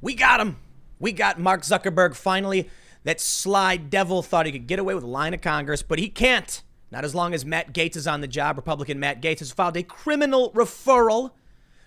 We got him. We got Mark Zuckerberg finally. That sly devil thought he could get away with a line of Congress, but he can't. Not as long as Matt Gaetz is on the job. Republican Matt Gaetz has filed a criminal referral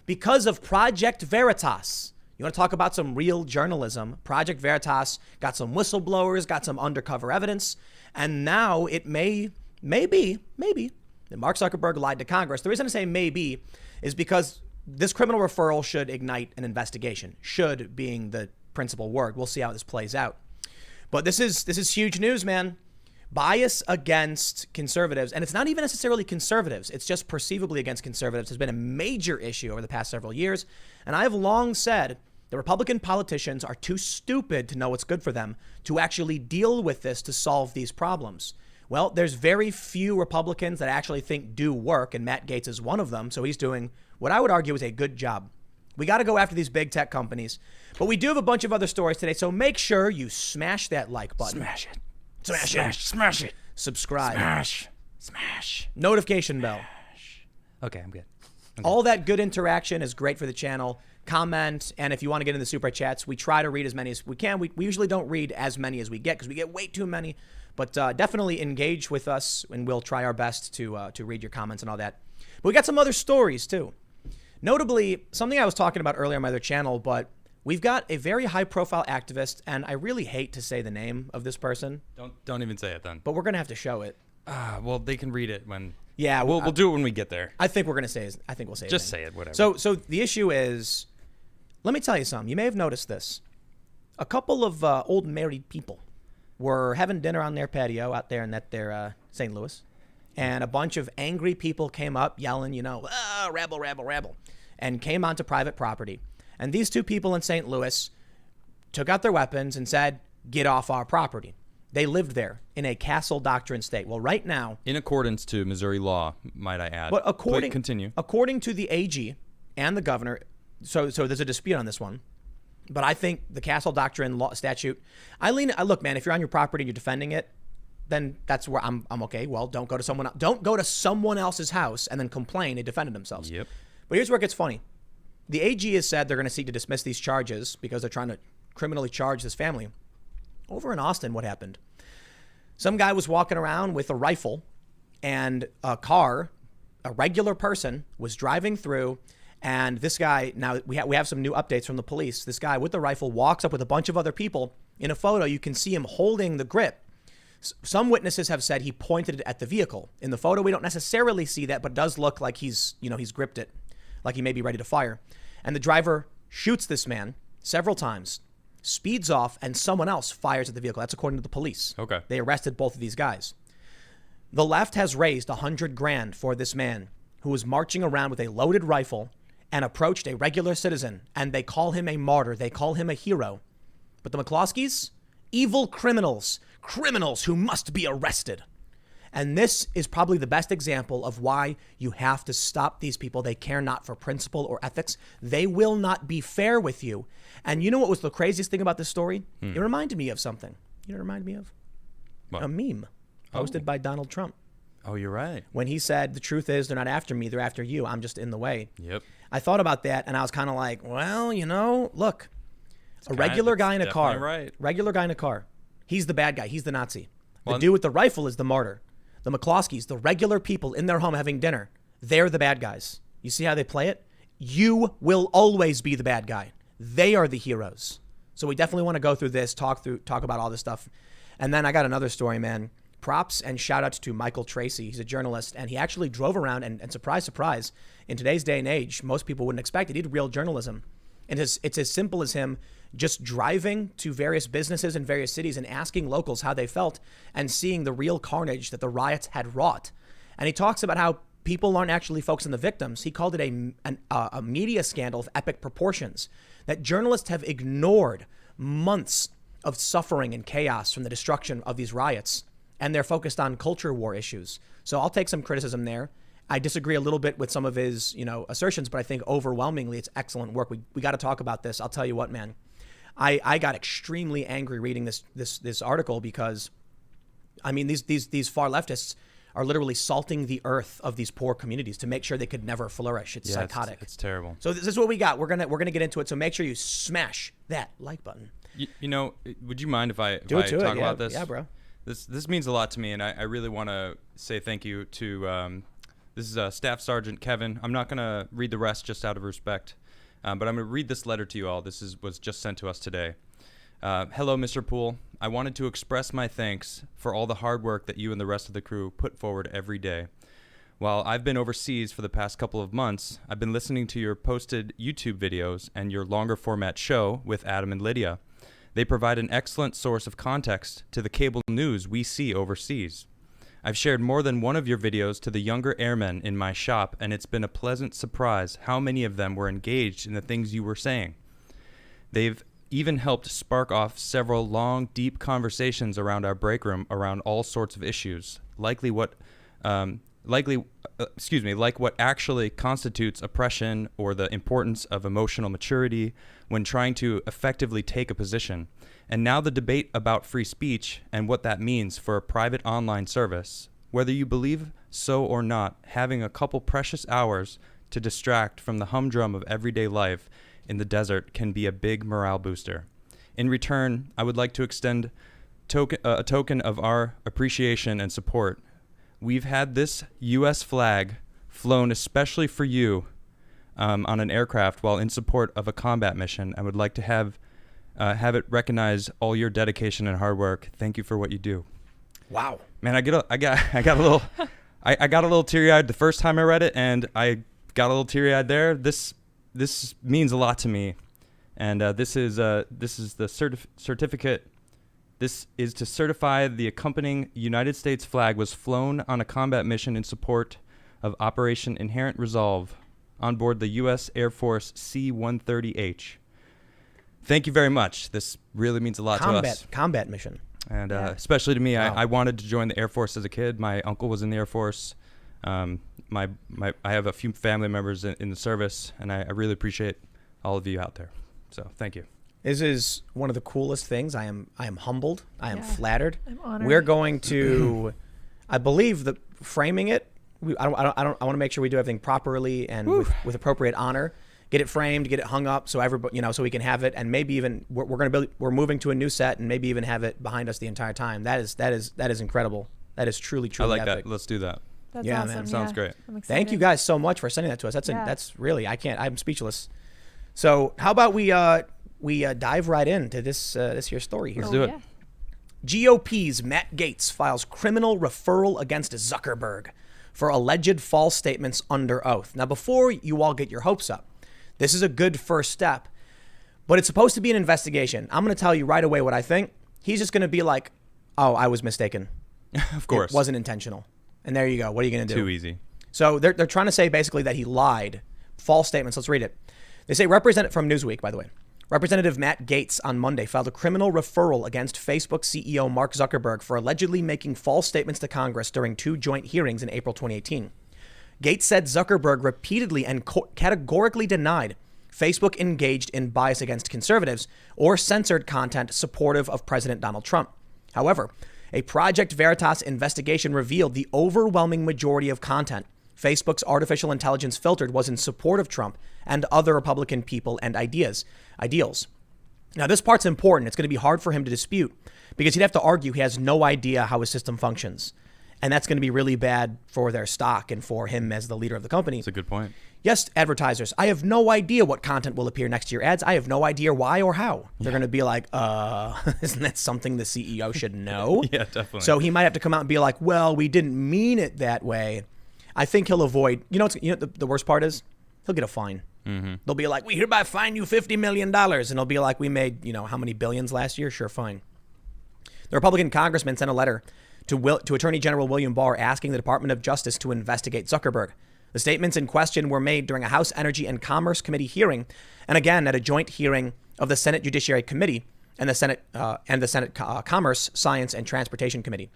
because of Project Veritas. You want to talk about some real journalism? Project Veritas got some whistleblowers, got some undercover evidence, and now it may be that Mark Zuckerberg lied to Congress. The reason I say maybe is because this criminal referral should ignite an investigation. Should being the principal word. We'll see how this plays out. But this is huge news, man. Bias against conservatives, and it's not even necessarily conservatives. It's just perceivably against conservatives has been a major issue over the past several years. And I have long said that Republican politicians are too stupid to know what's good for them to actually deal with this to solve these problems. Well, there's very few Republicans that actually think do work, and Matt Gaetz is one of them. So he's doing what I would argue is a good job. We got to go after these big tech companies. But we do have a bunch of other stories today, so make sure you smash that like button. Smash it. Smash it. Subscribe. Smash. Notification bell. Okay, I'm good. All that good interaction is great for the channel. Comment, and if you want to get in the super chats, we try to read as many as we can. We usually don't read as many as we get because we get way too many. But definitely engage with us, and we'll try our best to read your comments and all that. But we got some other stories, too. Notably, something I was talking about earlier on my other channel, but we've got a very high-profile activist, and I really hate to say the name of this person. Don't even say it then. But we're going to have to show it. Well, they can read it when... Yeah. We'll do it when we get there. I think we're going to say it. I think we'll say it. Just say it, whatever. So the issue is, let me tell you something. You may have noticed this. A couple of old married people were having dinner on their patio out there in their St. Louis. And a bunch of angry people came up yelling, rabble, rabble, rabble, and came onto private property. And these two people in St. Louis took out their weapons and said, get off our property. They lived there in a castle doctrine state. Well, right now... In accordance to Missouri law, might I add. But continue. According to the AG and the governor, so there's a dispute on this one. But I think the castle doctrine law statute, look, man, if you're on your property and you're defending it, then that's where I'm okay. Well, don't go to someone else's house and then complain they defended themselves. Yep. But here's where it gets funny. The AG has said they're going to seek to dismiss these charges because they're trying to criminally charge this family. Over in Austin, what happened? Some guy was walking around with a rifle and a car. A regular person was driving through, and this guy, now we have some new updates from the police. This guy with the rifle walks up with a bunch of other people. In a photo, you can see him holding the grip. Some witnesses have said he pointed it at the vehicle. In the photo, we don't necessarily see that, but it does look like he's gripped it, like he may be ready to fire. And the driver shoots this man several times, speeds off, and someone else fires at the vehicle. That's according to the police. Okay. They arrested both of these guys. The left has raised $100,000 for this man who was marching around with a loaded rifle and approached a regular citizen, and they call him a martyr. They call him a hero. But the McCloskeys, evil criminals who must be arrested. And this is probably the best example of why you have to stop these people. They care not for principle or ethics. They will not be fair with you. And you know what was the craziest thing about this story? It reminded me of something. You know what it reminded me of? What? A meme posted by Donald Trump. Oh, you're right. When he said, the truth is they're not after me, they're after you. I'm just in the way. Yep. I thought about that, and I was kind of like, well, look, a regular guy in a car. Right. Regular guy in a car. He's the bad guy. He's the Nazi. The Well, dude with the rifle is the martyr. The McCloskeys, the regular people in their home having dinner, they're the bad guys. You see how they play it? You will always be the bad guy. They are the heroes. So we definitely want to go through this, talk about all this stuff. And then I got another story, man. Props and shout outs to Michael Tracy. He's a journalist, and he actually drove around, and surprise, surprise, in today's day and age, most people wouldn't expect it. He did real journalism. And it's as simple as him just driving to various businesses in various cities and asking locals how they felt and seeing the real carnage that the riots had wrought. And he talks about how people aren't actually focused on the victims. He called it a media scandal of epic proportions, that journalists have ignored months of suffering and chaos from the destruction of these riots, and they're focused on culture war issues. So I'll take some criticism there. I disagree a little bit with some of his, assertions, but I think overwhelmingly it's excellent work. We got to talk about this. I'll tell you what, man. I got extremely angry reading this article because, I mean, these far leftists are literally salting the earth of these poor communities to make sure they could never flourish. It's psychotic. It's terrible. So this is what we got. We're gonna get into it. So make sure you smash that like button. You know, would you mind if I talk about this? Yeah, bro. This means a lot to me, and I really want to say thank you to this is Staff Sergeant Kevin. I'm not gonna read the rest just out of respect, but I'm gonna read this letter to you all. This was just sent to us today. Hello, Mr. Poole. I wanted to express my thanks for all the hard work that you and the rest of the crew put forward every day. While I've been overseas for the past couple of months, I've been listening to your posted YouTube videos and your longer format show with Adam and Lydia. They provide an excellent source of context to the cable news we see overseas. I've shared more than one of your videos to the younger airmen in my shop, and it's been a pleasant surprise how many of them were engaged in the things you were saying. They've even helped spark off several long, deep conversations around our break room around all sorts of issues, like what actually constitutes oppression or the importance of emotional maturity when trying to effectively take a position. And now the debate about free speech and what that means for a private online service. Whether you believe so or not, having a couple precious hours to distract from the humdrum of everyday life in the desert can be a big morale booster. In return, I would like to extend a token of our appreciation and support. We've had this U.S. flag flown especially for you on an aircraft while in support of a combat mission. I would like to have it recognize all your dedication and hard work. Thank you for what you do. Wow, man, I got a little teary-eyed the first time I read it, and I got a little teary-eyed there. This means a lot to me, and this is the certificate. This is to certify the accompanying United States flag was flown on a combat mission in support of Operation Inherent Resolve on board the U.S. Air Force C-130H. Thank you very much. This really means a lot to us. Combat mission. And especially to me, wow. I wanted to join the Air Force as a kid. My uncle was in the Air Force. I have a few family members in the service, and I really appreciate all of you out there. So thank you. This is one of the coolest things. I am humbled. I am flattered. I'm honored. We're going to, I believe that framing it. I want to make sure we do everything properly and with appropriate honor. Get it framed, get it hung up, so everybody, so we can have it, and maybe even we're moving to a new set, and maybe even have it behind us the entire time. That is incredible. That is truly I like epic. that. Let's do that. That's awesome. Man. Sounds great. I'm excited. Thank you guys so much for sending that to us. That's really, I'm speechless. So how about we dive right into this here story here. Let's do it. Yeah. GOP's Matt Gaetz files criminal referral against Zuckerberg for alleged false statements under oath. Now, before you all get your hopes up, this is a good first step, but it's supposed to be an investigation. I'm going to tell you right away what I think. He's just going to be like, oh, I was mistaken. Of course. It wasn't intentional. And there you go. What are you going to do? Too easy. So they're trying to say basically that he lied. False statements. Let's read it. They say from Newsweek, by the way. Representative Matt Gaetz on Monday filed a criminal referral against Facebook CEO Mark Zuckerberg for allegedly making false statements to Congress during two joint hearings in April 2018. Gaetz said Zuckerberg repeatedly and categorically denied Facebook engaged in bias against conservatives or censored content supportive of President Donald Trump. However, a Project Veritas investigation revealed the overwhelming majority of content Facebook's artificial intelligence filtered was in support of Trump and other Republican people and ideals. Now, this part's important. It's going to be hard for him to dispute because he'd have to argue he has no idea how his system functions. And that's going to be really bad for their stock and for him as the leader of the company. That's a good point. Yes, advertisers, I have no idea what content will appear next to your ads. I have no idea why or how. They're going to be like, isn't that something the CEO should know? Yeah, definitely. So he might have to come out and be like, well, we didn't mean it that way. I think he'll avoid, the worst part is he'll get a fine. Mm-hmm. They'll be like, we hereby fine you $50 million. And they'll be like, we made, how many billions last year? Sure, fine. The Republican congressman sent a letter to Attorney General William Barr asking the Department of Justice to investigate Zuckerberg. The statements in question were made during a House Energy and Commerce Committee hearing, and again at a joint hearing of the Senate Judiciary Committee and the Senate Commerce, Science, and Transportation Committee.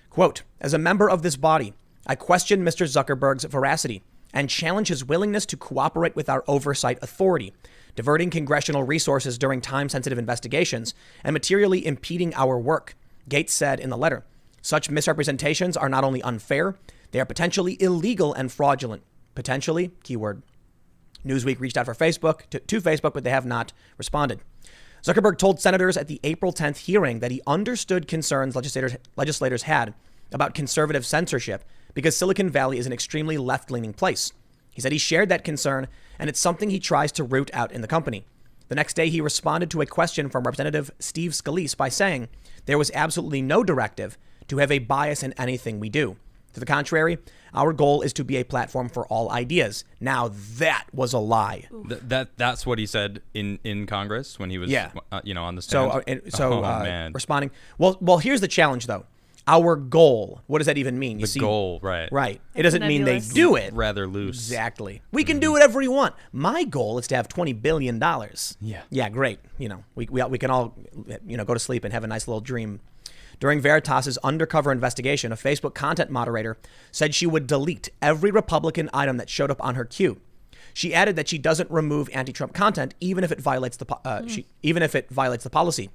Quote, as a member of this body, I question Mr. Zuckerberg's veracity and challenge his willingness to cooperate with our oversight authority, diverting congressional resources during time-sensitive investigations and materially impeding our work, Gaetz said in the letter. Such misrepresentations are not only unfair, they are potentially illegal and fraudulent. Potentially, keyword. Newsweek reached out for Facebook to Facebook, but they have not responded. Zuckerberg told senators at the April 10th hearing that he understood concerns legislators had about conservative censorship because Silicon Valley is an extremely left-leaning place. He said he shared that concern, and it's something he tries to root out in the company. The next day, he responded to a question from Representative Steve Scalise by saying there was absolutely no directive to have a bias in anything we do. To the contrary, our goal is to be a platform for all ideas. Now, that was a lie. That's what he said in Congress when he was on the stand. So responding. Well, here's the challenge, though. Our goal. What does that even mean? The goal, right. Right. It doesn't mean they do it. Rather loose. Exactly. We can do whatever we want. My goal is to have $20 billion. Yeah. Yeah, great. We can all, go to sleep and have a nice little dream. During Veritas's undercover investigation, a Facebook content moderator said she would delete every Republican item that showed up on her queue. She added that she doesn't remove anti-Trump content even if it violates the policy.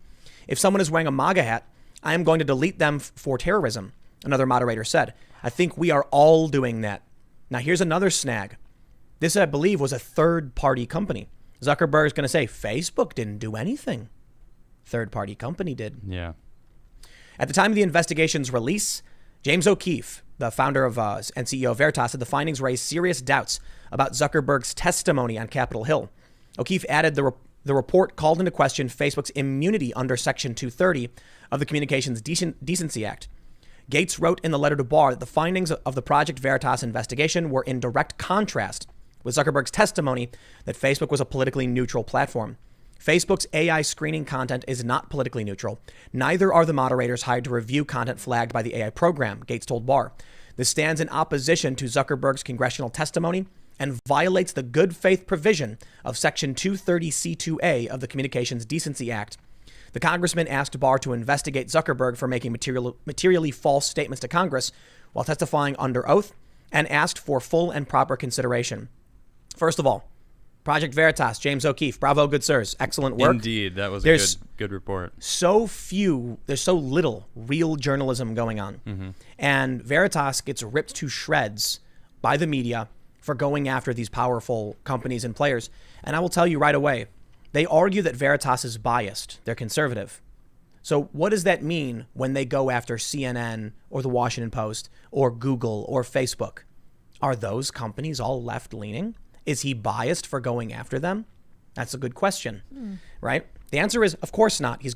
If someone is wearing a MAGA hat, I am going to delete them for terrorism, another moderator said. I think we are all doing that. Now, here's another snag. This, I believe, was a third-party company. Zuckerberg is going to say, Facebook didn't do anything. Third-party company did. Yeah. At the time of the investigation's release, James O'Keefe, the founder of and CEO of Veritas, said the findings raised serious doubts about Zuckerberg's testimony on Capitol Hill. O'Keefe added the report called into question Facebook's immunity under Section 230 of the Communications Decency Act. Gates wrote in the letter to Barr that the findings of the Project Veritas investigation were in direct contrast with Zuckerberg's testimony that Facebook was a politically neutral platform. Facebook's AI screening content is not politically neutral. Neither are the moderators hired to review content flagged by the AI program, Gates told Barr. This stands in opposition to Zuckerberg's congressional testimony and violates the good faith provision of Section 230C2A of the Communications Decency Act. The congressman asked Barr to investigate Zuckerberg for making materially false statements to Congress while testifying under oath and asked for full and proper consideration. First of all, Project Veritas, James O'Keefe, bravo, good sirs. Excellent work. Indeed, that was a good report. There's so little real journalism going on. Mm-hmm. And Veritas gets ripped to shreds by the media for going after these powerful companies and players. And I will tell you right away, they argue that Veritas is biased. They're conservative. So what does that mean when they go after CNN or the Washington Post or Google or Facebook? Are those companies all left-leaning? Is he biased for going after them? That's a good question, right? The answer is, of course not. He's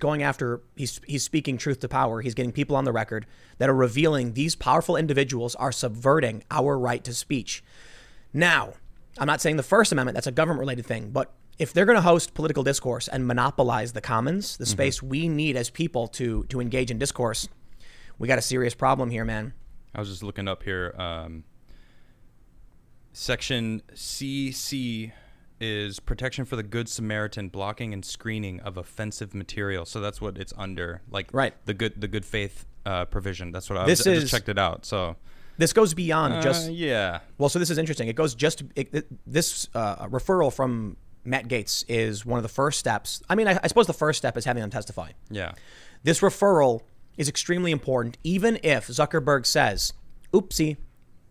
speaking truth to power. He's getting people on the record that are revealing these powerful individuals are subverting our right to speech. Now, I'm not saying the First Amendment, that's a government-related thing, but if they're going to host political discourse and monopolize the commons, the space we need as people to engage in discourse, we got a serious problem here, man. I was just looking up here. Section CC is protection for the Good Samaritan, blocking and screening of offensive material. So that's what it's under, like right. the good faith provision. That's what I just checked it out. So this goes beyond just yeah. Well, so this is interesting. It goes just this referral from Matt Gaetz is one of the first steps. I mean, I suppose the first step is having them testify. Yeah. This referral is extremely important, even if Zuckerberg says, "Oopsie,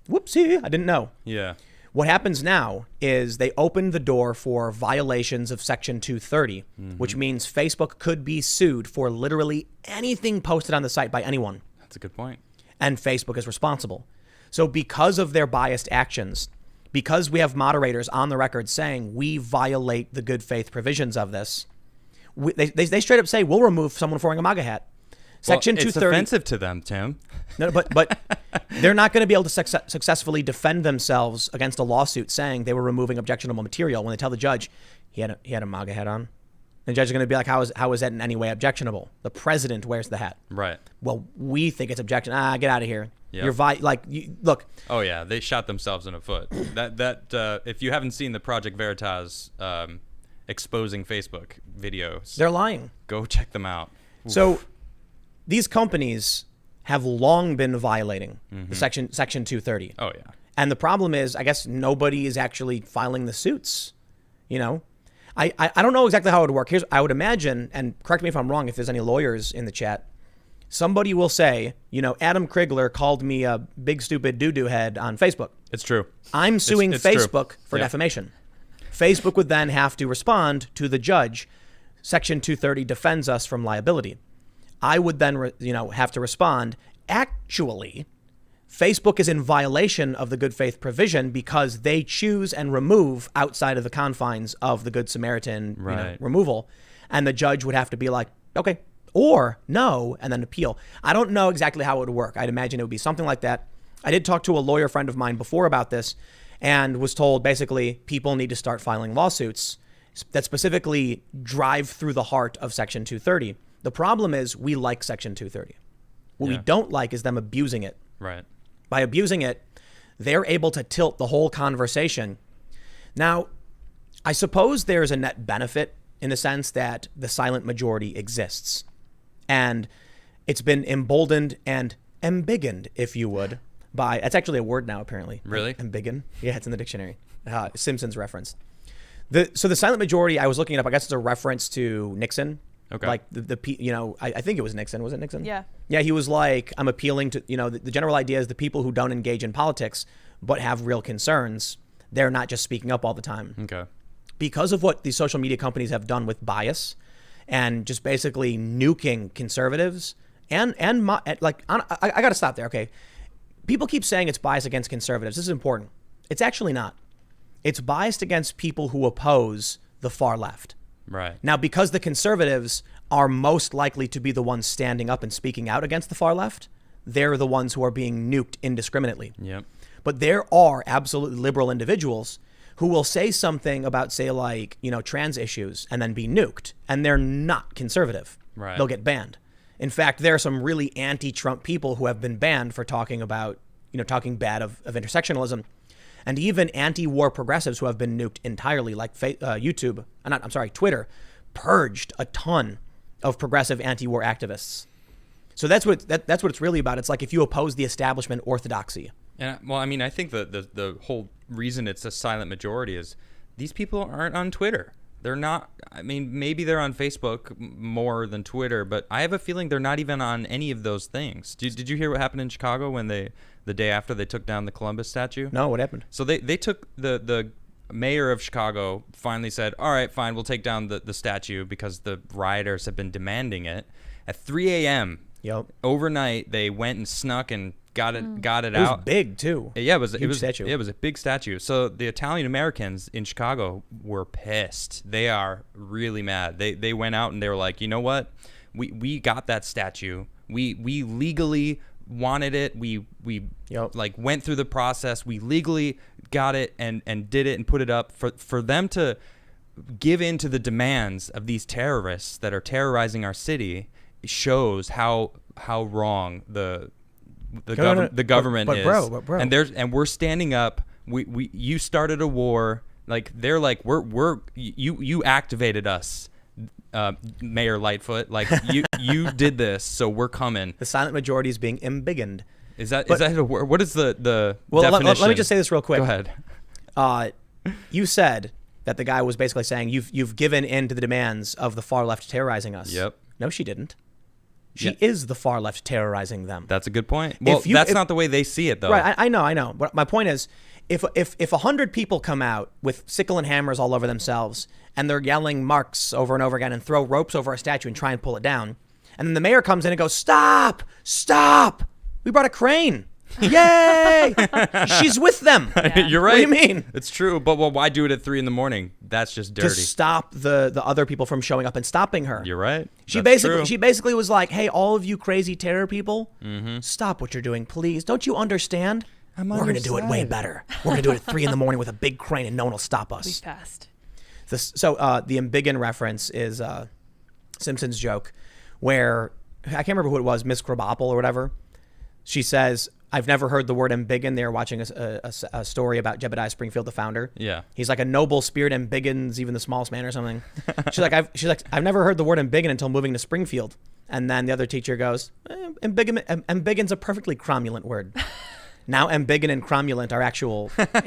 whoopsie, I didn't know." Yeah. What happens now is they open the door for violations of Section 230, which means Facebook could be sued for literally anything posted on the site by anyone. That's a good point. And Facebook is responsible. So because of their biased actions, because we have moderators on the record saying we violate the good faith provisions of this, they straight up say we'll remove someone for wearing a MAGA hat. Section 230. It's offensive to them, Tim. No, but they're not going to be able to successfully defend themselves against a lawsuit saying they were removing objectionable material when they tell the judge he had a MAGA hat on. The judge is going to be like, how is that in any way objectionable? The president wears the hat. Right. Well, we think it's objectionable. Get out of here. Yep. Look. Oh yeah, they shot themselves in the foot. That if you haven't seen the Project Veritas exposing Facebook videos, they're lying. Go check them out. Oof. So these companies have long been violating the Section 230. Oh yeah. And the problem is, I guess nobody is actually filing the suits. You know, I don't know exactly how it would work. I would imagine, and correct me if I'm wrong, if there's any lawyers in the chat. somebody will say, Adam Krigler called me a big stupid doo-doo head on Facebook. It's true. I'm suing it's Facebook true. for Yep. defamation. Facebook would then have to respond to the judge. Section 230 defends us from liability. I would then, have to respond. Actually, Facebook is in violation of the good faith provision because they choose and remove outside of the confines of the Good Samaritan removal. And the judge would have to be like, okay, or no, and then appeal. I don't know exactly how it would work. I'd imagine it would be something like that. I did talk to a lawyer friend of mine before about this and was told basically people need to start filing lawsuits that specifically drive through the heart of Section 230. The problem is we like Section 230. What we don't like is them abusing it. Right. By abusing it, they're able to tilt the whole conversation. Now, I suppose there's a net benefit in the sense that the silent majority exists. And it's been emboldened and embiggened, if you would, by, that's actually a word now, apparently. Really? Embiggen. Yeah, it's in the dictionary. Simpsons reference. So the silent majority, I was looking it up, I guess it's a reference to Nixon. Okay. Like I think it was Nixon. Was it Nixon? Yeah. Yeah, he was like, I'm appealing to, the general idea is the people who don't engage in politics but have real concerns, they're not just speaking up all the time. Okay. Because of what these social media companies have done with bias and just basically nuking conservatives I got to stop there, okay? People keep saying it's biased against conservatives. This is important. It's actually not. It's biased against people who oppose the far left. Right. Now, because the conservatives are most likely to be the ones standing up and speaking out against the far left, they're the ones who are being nuked indiscriminately. Yep. But there are absolutely liberal individuals who will say something about, say, like, trans issues and then be nuked, and they're not conservative. Right. They'll get banned. In fact, there are some really anti-Trump people who have been banned for talking about, talking bad of intersectionalism. And even anti-war progressives who have been nuked entirely, like Twitter, purged a ton of progressive anti-war activists. So that's what it's really about. It's like if you oppose the establishment orthodoxy. And I think the whole reason it's a silent majority is these people aren't on Twitter. They're not. Maybe they're on Facebook more than Twitter, but I have a feeling they're not even on any of those things. Did you hear what happened in Chicago when the day after they took down the Columbus statue? No, what happened? So they took the mayor of Chicago finally said, all right, fine, we'll take down the statue because the rioters have been demanding it. At 3 a.m. Yep. Overnight, they went and snuck and got it out. It was big too. Yeah, it was statue. It was a big statue. So the Italian Americans in Chicago were pissed. They are really mad. They went out and they were like, you know what? We got that statue. We legally wanted it. We went through the process. We legally got it and did it and put it up for them to give in to the demands of these terrorists that are terrorizing our city. Shows how wrong the government is. Bro. And we're standing up. You started a war. Like they're like you activated us, Mayor Lightfoot. Like you did this, so we're coming. The silent majority is being embiggened. Is that a word? What is the well? definition? Let me just say this real quick. Go ahead. You said that the guy was basically saying you've given in to the demands of the far left terrorizing us. Yep. No, she didn't. She is the far left terrorizing them. That's a good point. Well, that's not the way they see it, though. Right, I know. But my point is, if 100 people come out with sickle and hammers all over themselves, and they're yelling Marx over and over again and throw ropes over a statue and try and pull it down, and then the mayor comes in and goes, stop! We brought a crane. Yay! She's with them. Yeah. You're right. What do you mean? It's true, but why do it at 3 a.m? That's just dirty. To stop the other people from showing up and stopping her. You're right. She That's basically was like, hey, all of you crazy terror people, stop what you're doing, please. Don't you understand? We're going to do it way better. We're going to do it at 3 a.m. with a big crane and no one will stop us. Be fast. So the embiggen reference is Simpsons joke where, I can't remember who it was, Miss Krabappel or whatever. She says, I've never heard the word embiggen. They were watching a story about Jebediah Springfield, the founder. Yeah. He's like, a noble spirit embiggens even the smallest man or something. She's like, I've never heard the word embiggen until moving to Springfield. And then the other teacher goes, embiggen's a perfectly cromulent word. Now embiggen and cromulent are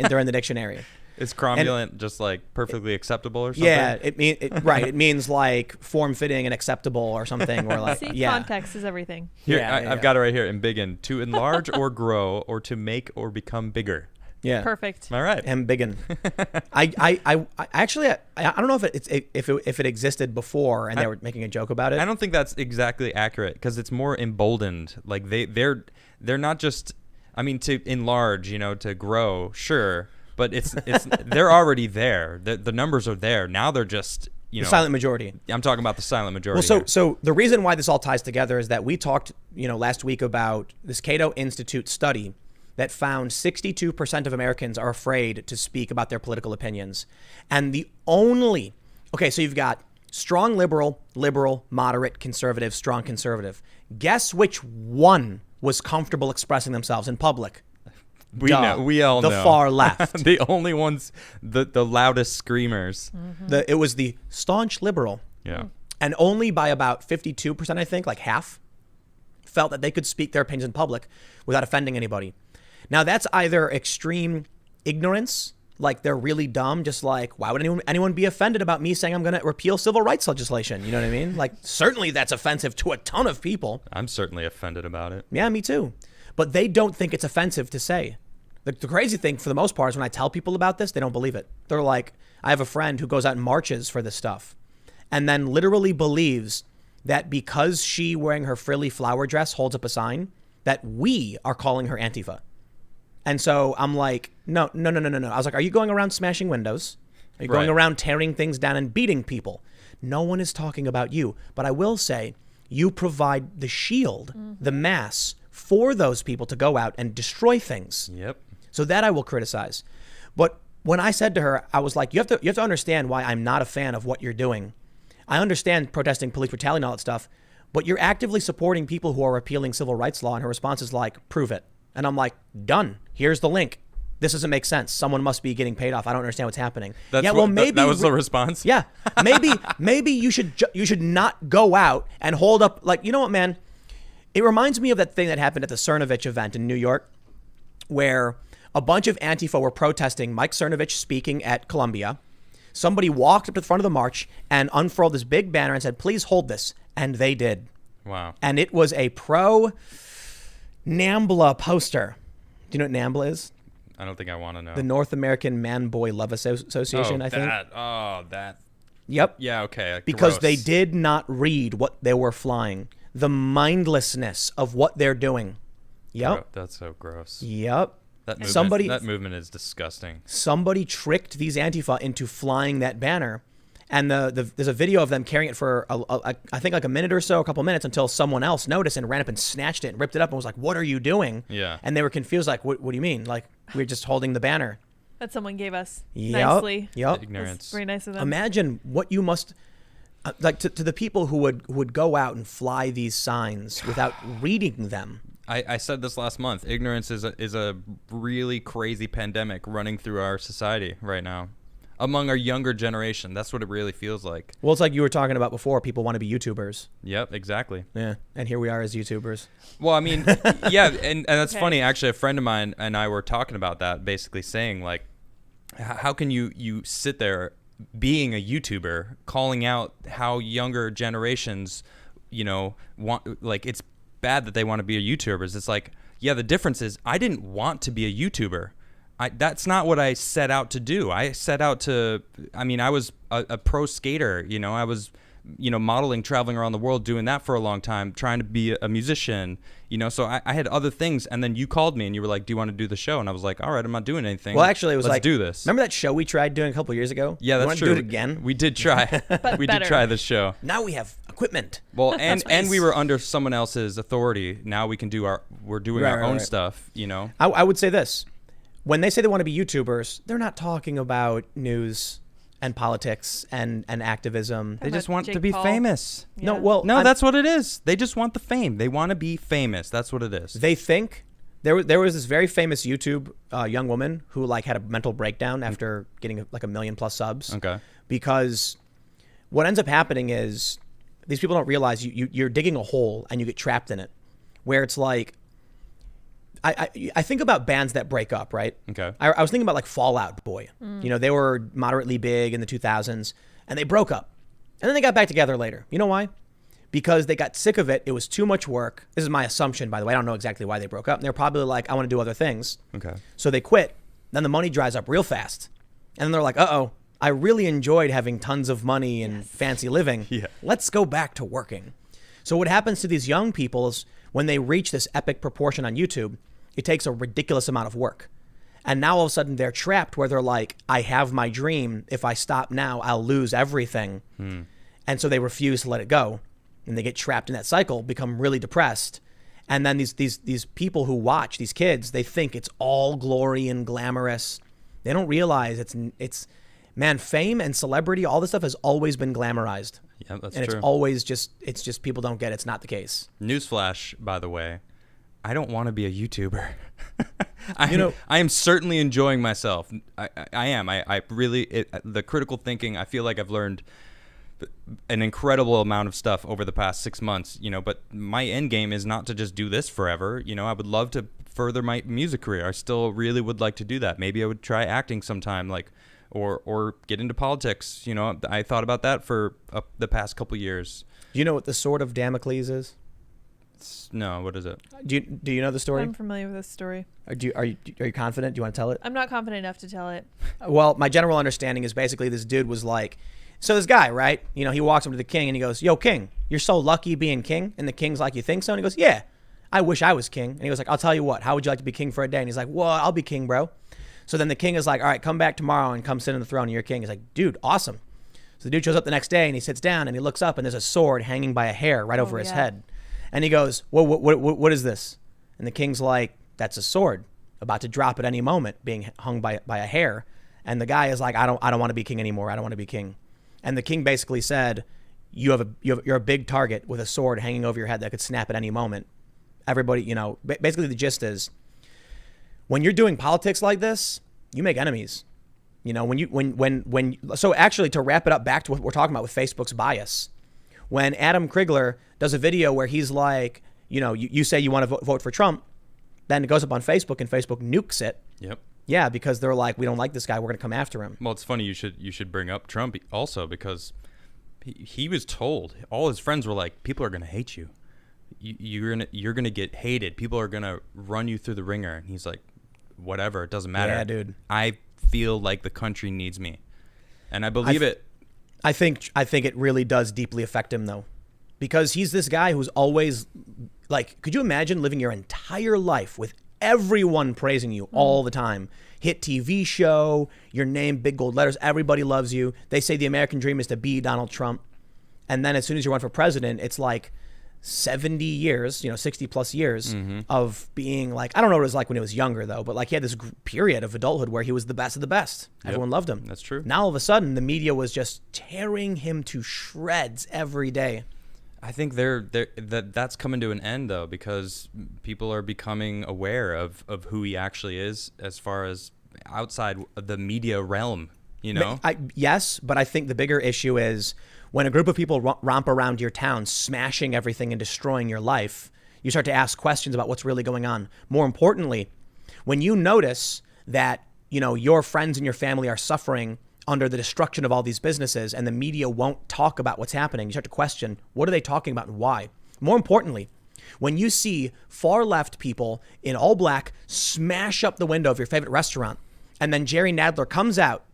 they're in the dictionary. Is cromulent just like perfectly acceptable or something? Yeah, right. It means like form-fitting and acceptable or something. Or like, See, yeah. context is everything. Here, Yeah, I've got it right here. Embiggen, to enlarge or grow or to make or become bigger. Yeah. Perfect. All right. Embiggen. I actually I don't know if it existed before and they were making a joke about it. I don't think that's exactly accurate because it's more emboldened. Like they're not just. I mean, to enlarge, to grow, sure, but it's they're already there. The numbers are there. Now they're just the silent majority. I'm talking about the silent majority. Well, so the reason why this all ties together is that we talked, last week about this Cato Institute study that found 62% of Americans are afraid to speak about their political opinions. And so you've got strong liberal, moderate, conservative, strong conservative. Guess which one was comfortable expressing themselves in public? We all know. The far left. The only ones, the loudest screamers. Mm-hmm. It was the staunch liberal. Yeah. And only by about 52%, I think, like half, felt that they could speak their opinions in public without offending anybody. Now, that's either extreme ignorance, like they're really dumb, just like, why would anyone be offended about me saying I'm going to repeal civil rights legislation? You know what I mean? Like, certainly that's offensive to a ton of people. I'm certainly offended about it. Yeah, me too. But they don't think it's offensive to say. The crazy thing, for the most part, is when I tell people about this, they don't believe it. They're like, I have a friend who goes out and marches for this stuff and then literally believes that because she, wearing her frilly flower dress, holds up a sign, that we are calling her Antifa. And so I'm like, no. I was like, are you going around smashing windows? Are you going around tearing things down and beating people? No one is talking about you. But I will say, you provide the shield, the mass, for those people to go out and destroy things. Yep. So that I will criticize. But when I said to her, I was like, you have to understand why I'm not a fan of what you're doing. I understand protesting police brutality and all that stuff, but you're actively supporting people who are repealing civil rights law. And her response is like, prove it. And I'm like, done. Here's the link. This doesn't make sense. Someone must be getting paid off. I don't understand what's happening. Maybe that was the response. Yeah, maybe you should not go out and hold up. Like, you know what, man? It reminds me of that thing that happened at the Cernovich event in New York, where a bunch of Antifa were protesting Mike Cernovich speaking at Columbia. Somebody walked up to the front of the march and unfurled this big banner and said, "Please hold this," and they did. Wow. And it was a pro NAMBLA poster. Do you know what NAMBLA is? I don't think I want to know. The North American Man Boy Love Association, I think. That. Yep. Yeah, okay. Because Gross. they did not read what they were flying. The mindlessness of what they're doing. Yep. That's so gross. Yep. That movement is disgusting. Somebody tricked these Antifa into flying that banner. And there's a video of them carrying it for, I think, like a minute or so, a couple minutes, until someone else noticed and ran up and snatched it and ripped it up and was like, "What are you doing?" Yeah. And they were confused, like, what do you mean? Like, we're just holding the banner. That someone gave us Nicely. Yep. Ignorance. Very nice of them. Imagine what you must, like, to the people who would go out and fly these signs without reading them. I said this last month. Ignorance is a really crazy pandemic running through our society right now. Among our younger generation, that's what it really feels like. Well, it's like you were talking about before. People want to be YouTubers. Yep, exactly. Yeah, and here we are as YouTubers. Well, I mean, yeah, and that's funny. Actually, a friend of mine and I were talking about that, basically saying, like, how can you sit there being a YouTuber, calling out how younger generations, want, like, it's bad that they want to be a YouTubers. It's like, yeah, the difference is I didn't want to be a YouTuber. That's not what I set out to do. I set out to, I was a pro skater, I was, modeling, traveling around the world, doing that for a long time, trying to be a musician, so I had other things. And then you called me and you were like, "Do you want to do the show?" And I was like, "All right, I'm not doing anything." Well, actually, it was Let's do this. Remember that show we tried doing a couple years ago? Yeah, that's true. Want to do it again? We did try. We did try this show. Now we have equipment. Well, and we were under someone else's authority. Now we can we're doing our own stuff, I would say this. When they say they want to be YouTubers, they're not talking about news and politics and activism. They just want Jake to be Paul. famous. Yeah. No, that's what it is. They just want the fame. They want to be famous. That's what it is. They think there was this very famous YouTube young woman who like had a mental breakdown after getting like 1 million+ subs. Okay. Because what ends up happening is these people don't realize you're digging a hole and you get trapped in it, where it's like I think about bands that break up, right? Okay. I was thinking about like Fall Out Boy. You know, they were moderately big in the 2000s, and they broke up. And then they got back together later. You know why? Because they got sick of it. It was too much work. This is my assumption, by the way. I don't know exactly why they broke up. And they're probably like, I want to do other things. Okay. So they quit. Then the money dries up real fast. And then they're like, uh-oh, I really enjoyed having tons of money and fancy living. Yeah. Let's go back to working. So what happens to these young people is when they reach this epic proportion on YouTube, it takes a ridiculous amount of work. And now all of a sudden they're trapped where they're like, I have my dream. If I stop now, I'll lose everything. And so they refuse to let it go. And they get trapped in that cycle, become really depressed. And then these people who watch, these kids, they think it's all glory and glamorous. They don't realize it's man, fame and celebrity, all this stuff has always been glamorized. Yeah, that's and true. it's always just people don't get it. It's not the case. Newsflash, by the way, I don't want to be a YouTuber. know- I am certainly enjoying myself. I am. I really, the critical thinking, I feel like I've learned an incredible amount of stuff over the past 6 months, you know, but my end game is not to just do this forever. You know, I would love to further my music career. I still really would like to do that. Maybe I would try acting sometime, like, or get into politics. You know, I thought about that for the past couple years. Do you know what the sword of Damocles is? No, what is it? Do you know the story? I'm familiar with this story. Are you confident? Do you want to tell it? I'm not confident enough to tell it. Well, my general understanding is basically this dude was like, so this guy, right? You know, he walks up to the king and he goes, yo, king, you're so lucky being king. And the king's like, you think so? And he goes, yeah, I wish I was king. And he was like, I'll tell you what, how would you like to be king for a day? And he's like, well, I'll be king, bro. So then the king is like, all right, come back tomorrow and come sit on the throne and you're king. He's like, dude, awesome. So the dude shows up the next day and he sits down and he looks up and there's a sword hanging by a hair right over his head. And he goes, well, what is this? And the king's like, that's a sword about to drop at any moment, being hung by a hair. And the guy is like, I don't want to be king anymore. I don't want to be king. And the king basically said, you're a big target with a sword hanging over your head that could snap at any moment. Everybody, you know, basically the gist is, when you're doing politics like this, you make enemies. You know, so actually to wrap it up back to what we're talking about with Facebook's bias, when Adam Krigler does a video where he's like, you know, you say you want to vote for Trump, then it goes up on Facebook and Facebook nukes it. Yep. Yeah, because they're like, we don't like this guy. We're going to come after him. Well, it's funny you should bring up Trump also, because he was told, all his friends were like, people are going to hate you. You're gonna get hated. People are gonna run you through the ringer. And he's like, whatever, it doesn't matter. Yeah, dude. I feel like the country needs me, and I believe it. I think it really does deeply affect him though, because he's this guy who's always like, could you imagine living your entire life with everyone praising you all the time? Hit TV show, your name, big gold letters, everybody loves you. They say the American dream is to be Donald Trump. And then as soon as you run for president, it's like 70 years, 60 plus years of being like, I don't know what it was like when he was younger though, but like he had this period of adulthood where he was the best of the best. Everyone loved him. That's true. Now all of a sudden the media was just tearing him to shreds every day. I think that's coming to an end though, because people are becoming aware of who he actually is as far as outside of the media realm, you know? Yes, but I think the bigger issue is when a group of people romp around your town, smashing everything and destroying your life, you start to ask questions about what's really going on. More importantly, when you notice that, your friends and your family are suffering under the destruction of all these businesses and the media won't talk about what's happening, you start to question, what are they talking about and why? More importantly, when you see far left people in all black smash up the window of your favorite restaurant, and then Jerry Nadler comes out,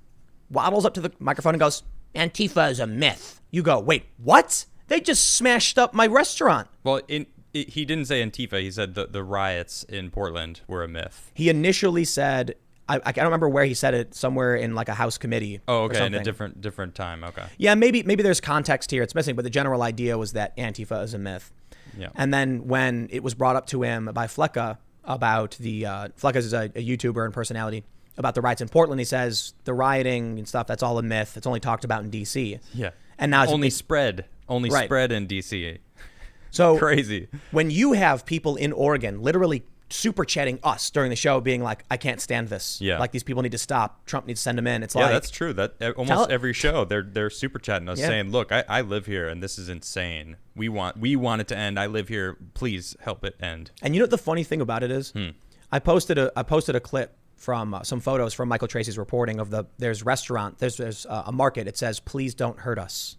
waddles up to the microphone and goes, Antifa is a myth. You go, wait, what? They just smashed up my restaurant. Well, he didn't say Antifa. He said the riots in Portland were a myth. He initially said, I don't remember where he said it, somewhere in like a House committee. Oh, okay, or in a something. different time. Okay. Yeah, maybe there's context here. It's missing, but the general idea was that Antifa is a myth. Yeah. And then when it was brought up to him by Flecka about Flecka is a YouTuber and personality, about the riots in Portland, he says the rioting and stuff, that's all a myth. It's only talked about in D.C. Yeah. And now only spread in D.C. So crazy. When you have people in Oregon literally super chatting us during the show, being like, I can't stand this. Yeah. Like these people need to stop. Trump needs to send them in. It's yeah, like, that's true. That almost every show they're super chatting us, saying, look, I live here and this is insane. We want it to end. I live here. Please help it end. And you know what the funny thing about it is? I posted a clip from some photos from Michael Tracy's reporting of there's a market. It says, "Please don't hurt us.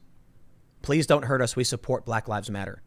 Please don't hurt us. We support Black Lives Matter."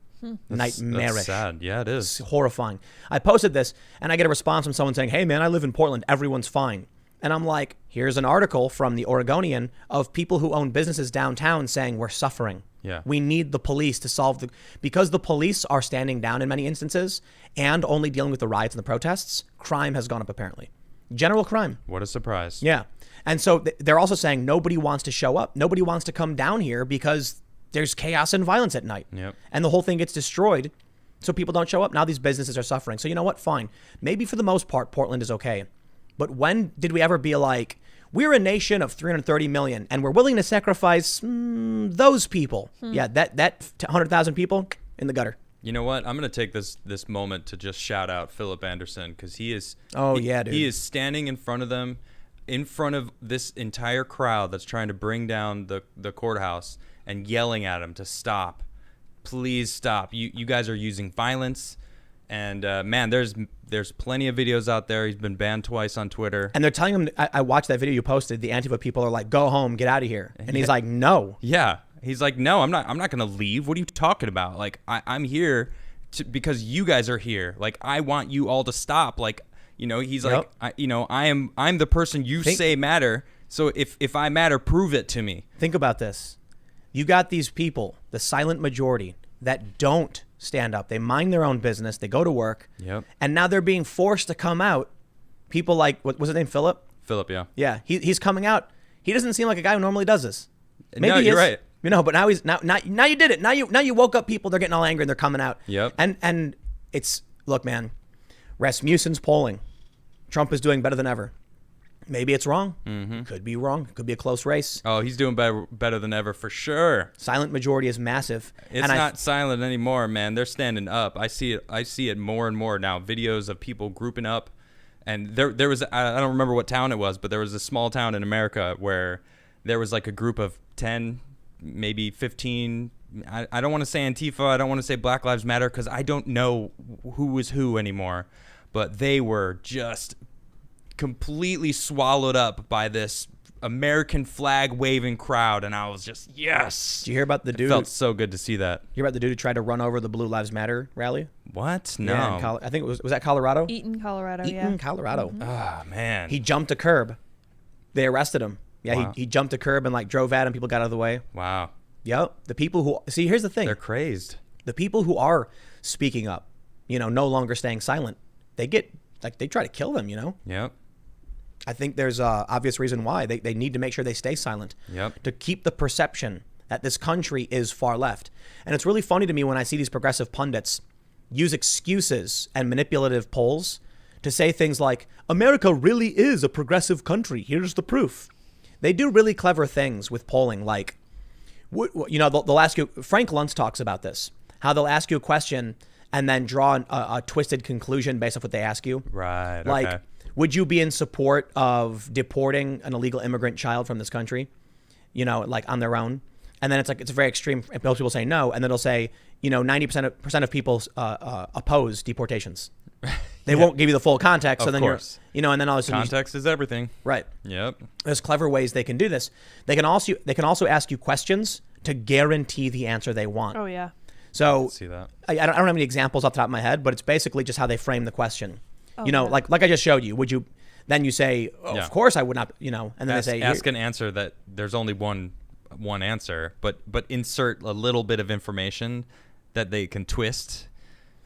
Nightmarish. That's sad. Yeah, it is. It's horrifying. I posted this and I get a response from someone saying, "Hey man, I live in Portland. Everyone's fine." And I'm like, here's an article from the Oregonian of people who own businesses downtown saying we're suffering. Yeah. We need the police to solve because the police are standing down in many instances and only dealing with the riots and the protests. Crime has gone up apparently. General crime. What a surprise. Yeah. And so they're also saying nobody wants to show up. Nobody wants to come down here because there's chaos and violence at night. Yep. And the whole thing gets destroyed. So people don't show up. Now these businesses are suffering. So you know what? Fine. Maybe for the most part, Portland is okay. But when did we ever be like, we're a nation of 330 million and we're willing to sacrifice those people? Yeah, that 100,000 people in the gutter. You know what? I'm going to take this moment to just shout out Philip Anderson because he is. Dude. He is standing in front of them, in front of this entire crowd that's trying to bring down the courthouse and yelling at him to stop. Please stop. You guys are using violence. And man, there's plenty of videos out there. He's been banned twice on Twitter. And they're telling him, I watched that video you posted. The Antifa people are like, "Go home, get out of here." And he's like, "No." Yeah, he's like, "No, I'm not going to leave. What are you talking about? Like, I'm here because you guys are here. Like, I want you all to stop. Like, you know." He's Yep. like, I'm the person you say matter. So if I matter, prove it to me. Think about this. You got these people, the silent majority, that don't stand up. They mind their own business. They go to work. Yep. And now they're being forced to come out. People like, what was his name? Philip? Philip, yeah. Yeah. He's coming out. He doesn't seem like a guy who normally does this. Maybe No, he you're is. right. You know, but now now you did it. Now you woke up people. They're getting all angry and they're coming out. Yep. And it's, look, man, Rasmussen's polling. Trump is doing better than ever. Maybe it's wrong. Mm-hmm. Could be wrong. Could be a close race. Oh, he's doing better than ever for sure. Silent majority is massive. It's not silent anymore, man. They're standing up. I see it more and more now. Videos of people grouping up, and there was I don't remember what town it was, but there was a small town in America where there was like a group of 10, maybe 15. I don't want to say Antifa. I don't want to say Black Lives Matter because I don't know who was who anymore, but they were just completely swallowed up by this American flag waving crowd, and I was just, yes. Did you hear about the dude? It felt so good to see that. You hear about the dude who tried to run over the Blue Lives Matter rally? What? No. Yeah, I think it was that Colorado? Eaton, Colorado. Eaton, Yeah. Colorado. Oh, man. He jumped a curb. They arrested him. Yeah, Wow. he jumped a curb and like drove at him. People got out of the way. Wow. Yep. The people who see, here's the thing. They're crazed. The people who are speaking up, no longer staying silent, they try to kill them, Yep. I think there's a obvious reason why they need to make sure they stay silent. Yep. To keep the perception that this country is far left. And it's really funny to me when I see these progressive pundits use excuses and manipulative polls to say things like, America really is a progressive country. Here's the proof. They do really clever things with polling, like, they'll ask you, Frank Luntz talks about this, how they'll ask you a question and then draw a twisted conclusion based off what they ask you. Right. Like, okay. Would you be in support of deporting an illegal immigrant child from this country, like on their own? And then it's very extreme. And most people say no. And then they'll say, 90% of people oppose deportations. They won't give you the full context. So Of then course. and then all of a sudden Context is everything. right. Yep. There's clever ways they can do this. They can also ask you questions to guarantee the answer they want. Oh yeah. So See that. I don't have any examples off the top of my head, but it's basically just how they frame the question. Oh, like I just showed you. Would you? Then you say, Yeah. of course I would not. And then they say, ask an answer that there's only one answer, but insert a little bit of information that they can twist.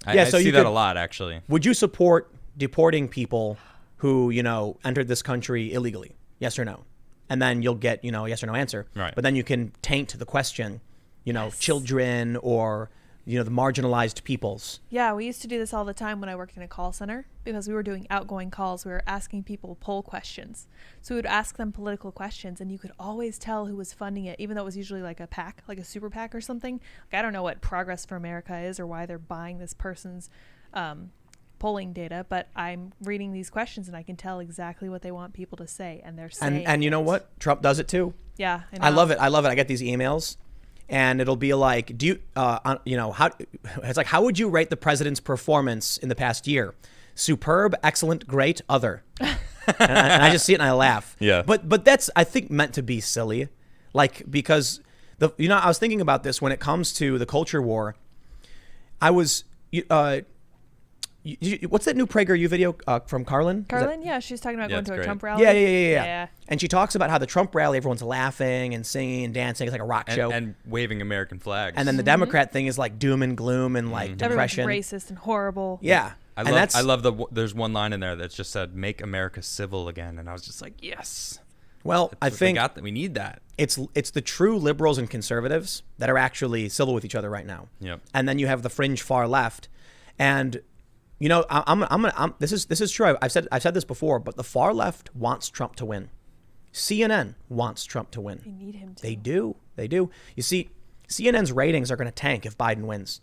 I so see you that could- a lot, actually. would you support deporting people who entered this country illegally? Yes or no? And then you'll get a yes or no answer. Right. But then you can taint the question, children or the marginalized peoples. Yeah, we used to do this all the time when I worked in a call center because we were doing outgoing calls. We were asking people poll questions. So we would ask them political questions and you could always tell who was funding it, even though it was usually like a PAC, like a super PAC or something. Like, I don't know what Progress for America is or why they're buying this person's polling data, but I'm reading these questions and I can tell exactly what they want people to say, and they're saying And you know it. what? Trump does it too. Yeah, I love it. I get these emails, and it'll be like, do you, how? It's like, how would you rate the president's performance in the past year? superb, excellent, great, other. and I just see it and I laugh. Yeah. But that's, I think, meant to be silly. Like, because, I was thinking about this when it comes to the culture war. I was, what's that new PragerU video from Carlin? Carlin, yeah, she's talking about Yeah, going it's to a great. Trump rally. Yeah. And she talks about how the Trump rally, everyone's laughing and singing and dancing. It's like a rock show. And waving American flags. And then the Democrat thing is like doom and gloom and like Everyone's depression. racist and horrible. Yeah. I love there's one line in there that just said, "Make America civil again," and I was just like, yes. Well, I think we need that. it's the true liberals and conservatives that are actually civil with each other right now. Yep. And then you have the fringe far left, and this is true. I've said this before, but the far left wants Trump to win. CNN wants Trump to win. They need him to. They do. You see, CNN's ratings are going to tank if Biden wins.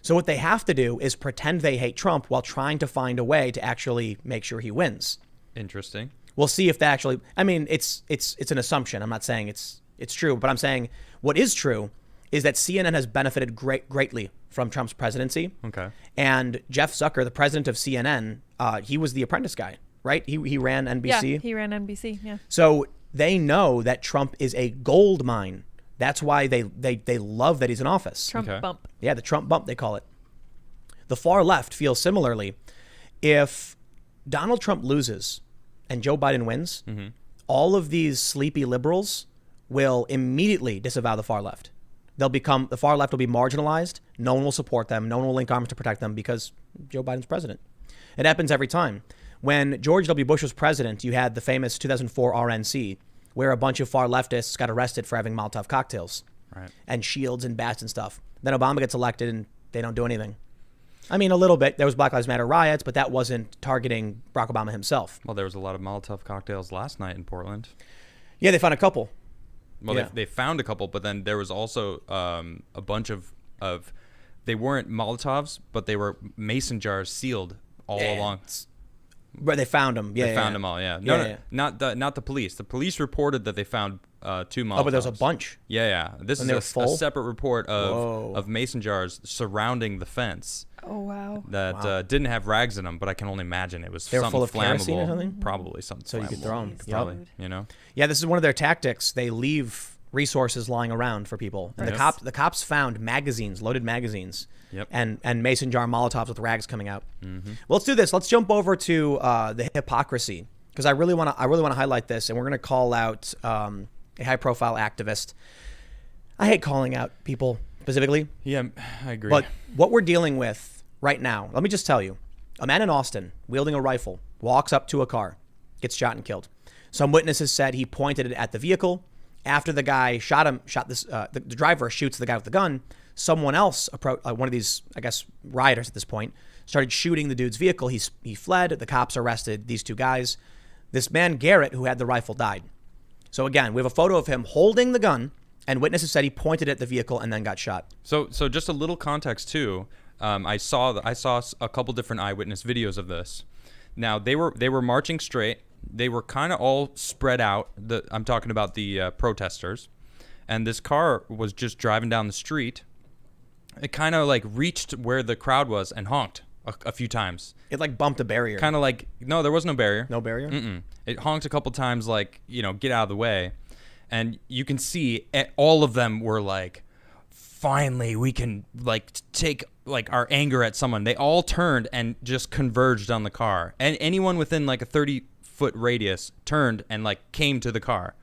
So what they have to do is pretend they hate Trump while trying to find a way to actually make sure he wins. Interesting. We'll see if they actually. I mean, it's an assumption. I'm not saying it's true, but I'm saying what is true is that CNN has benefited greatly from Trump's presidency. Okay. And Jeff Zucker, the president of CNN, he was the Apprentice guy, right? He ran NBC. Yeah, he ran NBC. Yeah. So they know that Trump is a gold mine. That's why they love that he's in office. Trump Okay. bump. Yeah, the Trump bump, they call it. The far left feels similarly. If Donald Trump loses and Joe Biden wins, all of these sleepy liberals will immediately disavow the far left. The far left will be marginalized. No one will support them. No one will link arms to protect them because Joe Biden's president. It happens every time. When George W. Bush was president, you had the famous 2004 RNC, where a bunch of far leftists got arrested for having Molotov cocktails and shields and bats and stuff. Then Obama gets elected and they don't do anything. I mean, a little bit. There was Black Lives Matter riots, but that wasn't targeting Barack Obama himself. Well, there was a lot of Molotov cocktails last night in Portland. Yeah, they found a couple. Well, Yeah. they found a couple, but then there was also a bunch of they weren't Molotovs, but they were mason jars sealed all along. Where they found them. Yeah, They found them all. Yeah. No, Yeah, no, yeah. not the police. The police reported that they found 2 Molotovs. Oh, but there was a bunch. Yeah. This And is they were a full? separate report Whoa. of mason jars surrounding the fence Oh wow. that didn't have rags in them, but I can only imagine it was They were something full of flammable. kerosene or something? Probably something. So you could flammable. throw 'em. Probably, Yep. you know. Yeah, this is one of their tactics. They leave resources lying around for people. And Yes. the cops found magazines, loaded magazines, Yep. and mason jar Molotovs with rags coming out. Well, let's do this. Let's jump over to the hypocrisy, because I really want to highlight this, and we're going to call out a high profile activist. I hate calling out people specifically, Yeah, I agree. but what we're dealing with right now, let me just tell you, a man in Austin wielding a rifle walks up to a car, gets shot and killed. Some witnesses said he pointed it at the vehicle. After the guy the driver shoots the guy with the gun. Someone else, one of these, I guess, rioters at this point, started shooting the dude's vehicle. He fled. The cops arrested these 2 guys. This man, Garrett, who had the rifle, died. So again, we have a photo of him holding the gun, and witnesses said he pointed at the vehicle and then got shot. So just a little context too. I saw a couple different eyewitness videos of this. Now they were marching straight. They were kind of all spread out. I'm talking about the protesters, and this car was just driving down the street. It kind of like reached where the crowd was and honked a few times. It like bumped a barrier. Kind of like, no, there was no barrier. No barrier? Mm-mm. It honked a couple times, like, get out of the way. And you can see all of them were like, finally, we can like take like our anger at someone. They all turned and just converged on the car. And anyone within like a 30-foot radius turned and like came to the car.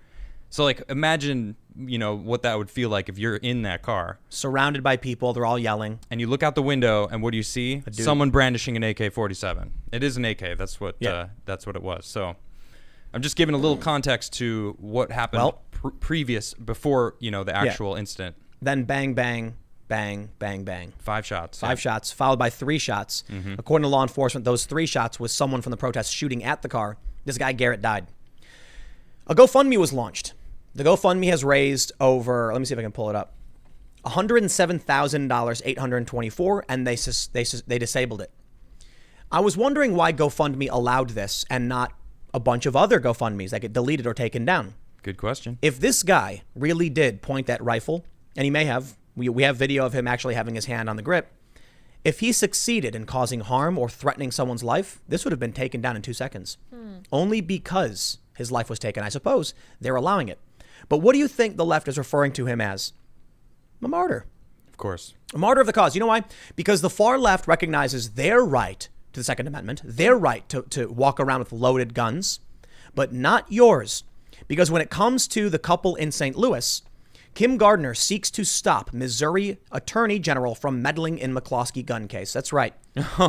So like imagine, what that would feel like if you're in that car. Surrounded by people, they're all yelling. And you look out the window, and what do you see? Someone brandishing an AK-47. It is an AK. That's what it was. So I'm just giving a little context to what happened before the actual incident. Then bang, bang, bang, bang, bang. 5 shots. 5 shots, followed by 3 shots. According to law enforcement, those 3 shots was someone from the protest shooting at the car. This guy, Garrett, died. A GoFundMe was launched. The GoFundMe has raised over, let me see if I can pull it up, $107,824, and they disabled it. I was wondering why GoFundMe allowed this and not a bunch of other GoFundMes that get deleted or taken down. Good question. If this guy really did point that rifle, and he may have, we have video of him actually having his hand on the grip. If he succeeded in causing harm or threatening someone's life, this would have been taken down in 2 seconds. Only because his life was taken. I suppose they're allowing it. But what do you think the left is referring to him as? A martyr. Of course. A martyr of the cause. You know why? Because the far left recognizes their right to the Second Amendment, their right to walk around with loaded guns, but not yours. Because when it comes to the couple in St. Louis, Kim Gardner seeks to stop Missouri Attorney General from meddling in McCloskey gun case. That's right.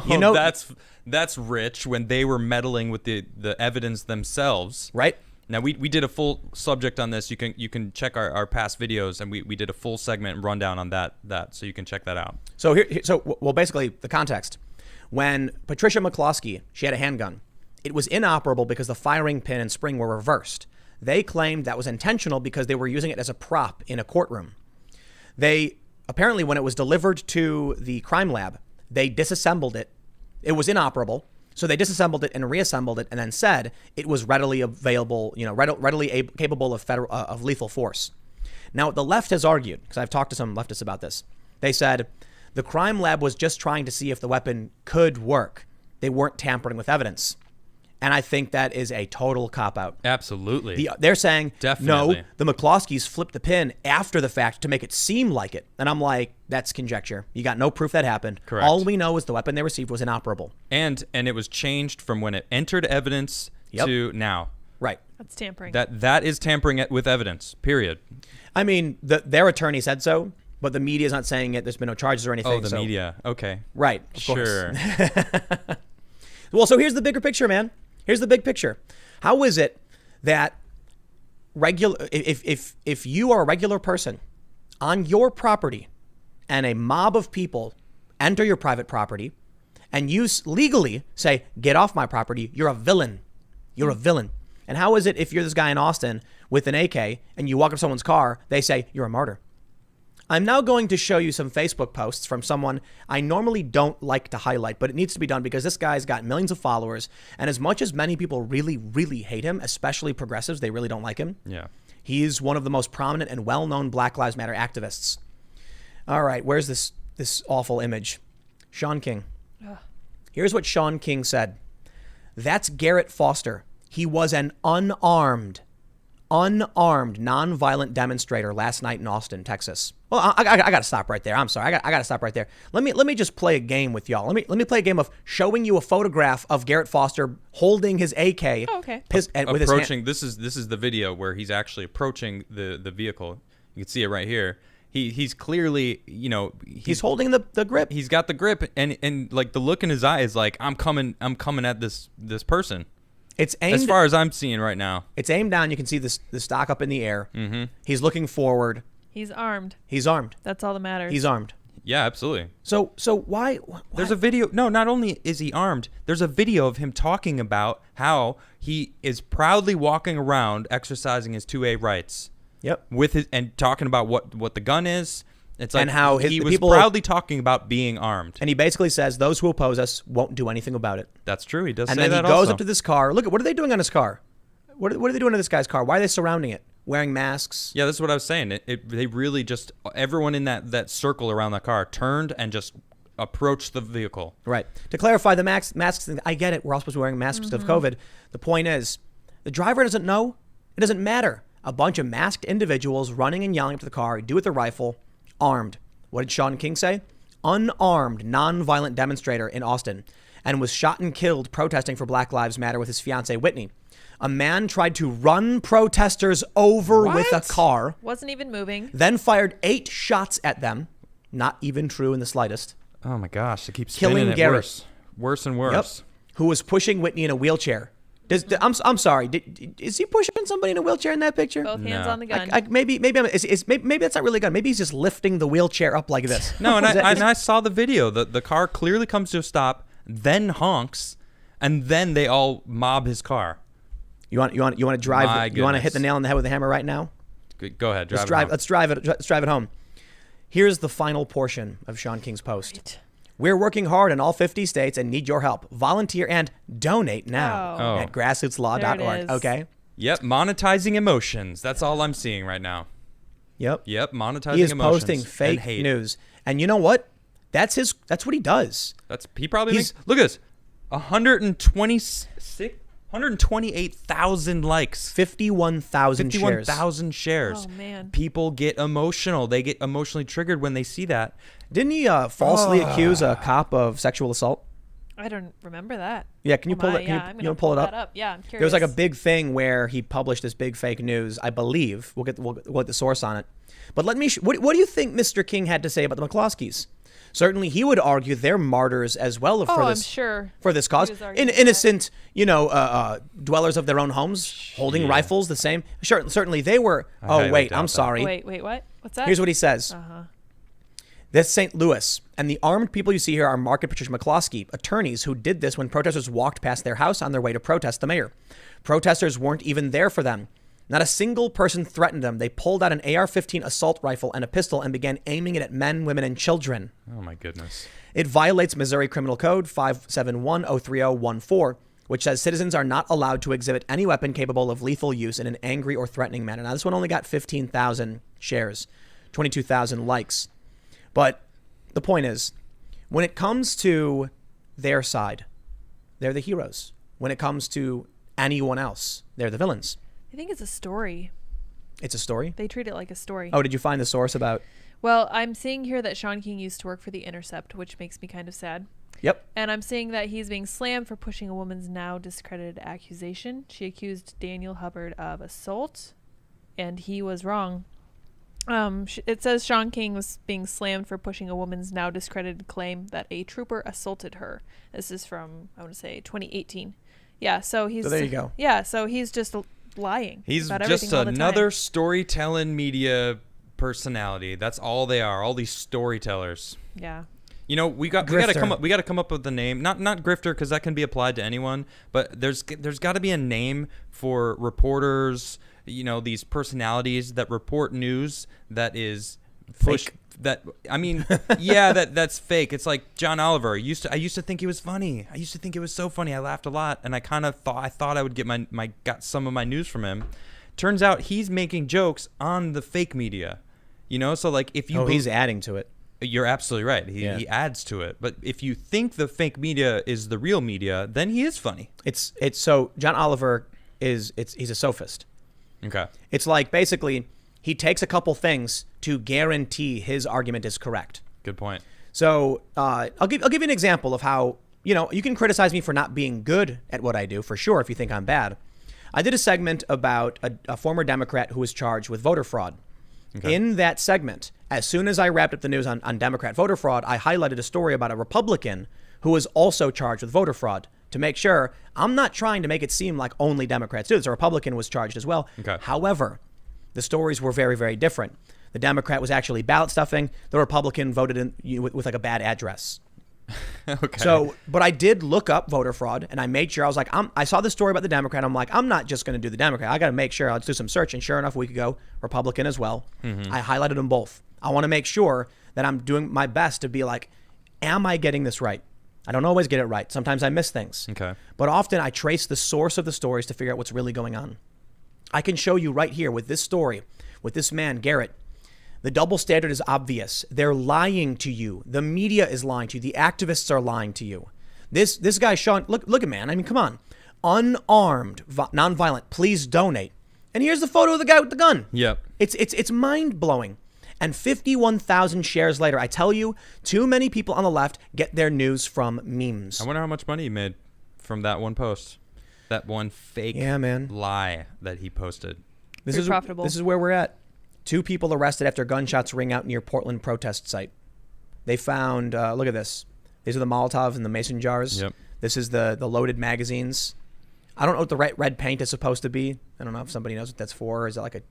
You know, that's rich when they were meddling with the evidence themselves. Right. Now, we did a full subject on this. You can check our past videos, and we did a full segment and rundown on that, so you can check that out. So basically, the context. When Patricia McCloskey, she had a handgun, it was inoperable because the firing pin and spring were reversed. They claimed that was intentional because they were using it as a prop in a courtroom. They apparently, when it was delivered to the crime lab, they disassembled it. It was inoperable. So they disassembled it and reassembled it and then said it was readily available, readily capable of lethal force. Now, the left has argued, because I've talked to some leftists about this. They said the crime lab was just trying to see if the weapon could work. They weren't tampering with evidence. And I think that is a total cop-out. Absolutely. They're saying, Definitely. no, the McCloskeys flipped the pin after the fact to make it seem like it. And I'm like, that's conjecture. You got no proof that happened. Correct. All we know is the weapon they received was inoperable. And it was changed from when it entered evidence to now. Right. That's tampering. That is tampering with evidence, period. I mean, their attorney said so, but the media's not saying it. There's been no charges or anything. Oh, the media. Okay. Right. Of course. Sure. Well, so here's the bigger picture, man. Here's the big picture. How is it that if you are a regular person on your property and a mob of people enter your private property and you legally say, get off my property, you're a villain. You're a villain. And how is it if you're this guy in Austin with an AK and you walk up to someone's car, they say, you're a martyr? I'm now going to show you some Facebook posts from someone I normally don't like to highlight, but it needs to be done because this guy's got millions of followers. And as much as many people really, really hate him, especially progressives, they really don't like him. Yeah. He's one of the most prominent and well-known Black Lives Matter activists. All right, where's this awful image? Sean King. Ugh. Here's what Sean King said. That's Garrett Foster. He was an unarmed, nonviolent demonstrator last night in Austin, Texas. Well, I got to stop right there. I'm sorry. I got to stop right there. Let me just play a game with y'all. Let me play a game of showing you a photograph of Garrett Foster holding his AK. Oh, okay. With his Approaching. hand. This is the video where he's actually approaching the vehicle. You can see it right here. He's clearly, He's holding the grip. He's got the grip, and like the look in his eye is like, I'm coming at this person. It's aimed, as far as I'm seeing right now. It's aimed down. You can see the stock up in the air. Mm-hmm. He's looking forward. He's armed. He's armed. That's all that matters. He's armed. Yeah, absolutely. So why? There's a video. No, not only is he armed, there's a video of him talking about how he is proudly walking around exercising his 2A rights. Yep. With his and talking about what the gun is. It's like and how he the was people proudly talking about being armed. And he basically says those who oppose us won't do anything about it. That's true. He does and say that. And then he goes also up to this car. Look, what are they doing on his car? What are they doing to this guy's car? Why are they surrounding it? Wearing masks? Yeah, that's what I was saying. They really just, everyone in that circle around the car turned and just approached the vehicle. Right. To clarify the masks thing, I get it. We're all supposed to be wearing masks because of COVID. The point is, the driver doesn't know. It doesn't matter. A bunch of masked individuals running and yelling up to the car, do with a rifle, armed. What did Sean King say? Unarmed, nonviolent demonstrator in Austin and was shot and killed protesting for Black Lives Matter with his fiancée, Whitney. A man tried to run protesters over with a car. Wasn't even moving. Then fired 8 shots at them. Not even true in the slightest. Oh my gosh, it keeps Killing spinning it Garrett. worse and worse. Yep. Who was pushing Whitney in a wheelchair. I'm sorry. Is he pushing somebody in a wheelchair in that picture? Both hands on the gun. Maybe that's not really a gun. Maybe he's just lifting the wheelchair up like this. No, and I saw the video. The car clearly comes to a stop, then honks, and then they all mob his car. You want to drive? My You want to hit the goodness. nail on the head with a hammer right now? Go ahead, Let's drive it home. Here's the final portion of Sean King's post. Right. We're working hard in all 50 states and need your help. Volunteer and donate now Oh. at grassrootslaw.org. There it is. Okay. Yep, monetizing emotions. That's all I'm seeing right now. Yep. Yep, monetizing He is emotions. posting and fake hate. news. And you know what? That's what he does. He probably makes, look at this, 128,000 likes. 51,000 shares. 51,000 shares. Oh, man. People get emotional. They get emotionally triggered when they see that. Didn't he falsely accuse a cop of sexual assault? I don't remember that. Yeah, can you pull it? I'm You gonna pull it that up? Yeah, I'm curious. There was like a big thing where he published this big fake news. I believe we'll get the source on it. But let me. What do you think Mr. King had to say about the McCloskeys? Certainly, he would argue they're martyrs as well for this. I'm sure. For this cause, innocent, dwellers of their own homes, holding rifles. The same. Sure, certainly they were. Oh wait, I'm sorry. Wait, what? What's that? Here's what he says. That's St. Louis, and the armed people you see here are Mark and Patricia McCloskey, attorneys who did this when protesters walked past their house on their way to protest the mayor. Protesters weren't even there for them. Not a single person threatened them. They pulled out an AR-15 assault rifle and a pistol and began aiming it at men, women, and children. Oh, my goodness. It violates Missouri Criminal Code 571-03014, which says citizens are not allowed to exhibit any weapon capable of lethal use in an angry or threatening manner. Now, this one only got 15,000 shares, 22,000 likes. But the point is, when it comes to their side, they're the heroes. When it comes to anyone else, they're the villains. I think it's a story. It's a story? They treat it like a story. Oh, did you find the source about? Well, I'm seeing here that Sean King used to work for The Intercept, which makes me kind of sad. Yep. And I'm seeing that he's being slammed for pushing a woman's now discredited accusation. She accused Daniel Hubbard of assault, and he was wrong. It says Sean King was being slammed for pushing a woman's now discredited claim that a trooper assaulted her. This is from, I want to say, 2018. Yeah, so he's... So there you go. Yeah, so he's just lying. He's about just everything all the another time. storytelling media personality. That's all they are. All these storytellers. Yeah. You know, we got to come up with the name. Not grifter, because that can be applied to anyone, but there's got to be a name for reporters, you know, these personalities that report news that is Fake. That's fake. It's like John Oliver. I used to think he was funny. I used to think it was so funny. I laughed a lot, and I thought I would get got some of my news from him. Turns out he's making jokes on the fake media. You know, so like if you he's adding to it. You're absolutely right. He adds to it. But if you think the fake media is the real media, then he is funny. It's so John Oliver he's a sophist. Okay. It's like basically he takes a couple things to guarantee his argument is correct. Good point. So I'll give you an example of how, you know, you can criticize me for not being good at what I do, for sure, if you think I'm bad. I did a segment about a former Democrat who was charged with voter fraud. Okay. In that segment, as soon as I wrapped up the news on Democrat voter fraud, I highlighted a story about a Republican who was also charged with voter fraud to make sure I'm not trying to make it seem like only Democrats do this. A Republican was charged as well. Okay. However, the stories were very, very different. The Democrat was actually ballot stuffing. The Republican voted with like a bad address. Okay. So, but I did look up voter fraud, and I made sure I was like, I saw the story about the Democrat. I'm like, I'm not just going to do the Democrat. I got to make sure. Let's do some search. And sure enough, a week ago, Republican as well. Mm-hmm. I highlighted them both. I want to make sure that I'm doing my best to be like, am I getting this right? I don't always get it right. Sometimes I miss things. Okay. But often I trace the source of the stories to figure out what's really going on. I can show you right here with this story, with this man, Garrett. The double standard is obvious. They're lying to you. The media is lying to you. The activists are lying to you. This guy, Sean, look at man. I mean, come on. Unarmed, nonviolent, please donate. And here's the photo of the guy with the gun. Yep. It's mind-blowing. And 51,000 shares later, I tell you, too many people on the left get their news from memes. I wonder how much money he made from that one post. That one fake lie that he posted. This is profitable. This is where we're at. 2 people arrested after gunshots ring out near Portland protest site. They found, look at this. These are the Molotovs and the mason jars. Yep. This is the loaded magazines. I don't know what the red paint is supposed to be. I don't know if somebody knows what that's for. Is it like a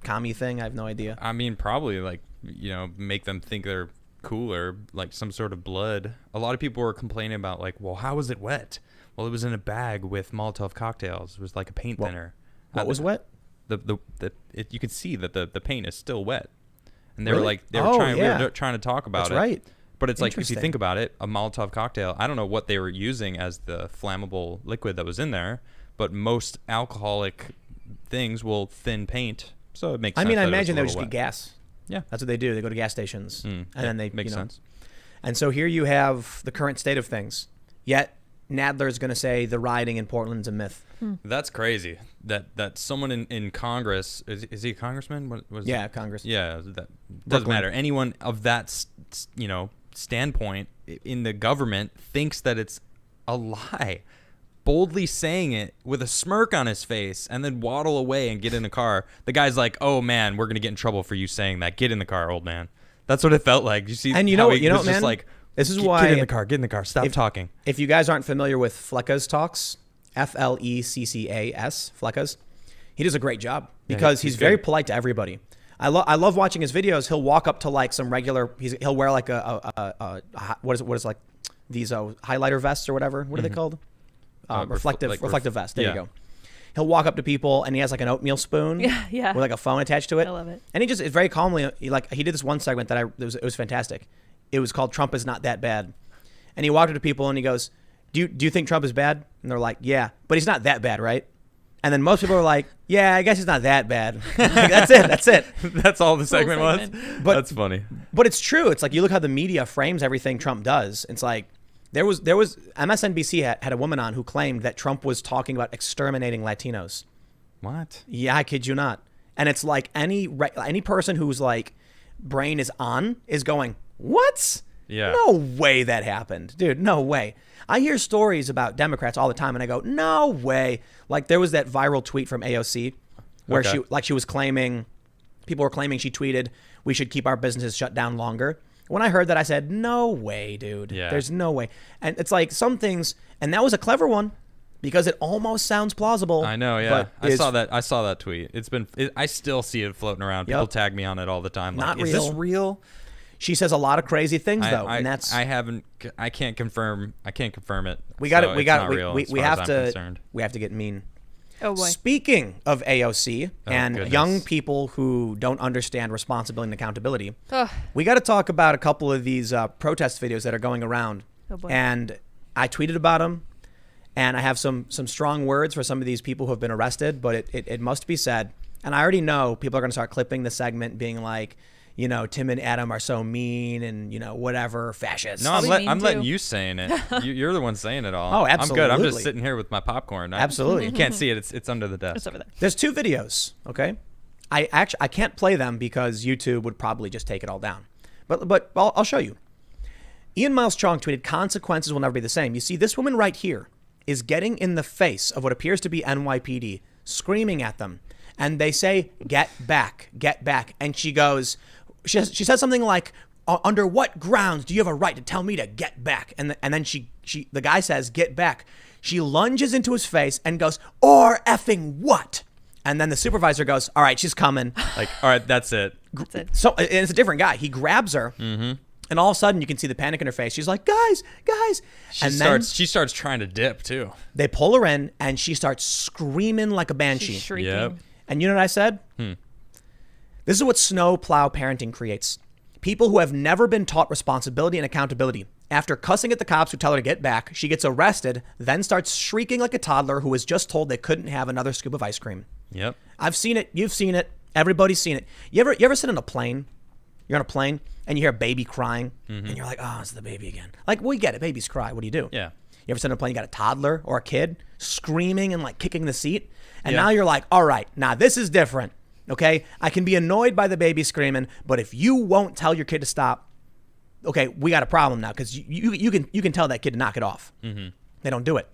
commie thing? I have no idea. I mean, probably like, you know, make them think they're cooler, like some sort of blood. A lot of people were complaining about like, well, how was it wet? Well, it was in a bag with Molotov cocktails. It was like a paint thinner. What was wet? You could see that the paint is still wet, and they Really? were like we were trying to talk about That's it. right. But it's like if you Interesting. think about it, a Molotov cocktail. I don't know what they were using as the flammable liquid that was in there, but most alcoholic things will thin paint, so it makes sense. I mean, I that it was imagine a they would little just be wet. gas. Yeah, That's what they do. They go to gas stations, and then they makes sense. And so here you have the current state of things. Yet Nadler is going to say the rioting in Portland's a myth. That's crazy. That someone in Congress, is he a congressman? What is Yeah, it? Congress. Yeah, that doesn't Brooklyn. matter. Anyone of that standpoint in the government thinks that it's a lie, boldly saying it with a smirk on his face, and then waddle away and get in a car. The guy's like, "Oh man, we're gonna get in trouble for you saying that. Get in the car, old man." That's what it felt like. You see, And you how know, he you know, was man. just like, This is "Get why in the car. Get in the car. Stop talking." If you guys aren't familiar with Fleccas Talks, Fleccas, Fleccas, he does a great job because he's he's very good. polite to everybody. I love watching his videos. He'll walk up to like some regular. He'll wear like a what is like these highlighter vests or whatever. What are they called? Reflective vest. There yeah. you go. He'll walk up to people and he has like an oatmeal spoon. Yeah. With like a phone attached to it. I love it. And he just very calmly he did this one segment that it was fantastic. It was called "Trump is not that bad," and he walked up to people and he goes, "Do you think Trump is bad?" And they're like, "Yeah, but he's not that bad, right?" And then most people are like, "Yeah, I guess he's not that bad." Like, that's it. That's all the segment was. segment. But- That's funny. But it's true. It's like you look how the media frames everything Trump does. It's like there was MSNBC had a woman on who claimed that Trump was talking about exterminating Latinos. What? Yeah, I kid you not. And it's like any person whose like brain is on is going, "What? Yeah. No way that happened, dude. No way." I hear stories about Democrats all the time, and I go, "No way." Like there was that viral tweet from AOC where Okay. she was claiming, people were claiming she tweeted, "We should keep our businesses shut down longer." When I heard that, I said, "No way, dude. Yeah. There's no way." And it's like some things, and that was a clever one because it almost sounds plausible. I know, yeah. but I is saw that tweet. I still see it floating around. People Yep. tag me on it all the time. Like, Not is this real. real? She says a lot of crazy things though, and that's I can't confirm it. we got so it. We it's got not we, real we, as we far have as I'm to concerned. we have to get mean. Oh boy. Speaking of AOC and goodness. young people who don't understand responsibility and accountability, Ugh. we got to talk about a couple of these protest videos that are going around. Oh, boy. And I tweeted about them, and I have some strong words for some of these people who have been arrested, but it must be said. And I already know people are going to start clipping the segment being like, you know, Tim and Adam are so mean and, you know, whatever, fascists. No, I'll be mean I'm letting too. you saying it. You're the one saying it all. Oh, I'm good. I'm absolutely. just sitting here with my popcorn. Absolutely. You can't see it. It's under the desk. It's over there. There's two videos, okay? I can't play them because YouTube would probably just take it all down. But I'll show you. Ian Miles Chong tweeted, "Consequences will never be the same." You see, this woman right here is getting in the face of what appears to be NYPD, screaming at them. And they say, "Get back, get back." And she goes, she says something like, "Under what grounds do you have a right to tell me to get back?" And then the guy says, "Get back." She lunges into his face and goes, "Or effing what?" And then the supervisor goes, "All right, she's coming." Like, all right, that's it. That's it. So, and it's a different guy. He grabs her, and all of a sudden you can see the panic in her face. She's like, "Guys, guys!" She starts trying to dip too. They pull her in, and she starts screaming like a banshee. She's shrieking. Yep. And you know what I said? This is what snow plow parenting creates. People who have never been taught responsibility and accountability. After cussing at the cops who tell her to get back, she gets arrested, then starts shrieking like a toddler who was just told they couldn't have another scoop of ice cream. Yep. I've seen it. You've seen it. Everybody's seen it. You ever sit on a plane? You're on a plane and you hear a baby crying and you're like, "Oh, it's the baby again." Like, we get it. Babies cry. What do you do? Yeah. You ever sit on a plane, you got a toddler or a kid screaming and like kicking the seat? And Yeah. now you're like, "All right, now this is different. Okay? I can be annoyed by the baby screaming, but if you won't tell your kid to stop, okay, we got a problem now," because you can tell that kid to knock it off. They don't do it.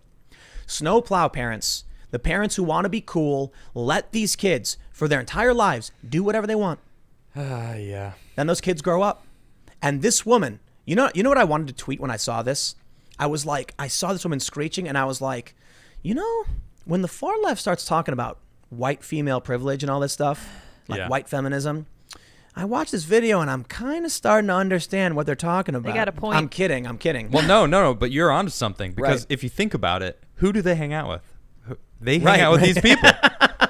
Snowplow parents, the parents who want to be cool, let these kids for their entire lives do whatever they want. Yeah. Then those kids grow up. And this woman, you know what I wanted to tweet when I saw this? I was like, I saw this woman screeching and I was like, you know, when the far left starts talking about white female privilege and all this stuff, like Yeah. white feminism, I watched this video and I'm kind of starting to understand what they're talking about. got a point. I'm kidding. Well, no, but you're onto something because Right. if you think about it, who do they hang out with? They hang Right, out with right. these people.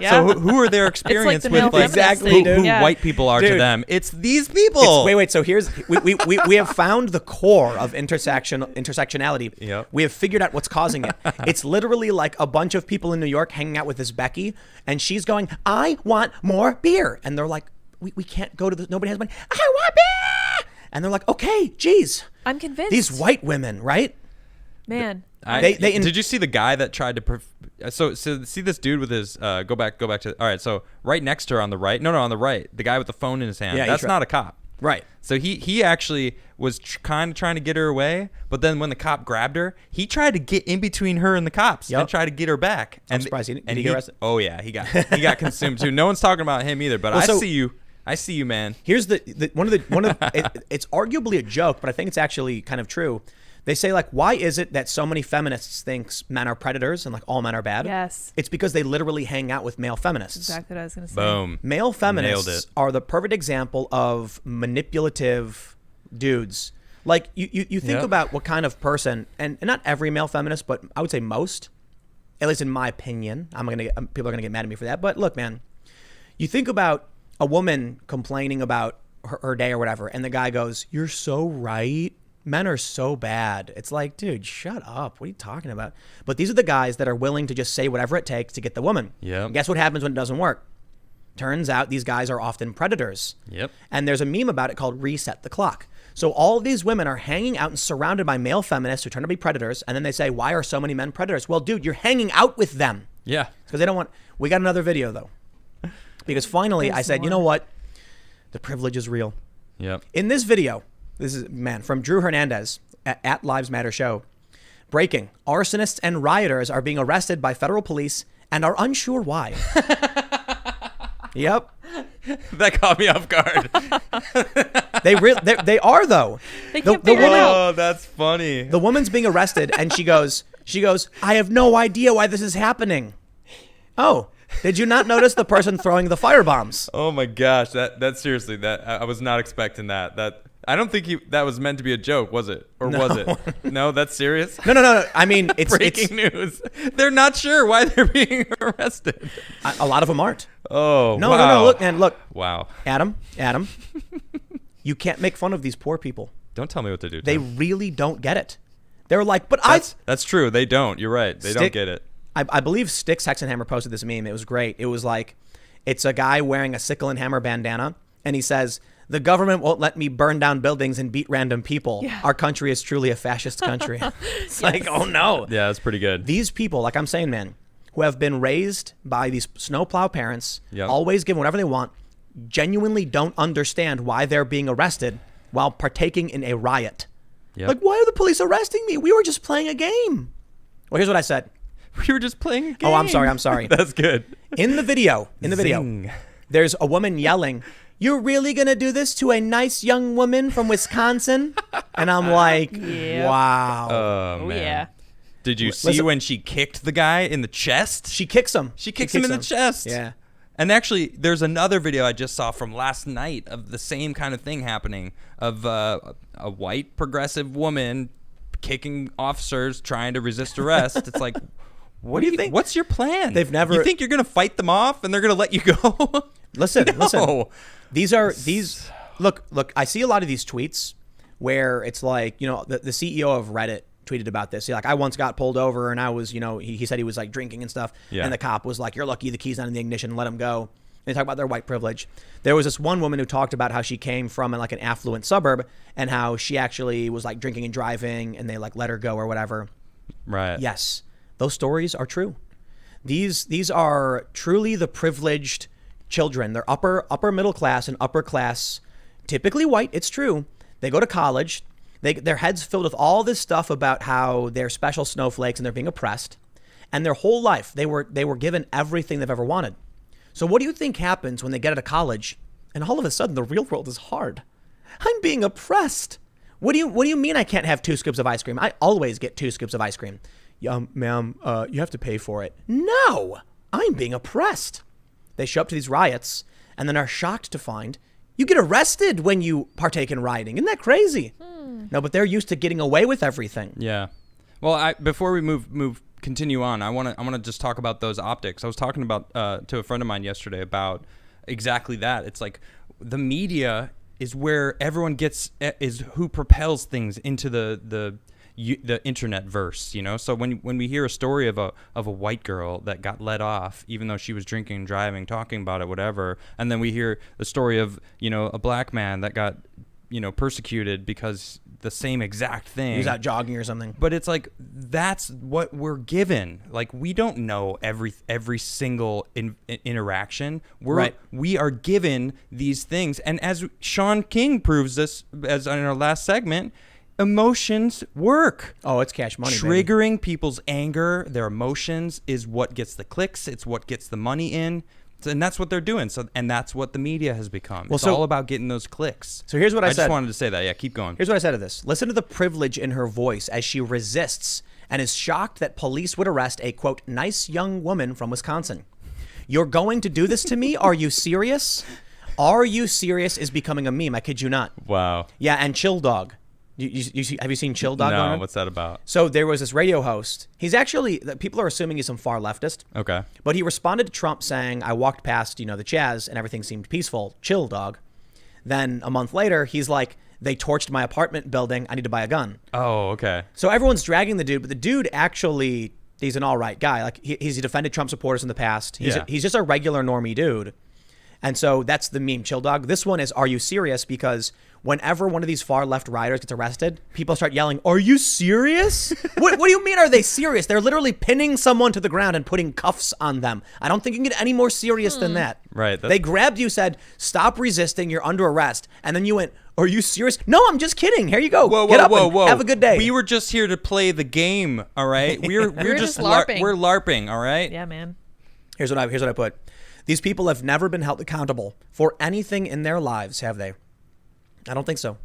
Yeah. So who are their experience the with male like, feminist Exactly, thing. dude. who Yeah. white people are to Dude. them? It's these people. Wait. So here's we have found the core of intersectionality. Yep. We have figured out what's causing it. It's literally like a bunch of people in New York hanging out with this Becky, and she's going, "I want more beer," and they're like, "We can't go to this. Nobody has money. I want beer." And they're like, okay, geez, I'm convinced. these white women, right? Man. Did you see the guy that tried to so see this dude with his go back to all right, so right next to her on the right, on the right, the guy with the phone in his hand, that's not a cop, right? So he actually was kind of trying to get her away, but then when the cop grabbed her, he tried to get in between her and the cops and try to get her back. I'm surprised he didn't get arrested. Oh yeah, he got consumed too. No one's talking about him either, but I see you, man. Here's one of it's arguably a joke, but I think it's actually kind of true. They say, like, why is it that so many feminists think men are predators and, like, all men are bad? Yes. It's because they literally hang out with male feminists. Exactly what I was going to say. Boom. Male feminists are the perfect example of manipulative dudes. Like, you think about what kind of person, and not every male feminist, but I would say most, at least in my opinion. People are going to get mad at me for that. But look, man, you think about a woman complaining about her day or whatever, and the guy goes, "You're so right. Men are so bad." It's like, dude, shut up. What are you talking about? But these are the guys that are willing to just say whatever it takes to get the woman. Yeah. Guess what happens when it doesn't work? Turns out these guys are often predators. Yep. And there's a meme about it called Reset the Clock. So all of these women are hanging out and surrounded by male feminists who turn to be predators. And then they say, why are so many men predators? Well, dude, you're hanging out with them. Yeah. Because they don't want... We got another video, though. Because finally I said, you know what? The privilege is real. Yep. In this video... This is, from Drew Hernandez at Lives Matter Show. Breaking. Arsonists and rioters are being arrested by federal police and are unsure why. Yep. That caught me off guard. They are, though. They can't figure it out. Oh, that's funny. The woman's being arrested and she goes, I have no idea why this is happening. Oh, did you not notice the person throwing the firebombs? Oh my gosh. That seriously, I was not expecting that. I don't think that was meant to be a joke, was it? Or was it? No, that's serious? No. I mean, it's breaking news. They're not sure why they're being arrested. A lot of them aren't. Oh, no, wow. No. Look, man, look. Wow. Adam, you can't make fun of these poor people. Don't tell me what to do, Tim. They really don't get it. They're like, but That's true. They don't. You're right. They don't get it. I believe Styx Hexenhammer posted this meme. It was great. It was like, it's a guy wearing a sickle and hammer bandana, and he says, "The government won't let me burn down buildings and beat random people. Yeah. Our country is truly a fascist country." It's like, oh no. Yeah, that's pretty good. These people, like I'm saying, man, who have been raised by these snowplow parents, always given whatever they want, genuinely don't understand why they're being arrested while partaking in a riot. Yep. Like, why are the police arresting me? We were just playing a game. Well, here's what I said. We were just playing a game. Oh, I'm sorry. That's good. In the video, Zing. There's a woman yelling, "You're really going to do this to a nice young woman from Wisconsin?" And I'm like, wow. Oh, man. Yeah. Did you see when she kicked the guy in the chest? She kicks him. She kicks him in the chest. Yeah. And actually, there's another video I just saw from last night of the same kind of thing happening, of a white progressive woman kicking officers trying to resist arrest. It's like, what do you think? What's your plan? They've never. You think you're gonna fight them off and they're gonna let you go? Listen. No. These. Look. I see a lot of these tweets where it's like, the CEO of Reddit tweeted about this. He's like, I once got pulled over and I was, he said he was like drinking and stuff. Yeah. And the cop was like, "You're lucky the key's not in the ignition. Let him go." And they talk about their white privilege. There was this one woman who talked about how she came from like an affluent suburb and how she actually was like drinking and driving and they like let her go or whatever. Right. Yes. Those stories are true. These are truly the privileged children. They're upper middle class and upper class, typically white. It's true. They go to college. Their heads filled with all this stuff about how they're special snowflakes and they're being oppressed. And their whole life, they were given everything they've ever wanted. So what do you think happens when they get out of college and all of a sudden the real world is hard? I'm being oppressed. What do you mean I can't have 2 scoops of ice cream? I always get 2 scoops of ice cream. Ma'am, you have to pay for it. No, I'm being oppressed. They show up to these riots and then are shocked to find you get arrested when you partake in rioting. Isn't that crazy? No, but they're used to getting away with everything. Yeah. Well, before we continue on, I want to just talk about those optics. I was talking about to a friend of mine yesterday about exactly that. It's like the media is where everyone is who propels things into the internet verse, So when we hear a story of a white girl that got let off, even though she was drinking and driving, talking about it, whatever, and then we hear the story of a black man that got persecuted because the same exact thing. He was out jogging or something. But it's like, that's what we're given. Like, we don't know every single interaction. We are given these things. And as Sean King proves this, as in our last segment, emotions work. Oh, it's cash money, Triggering people's anger, their emotions, is what gets the clicks. It's what gets the money in. And that's what they're doing. And that's what the media has become. It's all about getting those clicks. So here's what I said. I just wanted to say that. Yeah, keep going. Here's what I said to this. Listen to the privilege in her voice as she resists and is shocked that police would arrest a, quote, nice young woman from Wisconsin. You're going to do this to me? Are you serious? Are you serious is becoming a meme. I kid you not. Wow. Yeah, and Chill Dog. Have you seen Chill Dog? No, what's that about? So there was this radio host. He's actually, people are assuming he's some far leftist. Okay. But he responded to Trump saying, I walked past, the Chaz and everything seemed peaceful. Chill, dog. Then a month later, he's like, they torched my apartment building. I need to buy a gun. Oh, okay. So everyone's dragging the dude, but the dude actually, he's an all right guy. Like he's defended Trump supporters in the past. He's just a regular normie dude. And so that's the meme, Chill Dog. This one is, are you serious? Because whenever one of these far left rioters gets arrested, people start yelling, are you serious? What do you mean, are they serious? They're literally pinning someone to the ground and putting cuffs on them. I don't think you can get any more serious than that. Right. They grabbed you, said, stop resisting, you're under arrest. And then you went, are you serious? No, I'm just kidding. Here you go. Get up and have a good day. We were just here to play the game, all right? We're just LARPing. We're LARPing, all right? Yeah, man. Here's what I put. These people have never been held accountable for anything in their lives, have they? I don't think so.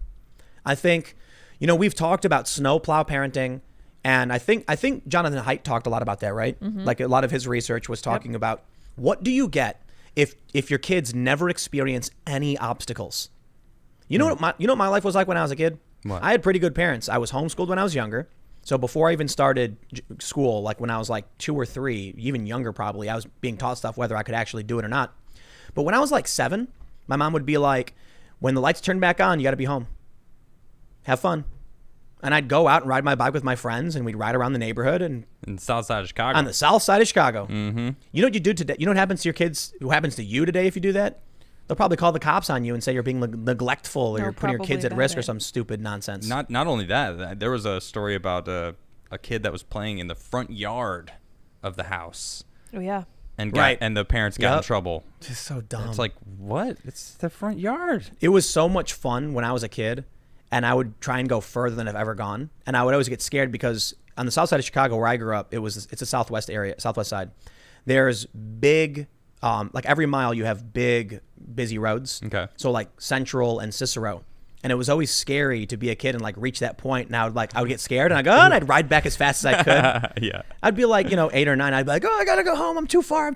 I think, we've talked about snowplow parenting, and I think Jonathan Haidt talked a lot about that, right? Mm-hmm. Like a lot of his research was talking about what do you get if your kids never experience any obstacles? You know what my life was like when I was a kid? What? I had pretty good parents. I was homeschooled when I was younger. So before I even started school, like when I was like 2 or 3, even younger probably, I was being taught stuff whether I could actually do it or not. But when I was like 7, my mom would be like, when the lights turn back on, you got to be home. Have fun. And I'd go out and ride my bike with my friends, and we'd ride around the neighborhood. And in the south side of Chicago. On the south side of Chicago. Mm-hmm. You know what you do today? You know what happens to your kids? What happens to you today if you do that? They'll probably call the cops on you and say you're being neglectful or you're putting your kids at risk or some stupid nonsense. Not only that, there was a story about a kid that was playing in the front yard of the house. Oh, yeah. And the parents got in trouble. Just so dumb. It's like, what? It's the front yard. It was so much fun when I was a kid, and I would try and go further than I've ever gone. And I would always get scared because on the south side of Chicago where I grew up, it's a southwest side. There's big, like every mile you have big, busy roads. Okay. So like Central and Cicero. And it was always scary to be a kid and like reach that point. And I would get scared and I'd go, and I'd ride back as fast as I could. Yeah. I'd be like, 8 or 9. I'd be like, I gotta go home. I'm too far.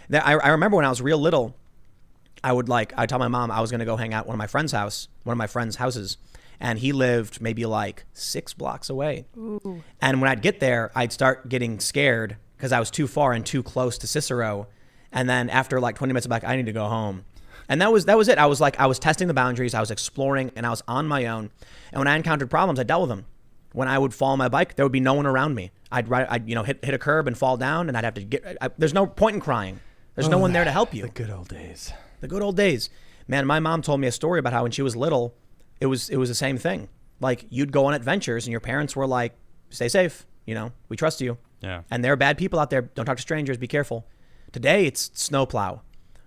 Then I remember when I was real little, I'd tell my mom I was gonna go hang out at one of my friend's houses. And he lived maybe like 6 blocks away. Ooh. And when I'd get there, I'd start getting scared because I was too far and too close to Cicero. And then after like 20 minutes, I'm like, I need to go home. And that was it. I was testing the boundaries. I was exploring, and I was on my own. And when I encountered problems, I dealt with them. When I would fall on my bike, there would be no one around me. I'd hit a curb and fall down, and I'd have to there's no point in crying. There's no one there to help you. The good old days. The good old days. Man, my mom told me a story about how when she was little, it was the same thing. Like you'd go on adventures, and your parents were like, "Stay safe. We trust you." Yeah. And there are bad people out there. Don't talk to strangers. Be careful. Today, it's snowplow.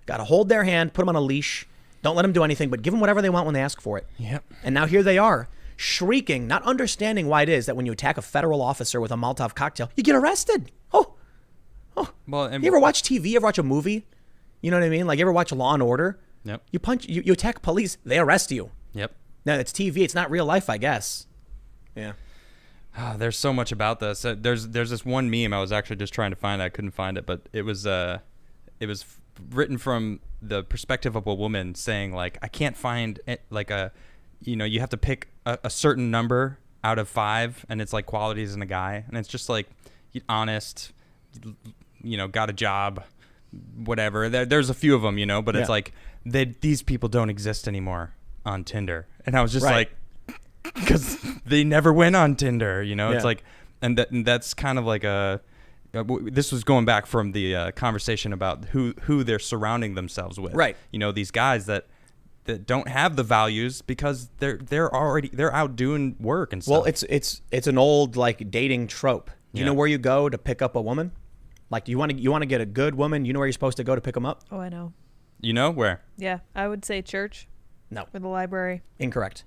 Got to hold their hand, put them on a leash. Don't let them do anything, but give them whatever they want when they ask for it. Yep. And now here they are, shrieking, not understanding why it is that when you attack a federal officer with a Molotov cocktail, you get arrested. Oh. Well, you ever watch TV? You ever watch a movie? You know what I mean? Like you ever watch Law and Order? Yep. You attack police, they arrest you. Yep. No, it's TV. It's not real life, I guess. Yeah. Oh, there's so much about this. There's this one meme I was actually just trying to find. I couldn't find it, but it was written from the perspective of a woman saying like, I can't find it, like you have to pick a certain number out of 5, and it's like qualities in a guy, and it's just like honest, got a job, whatever. There's a few of them, but it's like these people don't exist anymore on Tinder, and I was just like, because they never went on Tinder, It's like, and that's kind of like this was going back from the conversation about who they're surrounding themselves with. Right. These guys that that don't have the values because they're out doing work and stuff. Well, it's an old like dating trope. Do you Yeah. know where you go to pick up a woman? Like, you want to get a good woman? You know where you're supposed to go to pick them up? Oh, I know. You know where? Yeah, I would say church No, or the library. incorrect.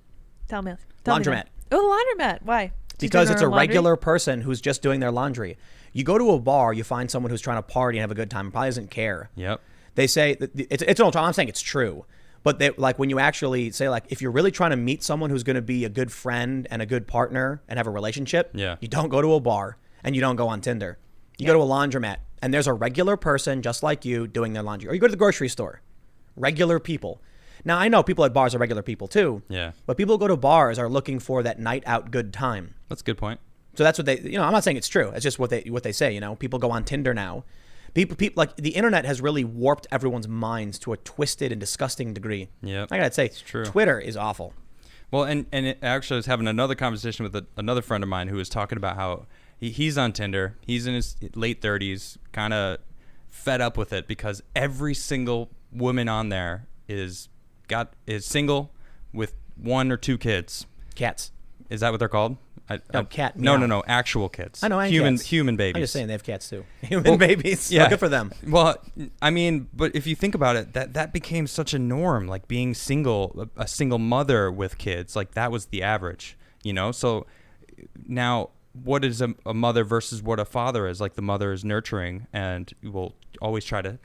Tell me. Laundromat. now. Oh, the laundromat. Why? She's Because doing it's her a laundry? regular person who's just doing their laundry. You go to a bar, you find someone who's trying to party and have a good time and probably doesn't care. Yep. They say that it's an old time. I'm saying it's true, but they like when you actually say like if you're really trying to meet someone who's going to be a good friend and a good partner and have a relationship, Yeah. you don't go to a bar and you don't go on Tinder. You go to a laundromat and there's a regular person just like you doing their laundry, or you go to the grocery store. Regular people. Now I know people at bars are regular people too. Yeah. But people who go to bars are looking for that night out good time. That's a good point. So that's what they, I'm not saying it's true. It's just what they say, People go on Tinder now. People like the internet has really warped everyone's minds to a twisted and disgusting degree. Yep. I gotta say, It's true. Twitter is awful. Well, and it actually I was having another conversation with another friend of mine who was talking about how he's on Tinder. He's in his late 30s, kind of fed up with it because every single woman on there is single with 1 or 2 kids. Cats. Is that what they're called? Cat. No, meow. no, actual kids. I know. And human cats. human babies. I'm just saying they have cats too. Human babies. Yeah. Oh, good for them. Well, I mean, but if you think about it, that became such a norm, like being single, a single mother with kids, like that was the average, So now what is a mother versus what a father is? Like the mother is nurturing and will always try to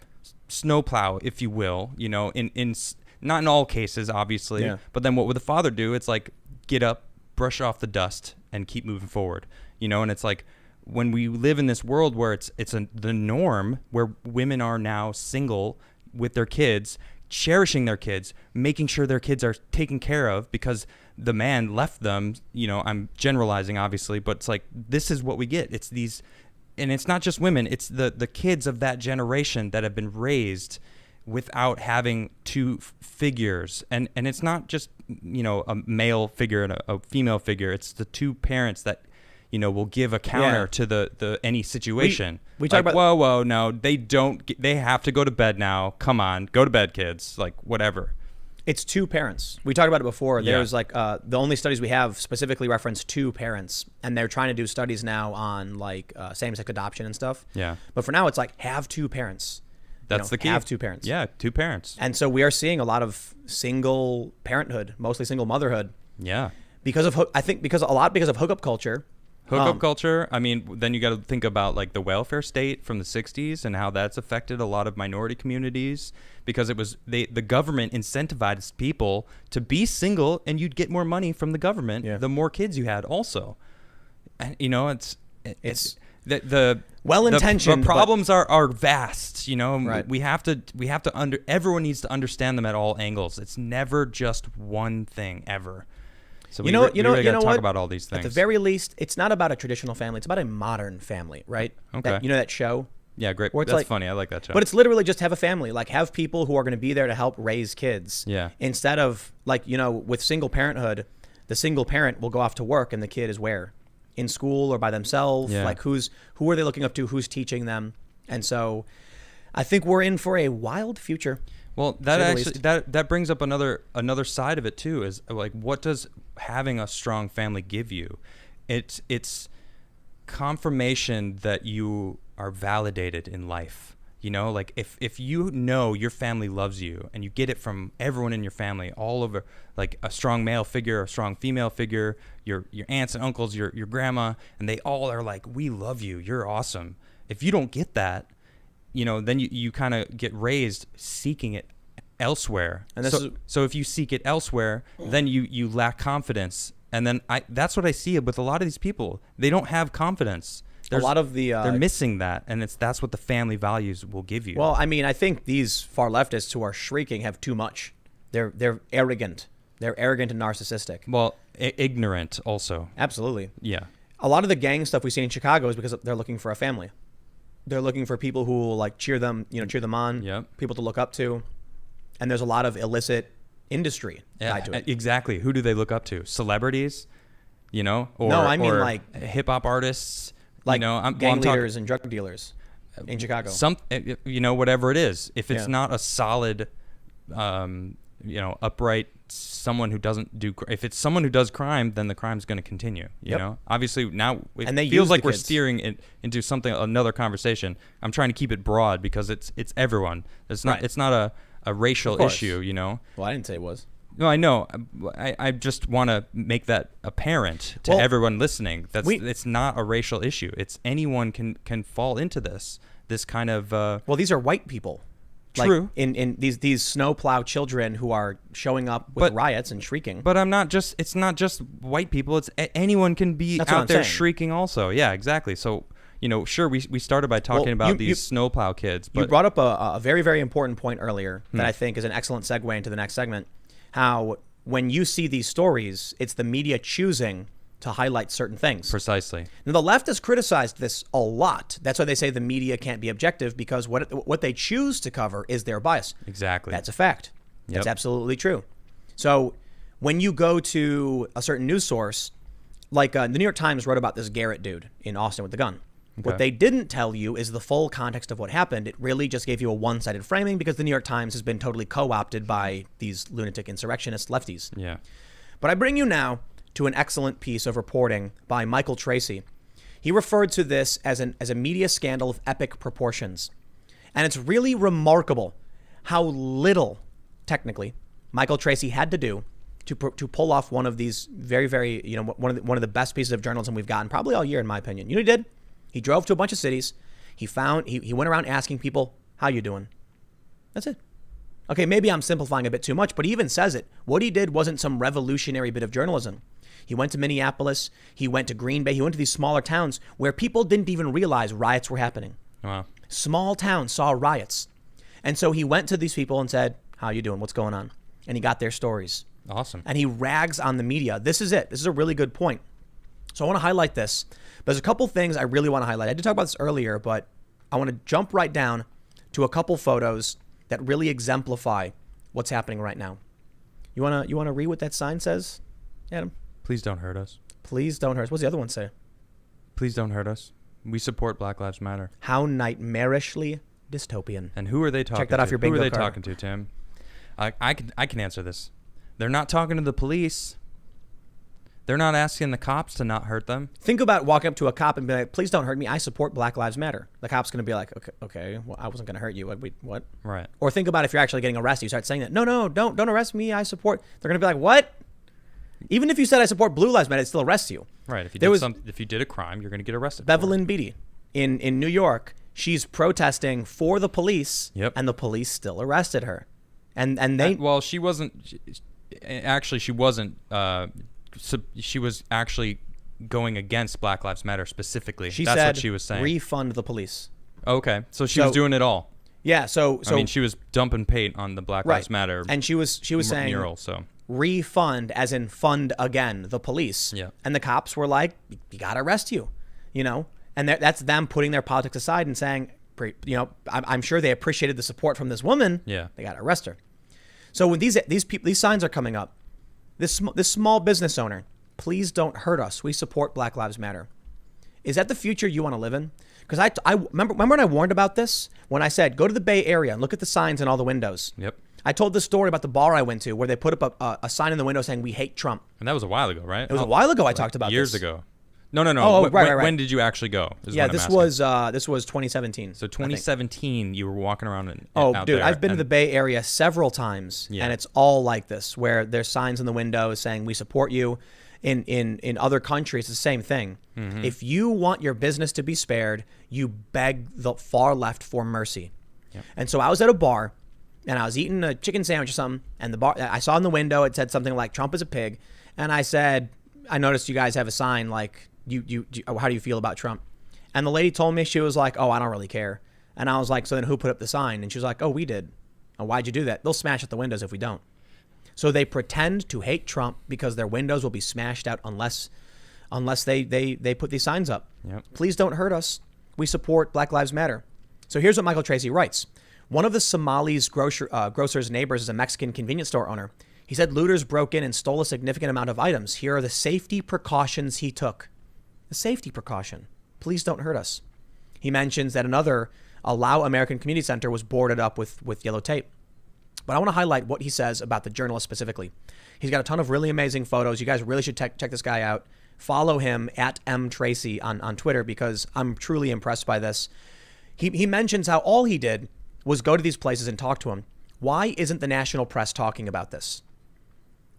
snowplow, if you will, in not in all cases, obviously, Yeah. but then what would the father do? It's like get up, brush off the dust and keep moving forward, and it's like when we live in this world where it's the norm where women are now single with their kids, cherishing their kids, making sure their kids are taken care of because the man left them, I'm generalizing obviously, but it's like this is what we get. It's these, and it's not just women, it's the kids of that generation that have been raised without having two figures, and it's not just a male figure and a female figure. It's the two parents that will give a counter to the any situation. We talk like, about whoa, no, they don't. They have to go to bed now. Come on, go to bed, kids. Like whatever. It's 2 parents. We talked about it before. Yeah. There's like the only studies we have specifically reference 2 parents, and they're trying to do studies now on like same-sex adoption and stuff. Yeah. But for now, it's like have 2 parents. That's the key. Have 2 parents. Yeah, 2 parents. And so we are seeing a lot of single parenthood, mostly single motherhood, Yeah. because of because of hookup culture. Hookup culture. I mean, then you got to think about like the welfare state from the 60s and how that's affected a lot of minority communities because it was the government incentivized people to be single and you'd get more money from the government the more kids you had also. And it's the well-intentioned, the problems are vast, Right. we have to everyone needs to understand them at all angles. It's never just one thing ever. So we really got to talk about all these things. At the very least, it's not about a traditional family. It's about a modern family, right? Okay. That show? Yeah, great. Where it's That's like- funny. I like that show. But it's literally just have a family. Like have people who are going to be there to help raise kids. Yeah. Instead of like, with single parenthood, the single parent will go off to work and the kid is where? In school or by themselves? Yeah. Like who are they looking up to? Who's teaching them? And so I think we're in for a wild future. Well, that say the actually that brings up another side of it too. Is like, what does having a strong family give you? It's confirmation that you are validated in life. Like if your family loves you and you get it from everyone in your family all over, like a strong male figure, a strong female figure, your aunts and uncles, your grandma, and they all are like, we love you, you're awesome. If you don't get that, then you kind of get raised seeking it elsewhere. And so if you seek it elsewhere, then you lack confidence. And then that's what I see with a lot of these people. They don't have confidence. A lot of they're missing that, and that's what the family values will give you. Well, I mean, I think these far leftists who are shrieking have too much. They're arrogant. They're arrogant and narcissistic. Well, ignorant also. Absolutely. Yeah. A lot of the gang stuff we've seen in Chicago is because they're looking for a family. They're looking for people who will like cheer them on. Yep. People to look up to. And there's a lot of illicit industry tied to it. Exactly. Who do they look up to? Celebrities? Or No, I mean, or like hip hop artists. Like I'm gang talking leaders and drug dealers in Chicago. whatever it is. If it's Yeah. not a solid upright someone who doesn't do. If it's someone who does crime, then the crime's going to continue. You know, obviously now And they it feels use like the we're kids. steering it into another conversation. I'm trying to keep it broad because it's everyone. It's not Right. it's not a racial course. issue. You know. Well, I didn't say it was. No, I know. I just want to make that apparent to Well, everyone listening. It's not a racial issue. It's anyone can fall into this kind of. Well, these are white people. True. Like in these snowplow children who are showing up with riots and shrieking. But it's not just white people. It's anyone can be That's what out I'm there saying. shrieking also. Yeah, exactly. So, sure, we started by talking about these snowplow kids. But You brought up a very, very important point earlier that I think is an excellent segue into the next segment. How when you see these stories, it's the media choosing to highlight certain things. Precisely. Now, the left has criticized this a lot. That's why they say the media can't be objective, because what they choose to cover is their bias. Exactly. That's a fact. That's Yep. absolutely true. So when you go to a certain news source, like the New York Times wrote about this Garrett dude in Austin with the gun. What they didn't tell you is the full context of what happened. It really just gave you a one-sided framing because the New York Times has been totally co-opted by these lunatic insurrectionist lefties. Yeah. But I bring you now to an excellent piece of reporting by Michael Tracy. He referred to this as a media scandal of epic proportions. And it's really remarkable how little, technically, Michael Tracy had to do to pull off one of these very, very, one of the best pieces of journalism we've gotten probably all year, in my opinion. You know what he did? He drove to a bunch of cities. He went around asking people, how you doing? That's it. Okay, maybe I'm simplifying a bit too much, but he even says it. What he did wasn't some revolutionary bit of journalism. He went to Minneapolis. He went to Green Bay. He went to these smaller towns where people didn't even realize riots were happening. Wow. Small towns saw riots. And so he went to these people and said, how you doing? What's going on? And he got their stories. Awesome. And he rags on the media. This is it. This is a really good point. So I want to highlight this. There's a couple things I really want to highlight. I did talk about this earlier, but I want to jump right down to a couple photos that really exemplify what's happening right now. You want to read what that sign says, Adam? Please don't hurt us. Please don't hurt us. What's the other one say? Please don't hurt us. We support Black Lives Matter. How nightmarishly dystopian. And who are they talking to? Check that off your bingo Who are they card. talking to, Tim? I can answer this. They're not talking to the police. They're not asking the cops to not hurt them. Think about walking up to a cop and be like, please don't hurt me. I support Black Lives Matter. The cop's going to be like, okay, well, I wasn't going to hurt you. What? Right. Or think about if you're actually getting arrested. You start saying that, no, don't arrest me. I support. They're going to be like, what? Even if you said I support Blue Lives Matter, it still arrests you. Right. If you if you did a crime, you're going to get arrested. Bevelyn Beatty in New York, she's protesting for the police, Yep. and the police still arrested her. And they well, she wasn't. Actually, she wasn't. She was actually going against Black Lives Matter specifically. she That's said what she was saying. refund the police. Okay, so she was doing it all. Yeah, so I mean, she was dumping paint on the Black Lives Matter and she was saying mural. So refund, as in fund again, the police. Yeah. And the cops were like, you got to arrest you, and that's them putting their politics aside and saying, I'm sure they appreciated the support from this woman. Yeah. They got to arrest her. So when these signs are coming up, this small business owner, please don't hurt us. We support Black Lives Matter. Is that the future you want to live in? Because I remember when I warned about this, when I said, go to the Bay Area and look at the signs in all the windows. Yep. I told this story about the bar I went to where they put up a sign in the window saying, we hate Trump. And that was a while ago, right? It was a while ago I talked about years this. ago. No. Oh, right. When did you actually go? Yeah, this was 2017. So 2017, you were walking around Dude, out there, I've been to the Bay Area several times, Yeah. and it's all like this, where there's signs in the window saying we support you. In other countries, it's the same thing. Mm-hmm. If you want your business to be spared, you beg the far left for mercy. Yep. And so I was at a bar, and I was eating a chicken sandwich or something, and the bar I saw in the window it said something like Trump is a pig, and I said, I noticed you guys have a sign like how do you feel about Trump? And the lady told me, she was like, oh, I don't really care. And I was like, so then who put up the sign? And she was like, oh, we did. Oh, why'd you do that? They'll smash out the windows if we don't. So they pretend to hate Trump because their windows will be smashed out unless they put these signs up. Yep. Please don't hurt us. We support Black Lives Matter. So here's what Michael Tracy writes. One of the Somali's grocer's neighbors is a Mexican convenience store owner. He said looters broke in and stole a significant amount of items. Here are the safety precautions he took. A safety precaution. Please don't hurt us. He mentions that another Allow American Community Center was boarded up with yellow tape. But I want to highlight what he says about the journalist specifically. He's got a ton of really amazing photos. You guys really should check this guy out. Follow him at mtracy on Twitter because I'm truly impressed by this. He mentions how all he did was go to these places and talk to him. Why isn't the national press talking about this?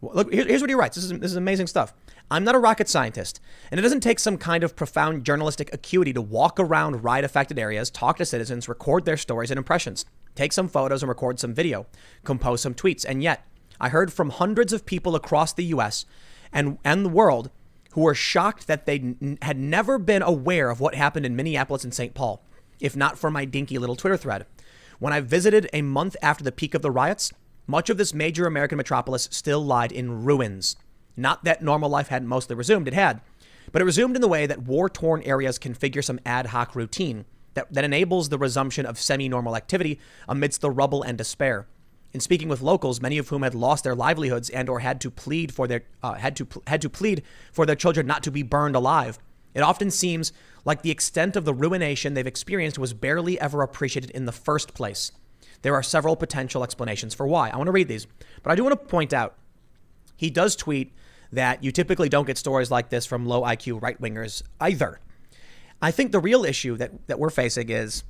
Well, look, here's what he writes. This is amazing stuff. I'm not a rocket scientist, and it doesn't take some kind of profound journalistic acuity to walk around riot-affected areas, talk to citizens, record their stories and impressions, take some photos and record some video, compose some tweets. And yet, I heard from hundreds of people across the U.S. and the world who were shocked that they had never been aware of what happened in Minneapolis and St. Paul, if not for my dinky little Twitter thread. When I visited a month after the peak of the riots, much of this major American metropolis still lied in ruins. Not that normal life hadn't mostly resumed, it had. But it resumed in the way that war-torn areas configure some ad hoc routine that enables the resumption of semi-normal activity amidst the rubble and despair. In speaking with locals, many of whom had lost their livelihoods and or had to plead for their children not to be burned alive, it often seems like the extent of the ruination they've experienced was barely ever appreciated in the first place. There are several potential explanations for why. I want to read these, but I do want to point out he does tweet that you typically don't get stories like this from low IQ right-wingers either. I think the real issue that we're facing is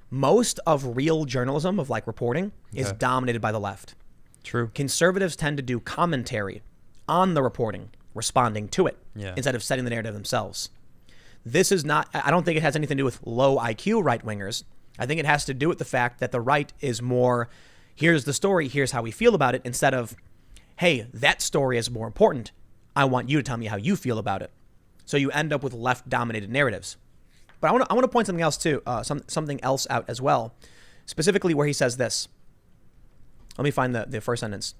most of real journalism of like reporting is dominated by the left. True. Conservatives tend to do commentary on the reporting, responding to it, instead of setting the narrative themselves. This is not, I don't think it has anything to do with low IQ right-wingers. I think it has to do with the fact that the right is more, here's the story, here's how we feel about it, instead of, hey, that story is more important. I want you to tell me how you feel about it. So you end up with left-dominated narratives. But I want to point something else too, something else out as well, specifically where he says this. Let me find the first sentence.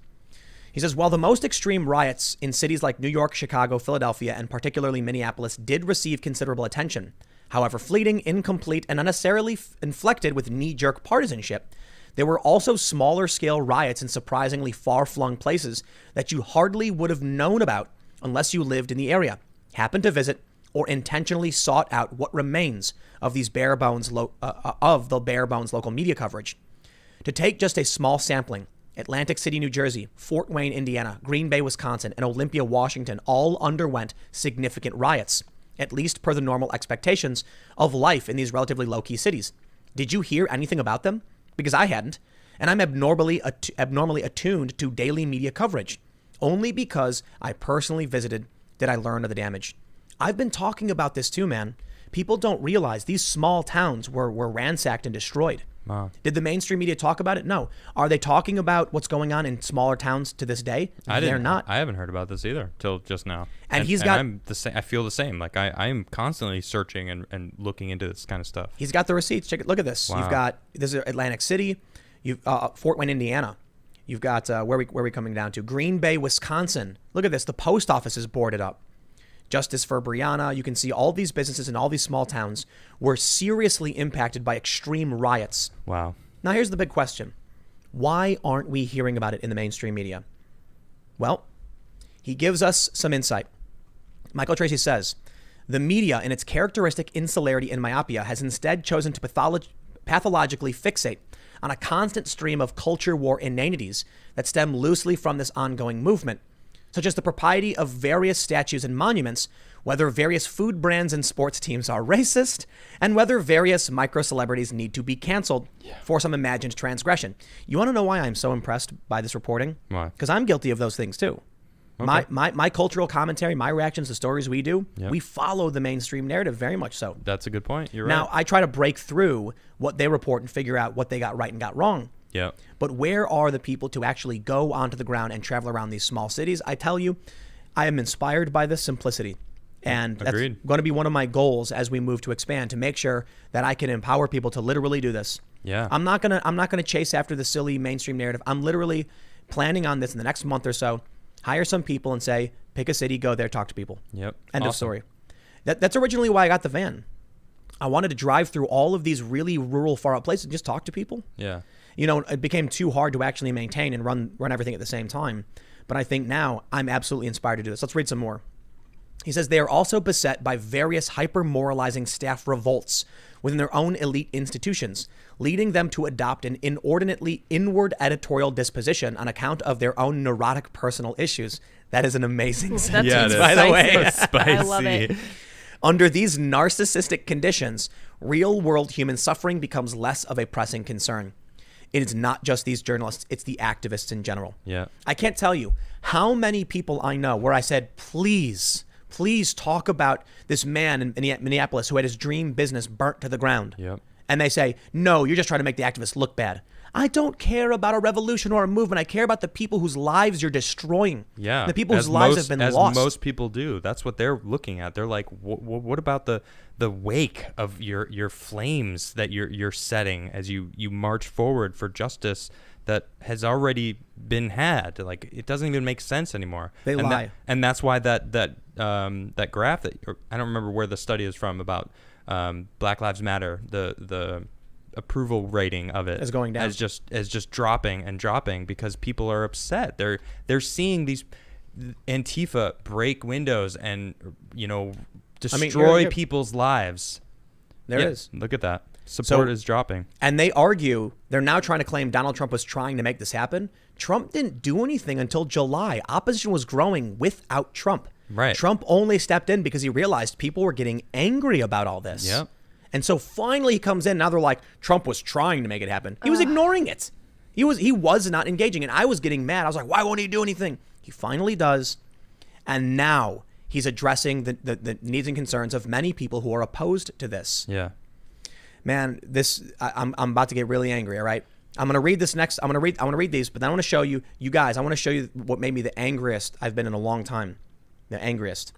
He says, while the most extreme riots in cities like New York, Chicago, Philadelphia, and particularly Minneapolis did receive considerable attention, however fleeting, incomplete, and unnecessarily inflected with knee-jerk partisanship, there were also smaller-scale riots in surprisingly far-flung places that you hardly would have known about unless you lived in the area, happened to visit, or intentionally sought out what remains of these bare bones local media coverage. To take just a small sampling, Atlantic City, New Jersey, Fort Wayne, Indiana, Green Bay, Wisconsin, and Olympia, Washington all underwent significant riots, at least per the normal expectations of life in these relatively low-key cities. Did you hear anything about them? Because I hadn't, and I'm abnormally attuned to daily media coverage. Only because I personally visited did I learn of the damage. I've been talking about this too, man. People don't realize these small towns were ransacked and destroyed. Wow. Did the mainstream media talk about it? No. Are they talking about what's going on in smaller towns to this day? They're not. I haven't heard about this either till just now. And I'm the same. I feel the same. Like I am constantly searching and looking into this kind of stuff. He's got the receipts. Check it. Look at this. Wow. This is Atlantic City. You've Fort Wayne, Indiana. You've got where we coming down to? Green Bay, Wisconsin. Look at this. The post office is boarded up. Justice for Brianna. You can see all these businesses in all these small towns were seriously impacted by extreme riots. Wow. Now here's the big question. Why aren't we hearing about it in the mainstream media? Well, he gives us some insight. Michael Tracy says, the media in its characteristic insularity and myopia has instead chosen to pathologically fixate on a constant stream of culture war inanities that stem loosely from this ongoing movement, such as the propriety of various statues and monuments, whether various food brands and sports teams are racist, and whether various micro-celebrities need to be canceled for some imagined transgression. You want to know why I'm so impressed by this reporting? Why? Because I'm guilty of those things too. Okay. My cultural commentary, my reactions to stories we do, we follow the mainstream narrative very much so. That's a good point. You're right. Now, I try to break through what they report and figure out what they got right and got wrong. Yeah. But where are the people to actually go onto the ground and travel around these small cities? I tell you, I am inspired by this simplicity. And that's Agreed. going to be one of my goals as we move to expand, to make sure that I can empower people to literally do this. Yeah. I'm not gonna chase after the silly mainstream narrative. I'm literally planning on this in the next month or so. Hire some people and say, pick a city, go there, talk to people. Yep. End Awesome. of story. That's originally why I got the van. I wanted to drive through all of these really rural, far out places and just talk to people. Yeah. You know, it became too hard to actually maintain and run everything at the same time. But I think now I'm absolutely inspired to do this. Let's read some more. He says they are also beset by various hyper-moralizing staff revolts within their own elite institutions, leading them to adopt an inordinately inward editorial disposition on account of their own neurotic personal issues. That is an amazing sentence, Yeah, it is. by the way. Spicy. I love it. Under these narcissistic conditions, real-world human suffering becomes less of a pressing concern. It is not just these journalists, it's the activists in general. Yeah. I can't tell you how many people I know where I said, please talk about this man in Minneapolis who had his dream business burnt to the ground. Yep. And they say, no, you're just trying to make the activists look bad. I don't care about a revolution or a movement. I care about the people whose lives you're destroying. Yeah. The people whose lives have been lost. As most people do. That's what they're looking at. They're like, what about the wake of your flames that you're setting as you march forward for justice that has already been had? Like, it doesn't even make sense anymore. They lie. And that's why that graph I don't remember where the study is from about Black Lives Matter, the approval rating of it is going down, as just dropping and dropping because people are upset. They're seeing these Antifa break windows and destroy people's lives. There it is. Look at that. Support is dropping. And they argue, they're now trying to claim Donald Trump was trying to make this happen. Trump didn't do anything until July. Opposition was growing without Trump. Right. Trump only stepped in because he realized people were getting angry about all this. Yep. And so finally he comes in. Now they're like, Trump was trying to make it happen. He was ignoring it. He was not engaging. And I was getting mad. I was like, why won't he do anything? He finally does. And now he's addressing the needs and concerns of many people who are opposed to this. Yeah. Man, I'm about to get really angry. All right. I'm going to read this next. I want to read these, but then I want to show you guys, I want to show you what made me the angriest I've been in a long time. The angriest.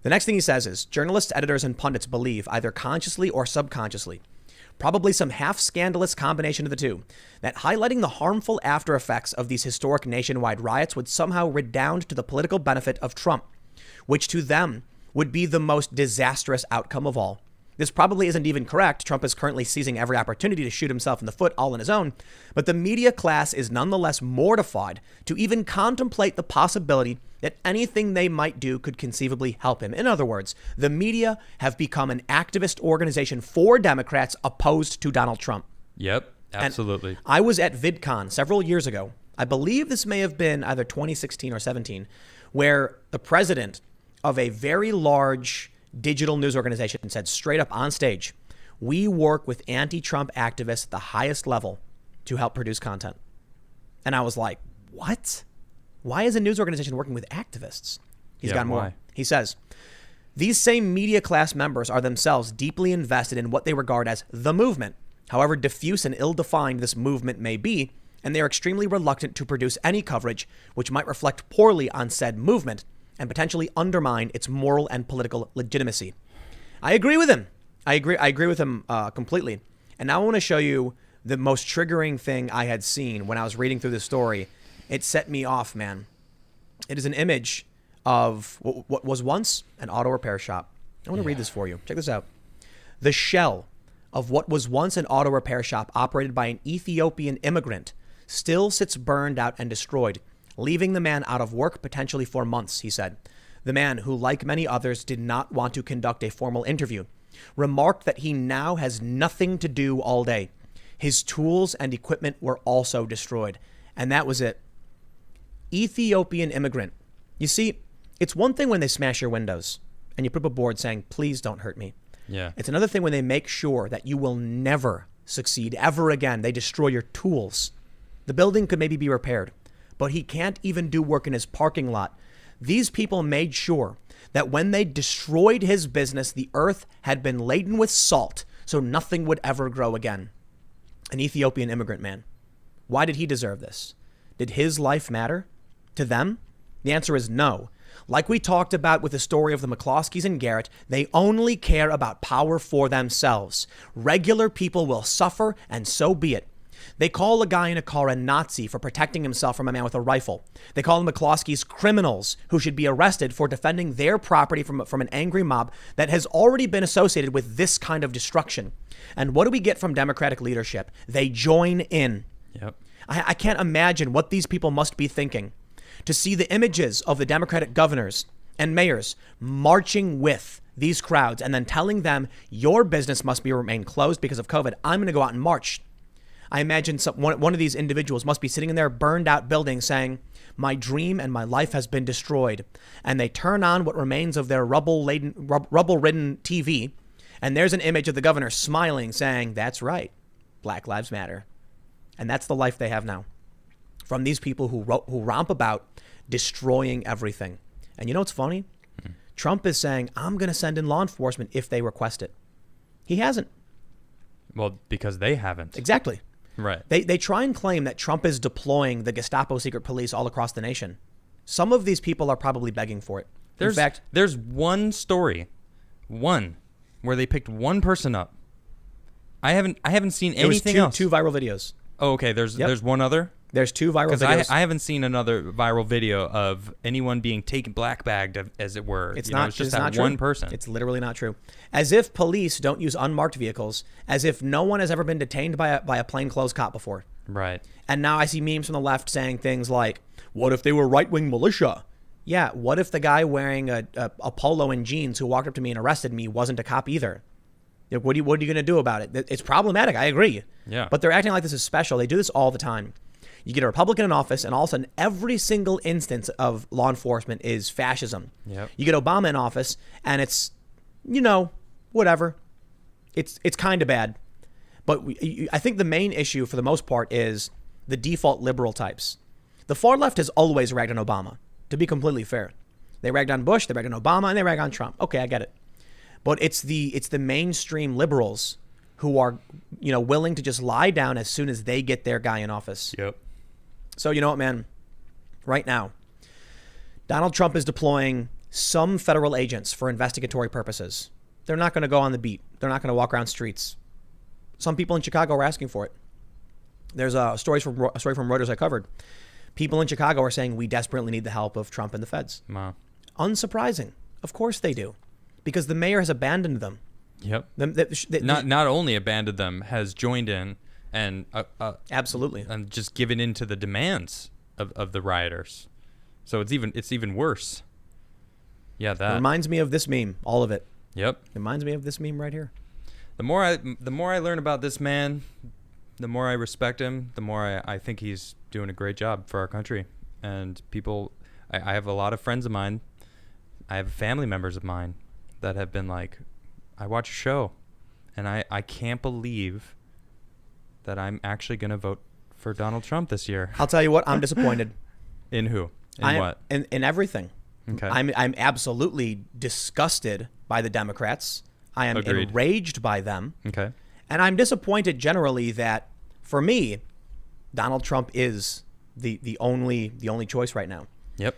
The next thing he says is, journalists, editors, and pundits believe, either consciously or subconsciously, probably some half-scandalous combination of the two, that highlighting the harmful after effects of these historic nationwide riots would somehow redound to the political benefit of Trump, which to them would be the most disastrous outcome of all. This probably isn't even correct. Trump is currently seizing every opportunity to shoot himself in the foot all on his own, but the media class is nonetheless mortified to even contemplate the possibility that anything they might do could conceivably help him. In other words, the media have become an activist organization for Democrats opposed to Donald Trump. Yep, absolutely. And I was at VidCon several years ago. I believe this may have been either 2016 or 17, where the president of a very large digital news organization said straight up on stage, we work with anti-Trump activists at the highest level to help produce content. And I was like, what? Why is a news organization working with activists? He's got more. Why? He says, these same media class members are themselves deeply invested in what they regard as the movement, however diffuse and ill-defined this movement may be, and they are extremely reluctant to produce any coverage which might reflect poorly on said movement and potentially undermine its moral and political legitimacy. I agree with him. I agree with him completely. And now I want to show you the most triggering thing I had seen when I was reading through the story. It set me off, man. It is an image of what was once an auto repair shop. I want to read this for you. Check this out. The shell of what was once an auto repair shop operated by an Ethiopian immigrant still sits burned out and destroyed, leaving the man out of work potentially for months, he said. The man, who like many others did not want to conduct a formal interview, remarked that he now has nothing to do all day. His tools and equipment were also destroyed. And that was it. Ethiopian immigrant. You see, it's one thing when they smash your windows and you put up a board saying, please don't hurt me. Yeah. It's another thing when they make sure that you will never succeed ever again. They destroy your tools. The building could maybe be repaired, but he can't even do work in his parking lot. These people made sure that when they destroyed his business, the earth had been laden with salt, so nothing would ever grow again. An Ethiopian immigrant man. Why did he deserve this? Did his life matter to them? The answer is no. Like we talked about with the story of the McCloskeys and Garrett, they only care about power for themselves. Regular people will suffer, and so be it. They call a guy in a car a Nazi for protecting himself from a man with a rifle. They call the McCloskeys criminals who should be arrested for defending their property from an angry mob that has already been associated with this kind of destruction. And what do we get from Democratic leadership? They join in. Yep. I can't imagine what these people must be thinking to see the images of the Democratic governors and mayors marching with these crowds and then telling them your business must be remain closed because of COVID. I'm going to go out and march. I imagine one of these individuals must be sitting in their burned out building saying, my dream and my life has been destroyed. And they turn on what remains of their rubble-ridden TV. And there's an image of the governor smiling saying, that's right. Black Lives Matter. And that's the life they have now. From these people who romp about destroying everything. And you know what's funny? Trump is saying, I'm going to send in law enforcement if they request it. He hasn't. Well, because they haven't. Exactly. Right. They try and claim that Trump is deploying the Gestapo secret police all across the nation. Some of these people are probably begging for it. In fact, there's one story, where they picked one person up. I haven't seen anything else. Two viral videos. Oh, okay. There's one other. There's 2 viral videos. Because I haven't seen another viral video of anyone being taken black bagged, as it were. It's just it's that not one true. person. It's literally not true. As if police don't use unmarked vehicles, as if no one has ever been detained by a plainclothes cop before. Right. And now I see memes from the left saying things like, what if they were right-wing militia? Yeah, what if the guy wearing a polo and jeans who walked up to me and arrested me wasn't a cop either? What are you going to do about it? It's problematic, I agree. Yeah. But they're acting like this is special. They do this all the time. You get a Republican in office, and all of a sudden, every single instance of law enforcement is fascism. Yep. You get Obama in office, and it's, whatever. It's kind of bad. But I think the main issue, for the most part, is the default liberal types. The far left has always ragged on Obama, to be completely fair. They ragged on Bush, they ragged on Obama, and they rag on Trump. Okay, I get it. But it's the mainstream liberals who are, willing to just lie down as soon as they get their guy in office. Yep. So you know what, man? Right now, Donald Trump is deploying some federal agents for investigatory purposes. They're not going to go on the beat. They're not going to walk around streets. Some people in Chicago are asking for it. There's a story from Reuters I covered. People in Chicago are saying we desperately need the help of Trump and the feds. Wow. Unsurprising. Of course they do. Because the mayor has abandoned them. Yep. Not only abandoned them, has joined in and absolutely, and just given in to the demands of the rioters. So it's even worse. Yeah, that it reminds me of this meme. All of it. Yep. It reminds me of this meme right here. The more I learn about this man, the more I respect him. The more I think he's doing a great job for our country. And people, I have a lot of friends of mine. I have family members of mine that have been like, I watch a show, and I can't believe that I'm actually going to vote for Donald Trump this year. I'll tell you what, I'm disappointed. In who? What? In everything. Okay. I'm absolutely disgusted by the Democrats. I am Agreed. Enraged by them. Okay. And I'm disappointed generally that, for me, Donald Trump is the only choice right now. Yep.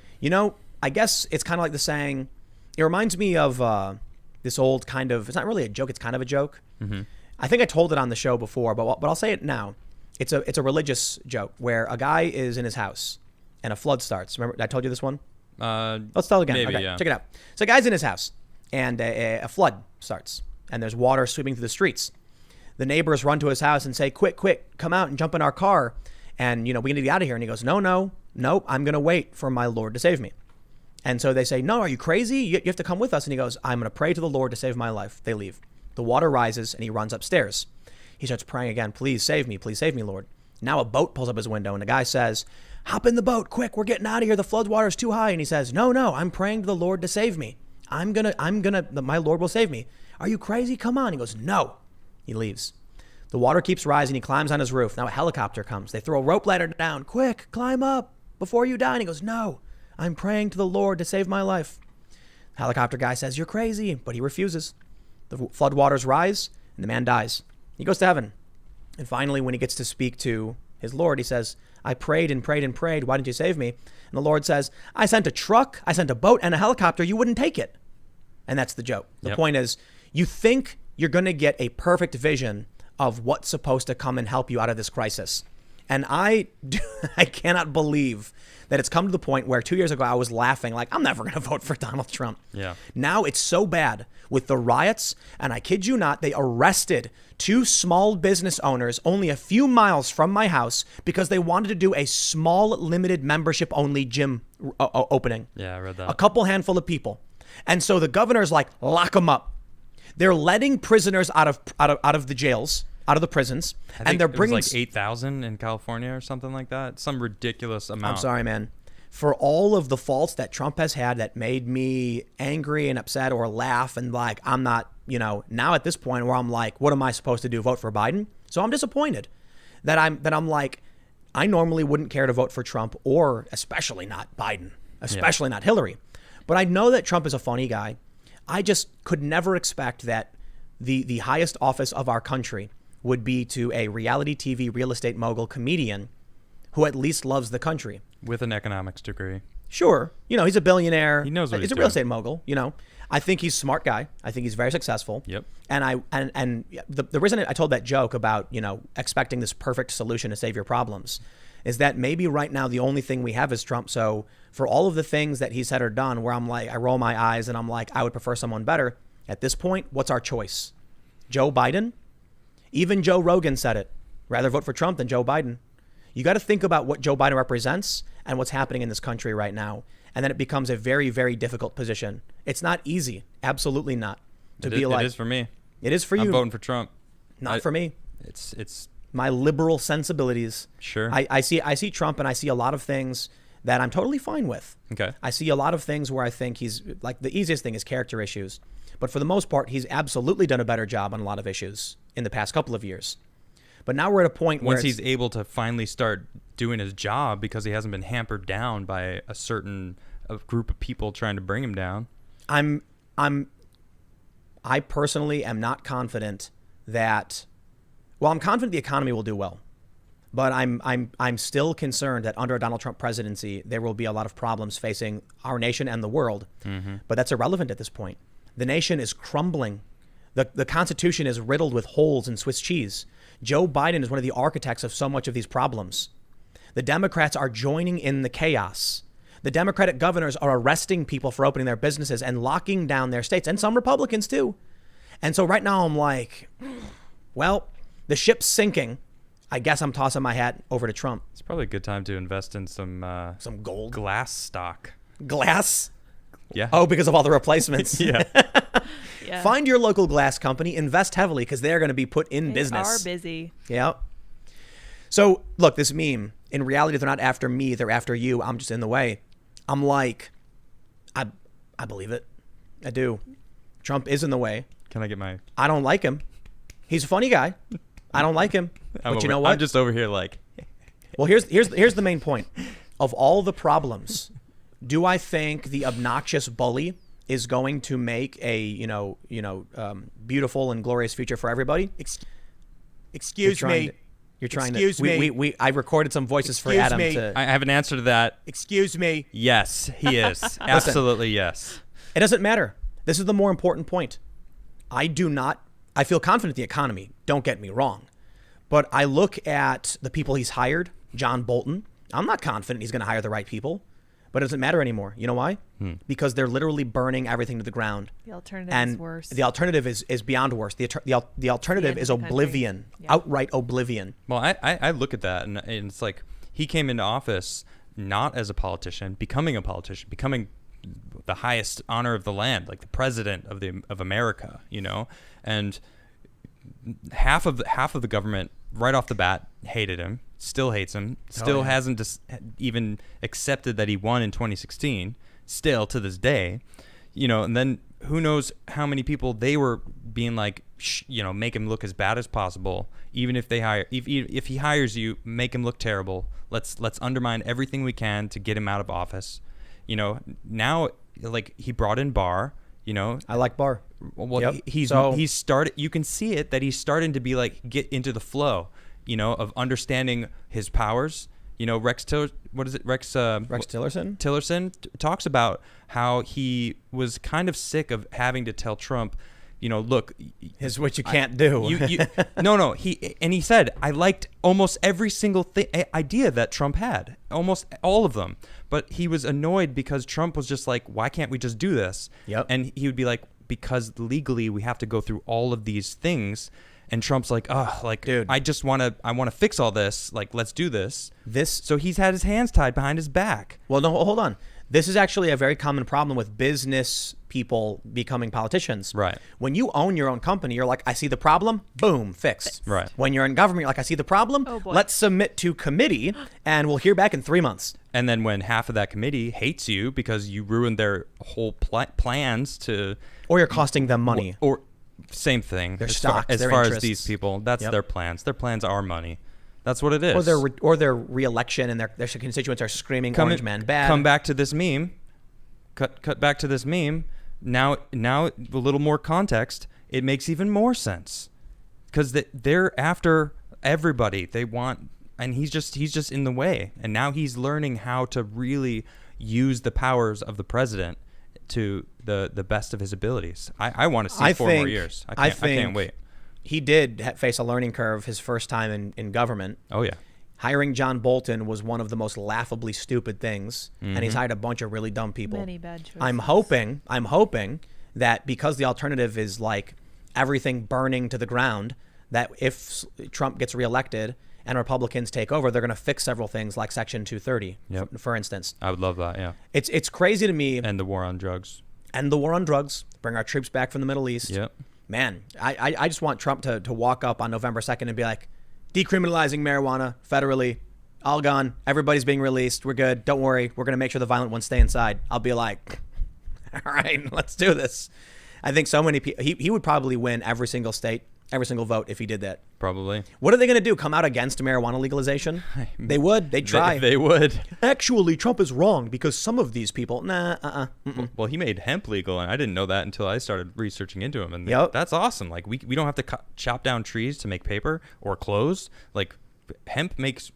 I guess it's kind of like the saying, it reminds me of this old kind of, it's not really a joke, it's kind of a joke. Mm-hmm. I think I told it on the show before, but I'll say it now. It's a religious joke where a guy is in his house and a flood starts. Remember, I told you this one? Let's tell it again. Maybe, okay, yeah. Check it out. So a guy's in his house and a flood starts and there's water sweeping through the streets. The neighbors run to his house and say, quick, come out and jump in our car. And, we need to get out of here. And he goes, no, I'm going to wait for my Lord to save me. And so they say, no, are you crazy? You have to come with us. And he goes, I'm going to pray to the Lord to save my life. They leave. The water rises and he runs upstairs. He starts praying again. Please save me, Lord. Now a boat pulls up his window and the guy says, hop in the boat, quick, we're getting out of here. The flood water is too high. And he says, no, I'm praying to the Lord to save me. My Lord will save me. Are you crazy? Come on. He goes, no. He leaves. The water keeps rising. He climbs on his roof. Now a helicopter comes. They throw a rope ladder down. Quick, climb up before you die. And he goes, no, I'm praying to the Lord to save my life. The helicopter guy says, you're crazy, but he refuses. The flood waters rise and the man dies. He goes to heaven. And finally, when he gets to speak to his Lord, he says, I prayed and prayed and prayed. Why didn't you save me? And the Lord says, I sent a truck, I sent a boat and a helicopter. You wouldn't take it. And that's the joke. The point is, you think you're going to get a perfect vision of what's supposed to come and help you out of this crisis. And I cannot believe that it's come to the point where 2 years ago I was laughing like, I'm never going to vote for Donald Trump. Yeah. Now it's so bad with the riots, and I kid you not, they arrested 2 small business owners only a few miles from my house because they wanted to do a small limited membership only gym opening. Yeah, I read that. A couple handful of people. And so the governor's like, lock them up. They're letting prisoners out of the jails, out of the prisons, and they're bringing it was like 8,000 in California or something like that. Some ridiculous amount. I'm sorry, man. For all of the faults that Trump has had that made me angry and upset or laugh and like, I'm not, now at this point where I'm like, what am I supposed to do? Vote for Biden? So I'm disappointed that I'm like, I normally wouldn't care to vote for Trump or especially not Biden, especially not Hillary. But I know that Trump is a funny guy. I just could never expect that the highest office of our country would be to a reality TV real estate mogul comedian who at least loves the country. With an economics degree. Sure. He's a billionaire. He knows what he's he's a real doing. estate mogul, I think he's a smart guy. I think he's very successful. Yep. And the reason I told that joke about, expecting this perfect solution to save your problems is that maybe right now the only thing we have is Trump. So for all of the things that he said or done where I'm like, I roll my eyes and I'm like, I would prefer someone better. At this point, what's our choice? Joe Biden? Even Joe Rogan said it. Rather vote for Trump than Joe Biden. You got to think about what Joe Biden represents and what's happening in this country right now. And then it becomes a very, very difficult position. It's not easy. Absolutely not. It is for me. It is for you. I'm voting for Trump. Not for me. It's my liberal sensibilities. Sure. I see Trump and I see a lot of things that I'm totally fine with. Okay. I see a lot of things where I think he's like the easiest thing is character issues. But for the most part, he's absolutely done a better job on a lot of issues in the past couple of years. But now we're at a point where once he's able to finally start doing his job because he hasn't been hampered down by a certain group of people trying to bring him down. I personally am not confident that. Well, I'm confident the economy will do well, but I'm still concerned that under a Donald Trump presidency there will be a lot of problems facing our nation and the world. Mm-hmm. But that's irrelevant at this point. The nation is crumbling. The Constitution is riddled with holes in Swiss cheese. Joe Biden is one of the architects of so much of these problems. The Democrats are joining in the chaos. The Democratic governors are arresting people for opening their businesses and locking down their states, and some Republicans too. And so right now I'm like, well, the ship's sinking. I guess I'm tossing my hat over to Trump. It's probably a good time to invest in some gold. glass stock. Glass? Yeah. Oh, because of all the replacements. Yeah. Yeah. Find your local glass company, invest heavily because they're going to be put in They business. are busy. Yeah. So look, this meme, in reality, they're not after me. They're after you. I'm just in the way. I'm like, I believe it. I do. Trump is in the way. Can I get my... I don't like him. He's a funny guy. I don't like him. But you know what? I'm just over here like... Well, here's the main point. Of all the problems, do I think the obnoxious bully is going to make a beautiful and glorious future for everybody? Excuse me. You're trying Excuse to. me. I recorded some voices for Excuse Adam me. to. I have an answer to that. Excuse me. Yes, he is. Absolutely yes. It doesn't matter. This is the more important point. I feel confident in the economy. Don't get me wrong. But I look at the people he's hired, John Bolton. I'm not confident he's going to hire the right people. But it doesn't matter anymore. You know why? Because they're literally burning everything to the ground. The alternative And is worse. the alternative is beyond worse. The alternative end is of the country. oblivion, Yeah. outright oblivion. Well, I look at that and it's like he came into office not as a politician, becoming a politician, becoming the highest honor of the land, like the president of America, and half of the government right off the bat hated him, still hates him, still hasn't even accepted that he won in 2016, still to this day, and then who knows how many people they were being like, make him look as bad as possible. Even if if he hires you, make him look terrible. Let's undermine everything we can to get him out of office. Now like he brought in Barr. I like Barr. Well, Yep. he's started. You can see it that he's starting to be like get into the flow, of understanding his powers. Rex Tillerson? Tillerson talks about how he was kind of sick of having to tell Trump, look, Is what you can't do. No. He said, I liked almost every single idea that Trump had, almost all of them. But he was annoyed because Trump was just like, why can't we just do this? Yep. And he would be like, because legally we have to go through all of these things. And Trump's like, Dude. I want to fix all this. Like, let's do this. This. So he's had his hands tied behind his back. Well, no, hold on. This is actually a very common problem with business people becoming politicians. Right. When you own your own company, you're like, I see the problem, boom, fixed. Right. When you're in government, you're like, I see the problem, Oh, boy. let's submit to committee, and we'll hear back in 3 months. And then when half of that committee hates you because you ruined their whole plans to, Or you're costing them money. or same thing. Their as stocks, as their far as interests. these people, that's Yep. their plans. Their plans are money. That's what it is. Or their re-election, and their constituents are screaming Orange Man bad. Come back to this meme. Cut back to this meme. Now a little more context. It makes even more sense because they're after everybody. They want, and he's just in the way. And now he's learning how to really use the powers of the president to the best of his abilities. I want to see 4 more years. I can't wait. He did face a learning curve his first time in government. Oh yeah. Hiring John Bolton was one of the most laughably stupid things, and he's hired a bunch of really dumb people. Many bad choices. I'm hoping that because the alternative is like everything burning to the ground, that if Trump gets reelected and Republicans take over, they're going to fix several things like Section 230, Yep. for instance. I would love that. Yeah. It's crazy to me. And the war on drugs. And the war on drugs, bring our troops back from the Middle East. Yep. Man, I just want Trump to walk up on November 2nd and be like, decriminalizing marijuana federally, all gone. Everybody's being released. We're good. Don't worry. We're going to make sure the violent ones stay inside. I'll be like, all right, let's do this. I think so many people, he would probably win every single state, every single vote if he did that. Probably. What are they going to do? Come out against marijuana legalization? They would. They'd try. They would. Actually, Trump is wrong because some of these people, Well, he made hemp legal, and I didn't know that until I started researching into him. And Yep. that's awesome. Like we don't have to chop down trees to make paper or clothes. Like hemp makes.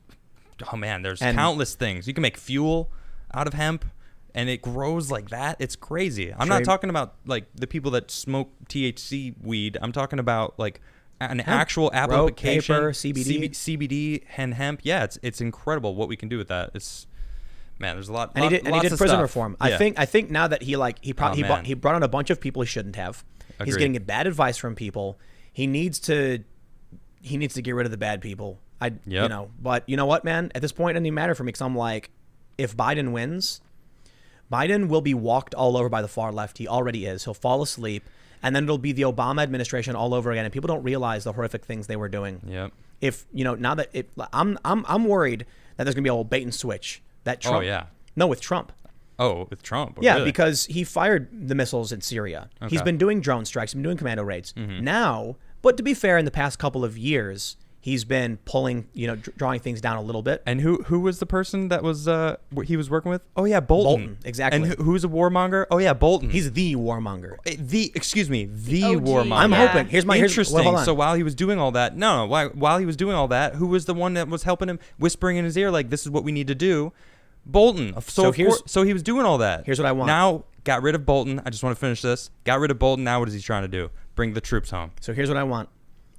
Oh man, there's countless things. You can make fuel out of hemp, and it grows like that. It's crazy. I'm not talking about like the people that smoke THC weed. I'm talking about like an actual application. Paper, CBD. CBD and hemp. Yeah, it's incredible what we can do with that. It's. Man, there's a lot. And he did prison stuff. reform. Yeah. I think now that he brought on a bunch of people he shouldn't have. He's Agreed. getting bad advice from people. He needs to get rid of the bad people. But you know what, man? At this point, it doesn't even matter for me because I'm like, if Biden wins, Biden will be walked all over by the far left. He already is. He'll fall asleep, and then it'll be the Obama administration all over again. And people don't realize the horrific things they were doing. Yep. If now that I'm worried that there's gonna be a whole bait and switch. That Trump. Oh yeah. No, with Trump. Oh, with Trump. Yeah, Really? because he fired the missiles in Syria. He's Okay. been doing drone strikes. He's been doing commando raids. Now, but to be fair, in the past couple of years, he's been pulling, drawing things down a little bit. And who was the person that was he was working with? Oh yeah, Bolton. Exactly. And who's a warmonger? Oh yeah, Bolton. He's the warmonger. the OG. warmonger. I'm Yeah. hoping. Here's Interesting. well, hold on. So while he was doing all that, while he was doing all that, who was the one that was helping him, whispering in his ear like, "This is what we need to do"? Bolton. So he was doing all that. Here's what I want. Now got rid of Bolton. I just want to finish this. Got rid of Bolton. Now what is he trying to do? Bring the troops home. So here's what I want.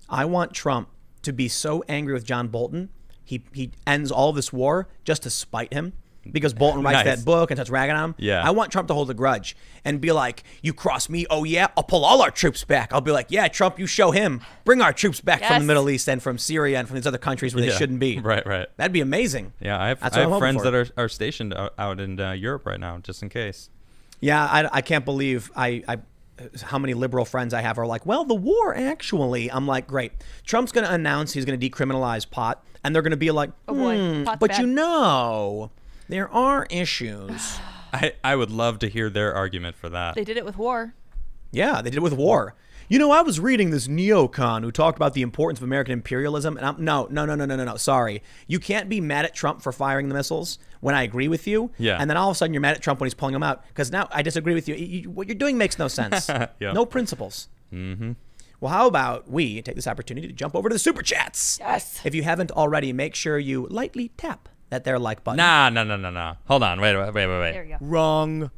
I want Trump to be so angry with John Bolton, he ends all this war just to spite him. Because Bolton writes Nice. that book and starts ragging on him. Yeah. I want Trump to hold a grudge and be like, you cross me, oh yeah, I'll pull all our troops back. I'll be like, yeah, Trump, you show him. Bring our troops back from the Yes. Middle East and from Syria and from these other countries where they shouldn't be. Right. That'd be amazing. Yeah, I That's have what I'm hoping friends for. that are stationed out in Europe right now, just in case. Yeah, I can't believe how many liberal friends I have are like, well, the war actually. I'm like, great. Trump's going to announce he's going to decriminalize pot, and they're going to be like, Oh, boy. Pot's but bad. there are issues. I would love to hear their argument for that. They did it with war. Yeah, they did it with war. I was reading this neocon who talked about the importance of American imperialism, and no. Sorry. You can't be mad at Trump for firing the missiles when I agree with you, Yeah. and then all of a sudden you're mad at Trump when he's pulling them out, because now I disagree with you. What you're doing makes no sense. Yeah. No principles. Mm-hmm. Well, how about we take this opportunity to jump over to the Super Chats? Yes. If you haven't already, make sure you lightly tap that there like button. No. Hold on. Wait. There you go. Wrong.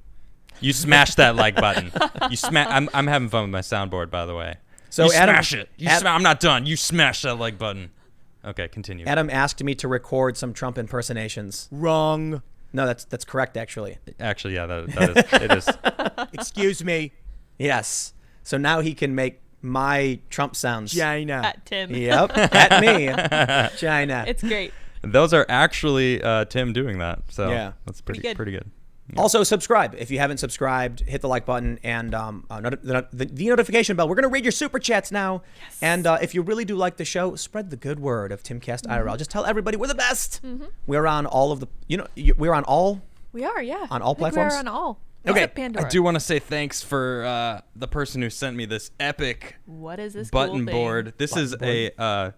You smashed that like button. I'm having fun with my soundboard, by the way. So you Adam- smash it. I'm not done. You smash that like button. Okay, continue. Adam asked me to record some Trump impersonations. Wrong. No, that's correct, actually. Actually, yeah, it is. Excuse me. Yes. So now he can make my Trump sounds. China. At Tim. Yep. At me. China. It's great. Those are actually Tim doing that. So Yeah. that's Pretty pretty good. good. Also, subscribe. If you haven't subscribed, hit the like button and the notification bell. We're going to read your super chats now. Yes. And if you really do like the show, spread the good word of Timcast IRL. Just tell everybody we're the best. We're on all of the, we're on all. We are, yeah. On all platforms? We're on all. Okay. Except Pandora. I do want to say thanks for the person who sent me this epic What is this button cool board. thing? This Button is board.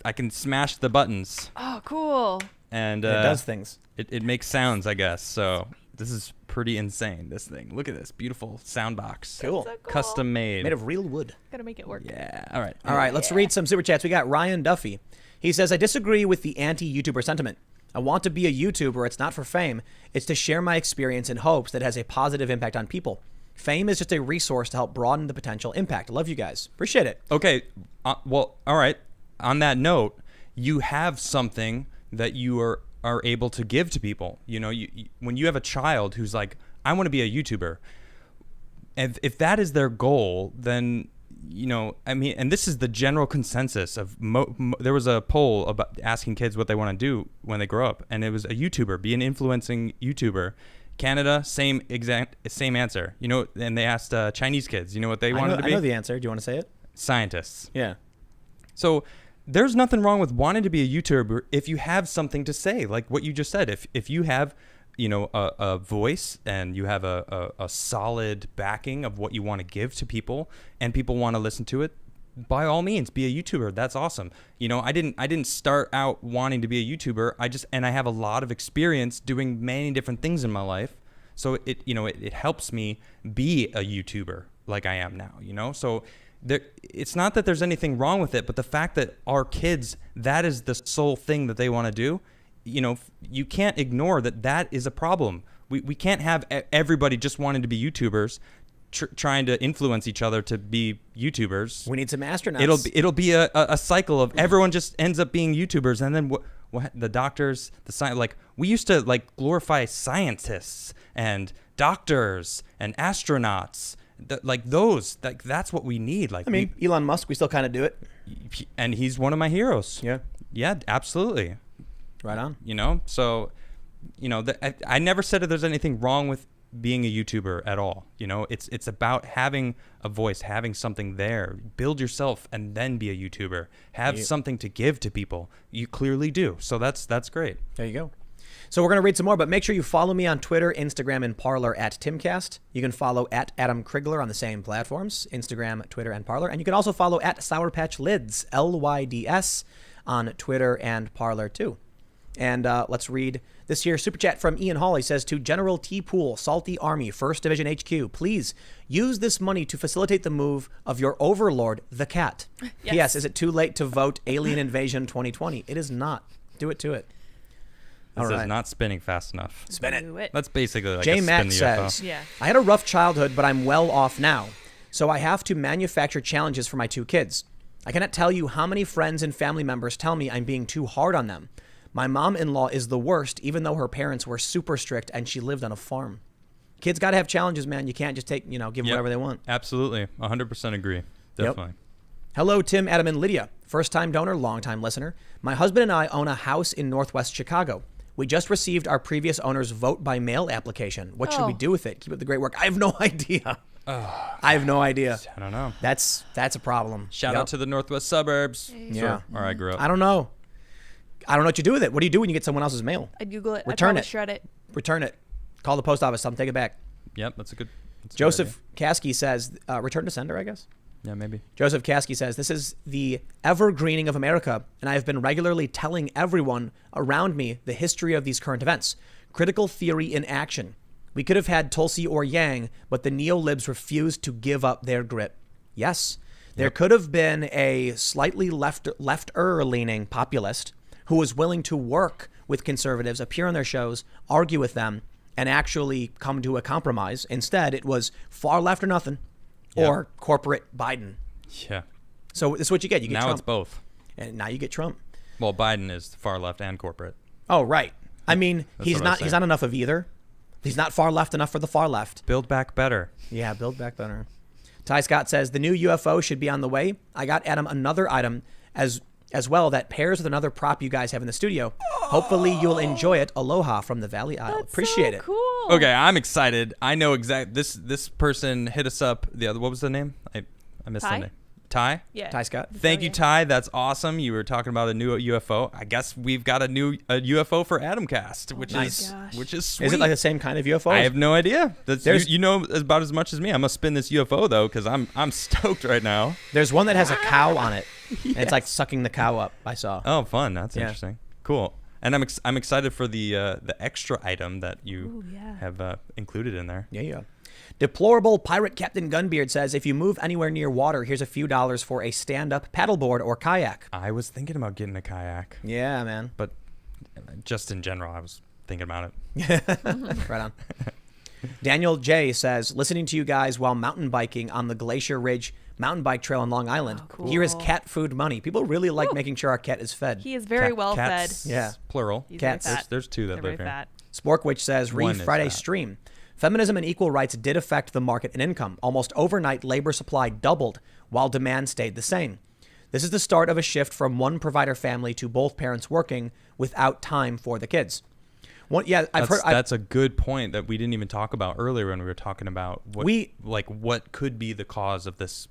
I can smash the buttons. Oh, cool. And It does things. It makes sounds, I guess. So this is pretty insane, this thing. Look at this beautiful sound box. Cool. So cool. Custom made. Made of real wood. Gotta make it work. Yeah. All right. All right, let's read some super chats. We got Ryan Duffy. He says, I disagree with the anti-YouTuber sentiment. I want to be a YouTuber. It's not for fame. It's to share my experience in hopes that it has a positive impact on people. Fame is just a resource to help broaden the potential impact. I love you guys. Appreciate it. Okay. Well, all right. On that note, you have something that you are able to give to people. You when you have a child who's like, I want to be a YouTuber, and if that is their goal, then and this is the general consensus of there was a poll about asking kids what they want to do when they grow up, and it was a YouTuber, be an influencing YouTuber. Canada, same answer. And they asked Chinese kids, what they wanted to be? I know the answer. Do you want to say it? Scientists. Yeah. So there's nothing wrong with wanting to be a YouTuber if you have something to say, like what you just said. If you have, a voice and you have a solid backing of what you want to give to people and people want to listen to it, by all means, be a YouTuber. That's awesome. I didn't start out wanting to be a YouTuber. I have a lot of experience doing many different things in my life. So it helps me be a YouTuber like I am now, so it's not that there's anything wrong with it, but the fact that our kids, that is the sole thing that they want to do, you can't ignore that is a problem. We can't have everybody just wanting to be YouTubers, trying to influence each other to be YouTubers. We need some astronauts. It'll be a cycle of everyone just ends up being YouTubers, and then what the doctors, the science, like we used to like glorify scientists and doctors and astronauts. That's what we need. Like, Elon Musk, we still kind of do it. And he's one of my heroes. Yeah, absolutely. Right on. So, I never said that there's anything wrong with being a YouTuber at all. It's about having a voice, having something there. Build yourself and then be a YouTuber. Have something to give to people. You clearly do. So that's great. There you go. So we're going to read some more, but make sure you follow me on Twitter, Instagram, and Parler at Timcast. You can follow at Adam Krigler on the same platforms, Instagram, Twitter, and Parler. And you can also follow at Sour Patch Lids, LYDS, on Twitter and Parler too. And let's read this here super chat from Ian Hall. He says, to General T. Poole, Salty Army, 1st Division HQ, please use this money to facilitate the move of your overlord, the cat. Yes. P.S. Is it too late to vote Alien Invasion 2020? It is not. Do it to it. This is not spinning fast enough. Spin it. Do it. That's basically like J. a spin Matt the says, UFO. Yeah. I had a rough childhood, but I'm well off now. So I have to manufacture challenges for my 2 kids. I cannot tell you how many friends and family members tell me I'm being too hard on them. My mom-in-law is the worst, even though her parents were super strict and she lived on a farm. Kids got to have challenges, man. You can't just give them whatever they want. Absolutely. 100% agree. Definitely. Yep. Hello, Tim, Adam, and Lydia. First-time donor, long-time listener. My husband and I own a house in Northwest Chicago. We just received our previous owner's vote-by-mail application. What should we do with it? Keep up the great work. I have no idea. I have no idea. I don't know. That's a problem. Shout out to the Northwest suburbs. Yeah. Where I grew up. I don't know. I don't know what you do with it. What do you do when you get someone else's mail? I'd Google it. Return I'd it. shred it. Return it. Call the post office. Tell them take it back. Yep, that's a good Joseph Kasky says, return to sender, I guess. Yeah, maybe. Joseph Kasky says, this is the evergreening of America, and I have been regularly telling everyone around me the history of these current events. Critical theory in action. We could have had Tulsi or Yang, but the neo-libs refused to give up their grip. Yes, there could have been a slightly left-leaning populist who was willing to work with conservatives, appear on their shows, argue with them, and actually come to a compromise. Instead, it was far left or nothing, or corporate Biden. Yeah. So this is what you get. You get now Trump. it's both. And now you get Trump. Well, Biden is far left and corporate. Oh, right. I mean, he's what I was not enough of either. He's not far left enough for the far left. Build back better. Yeah, build back better. Ty Scott says, the new UFO should be on the way. I got Adam another item as as well that pairs with another prop you guys have in the studio. Hopefully you'll enjoy it. Aloha from the Valley Isle. That's Appreciate so it. Cool. Okay, I'm excited. I know this person hit us up. The other, what was the name? I missed Ty? the name. Ty? Yeah. Ty Scott. Thank you, yeah. Ty. That's awesome. You were talking about a new UFO. I guess we've got a UFO for Adamcast, which Nice. is Gosh. which is sweet. Is it like the same kind of UFO? I have no idea. That's There's- you know about as much as me. I'm gonna spin this UFO though, because I'm stoked right now. There's one that has a cow on it. And it's like sucking the cow up, I saw. Oh, fun. That's Yeah. interesting. Cool. And I'm excited for the extra item that you Ooh, yeah. have included in there. Yeah. Deplorable Pirate Captain Gunbeard says, if you move anywhere near water, here's a few dollars for a stand-up paddleboard or kayak. I was thinking about getting a kayak, Yeah, man. but just in general, I was thinking about it. Right on. Daniel J says, listening to you guys while mountain biking on the Glacier Ridge mountain bike trail in Long Island. Oh, cool. Here is cat food money. People really like making sure our cat is fed. He is very well fed. Cats, Yeah. plural. He's Cats. Very fat. There's two that They're live very here. fat. Sporkwitch says, One read is Friday's fat. stream. Feminism and equal rights did affect the market and income. Almost overnight, labor supply doubled while demand stayed the same. This is the start of a shift from one provider family to both parents working without time for the kids. That's a good point that we didn't even talk about earlier when we were talking about what could be the cause of this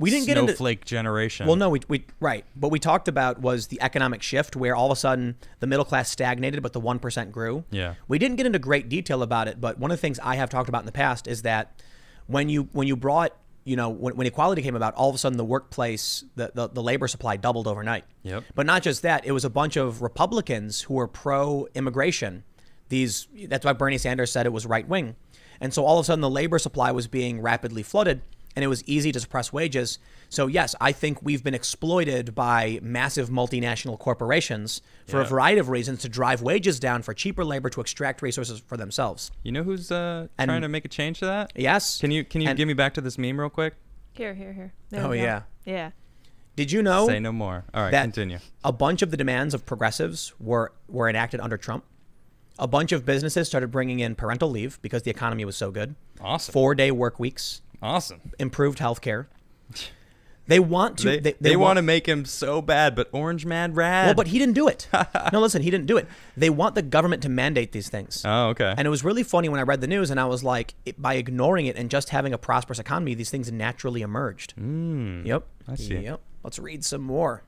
We didn't get into snowflake generation. Well, no, we right. What we talked about was the economic shift where all of a sudden the middle class stagnated, but the 1% grew. Yeah. We didn't get into great detail about it, but one of the things I have talked about in the past is that when you brought, when equality came about, all of a sudden the workplace, the labor supply doubled overnight. Yep. But not just that, it was a bunch of Republicans who were pro-immigration. That's why Bernie Sanders said it was right wing. And so all of a sudden the labor supply was being rapidly flooded, and it was easy to suppress wages. So yes, I think we've been exploited by massive multinational corporations for a variety of reasons to drive wages down for cheaper labor to extract resources for themselves. You know who's trying to make a change to that? Yes. Can you give me back to this meme real quick? Here. There Oh, we go. yeah. Yeah. Did you know Say no more. All right, that continue. a bunch of the demands of progressives were enacted under Trump? A bunch of businesses started bringing in parental leave because the economy was so good. Awesome. 4-day work weeks, Awesome. improved health care. They want to. They want to make him so bad, but Orange Man rad. Well, but he didn't do it. No, listen, he didn't do it. They want the government to mandate these things. Oh, okay. And it was really funny when I read the news and I was like, by ignoring it and just having a prosperous economy, these things naturally emerged. Yep. I see. Yep. Let's read some more.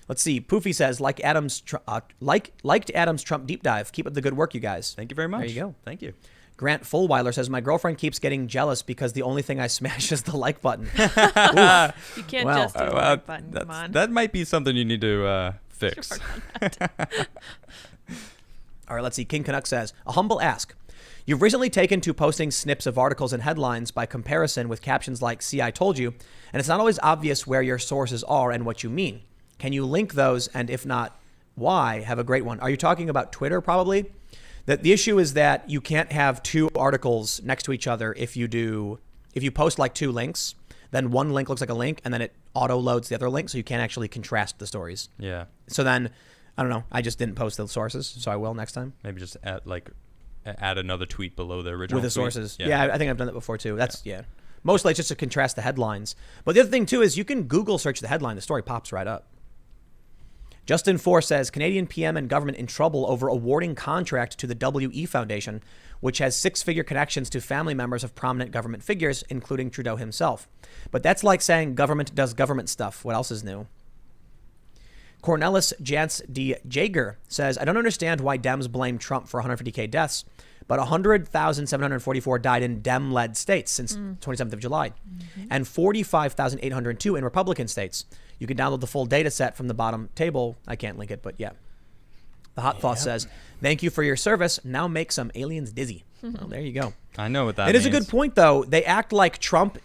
Let's see. Poofy says, liked Adam's Trump deep dive. Keep up the good work, you guys. Thank you very much. There you go. Thank you. Grant Fullweiler says, my girlfriend keeps getting jealous because the only thing I smash is the like button. You can't Well, just do the like button. Come on. That might be something you need to fix. All right, let's see. King Canuck says, a humble ask. You've recently taken to posting snips of articles and headlines by comparison with captions like, see, I told you, and it's not always obvious where your sources are and what you mean. Can you link those? And if not, why? Have a great one. Are you talking about Twitter probably? The issue is that you can't have two articles next to each other if you post like two links, then one link looks like a link and then it auto loads the other link, so you can't actually contrast the stories. Yeah. So then, I don't know, I just didn't post the sources, so I will next time. Maybe just add another tweet below the original With the tweet. sources. Yeah, I think I've done that before too. That's, yeah. Mostly it's just to contrast the headlines. But the other thing too is you can Google search the headline, the story pops right up. Justin Four says, Canadian PM and government in trouble over awarding contract to the WE Foundation, which has six-figure connections to family members of prominent government figures, including Trudeau himself. But that's like saying government does government stuff. What else is new? Cornelis Jantz D. Jager says, I don't understand why Dems blame Trump for 150K deaths, but 100,744 died in Dem-led states since 27th of July, and 45,802 in Republican states. You can download the full data set from the bottom table. I can't link it, but yeah. The Hot Thought says, thank you for your service. Now make some aliens dizzy. Well, there you go. I know what that It means. is a good point, though. They act like Trump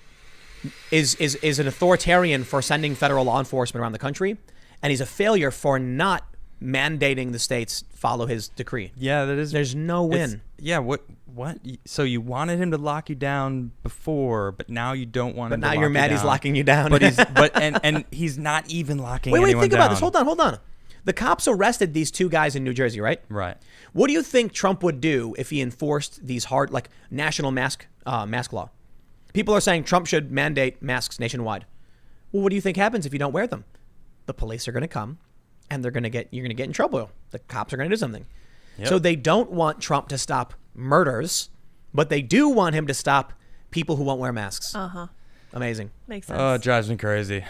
is an authoritarian for sending federal law enforcement around the country, and he's a failure for not mandating the states follow his decree. Yeah, that is. There's no win. Yeah, what? So you wanted him to lock you down before, but now you don't want But him now to you're lock mad you he's down. locking you down. And he's not even locking Wait, anyone think down. about this. Hold on. The cops arrested these two guys in New Jersey, right? Right. What do you think Trump would do if he enforced these hard, like, national mask law? People are saying Trump should mandate masks nationwide. Well, what do you think happens if you don't wear them? the police are going to come and you're going to get in trouble. The cops are going to do something. Yep. So they don't want Trump to stop murders, but they do want him to stop people who won't wear masks. Uh-huh. Amazing. Makes sense. Oh, it drives me crazy.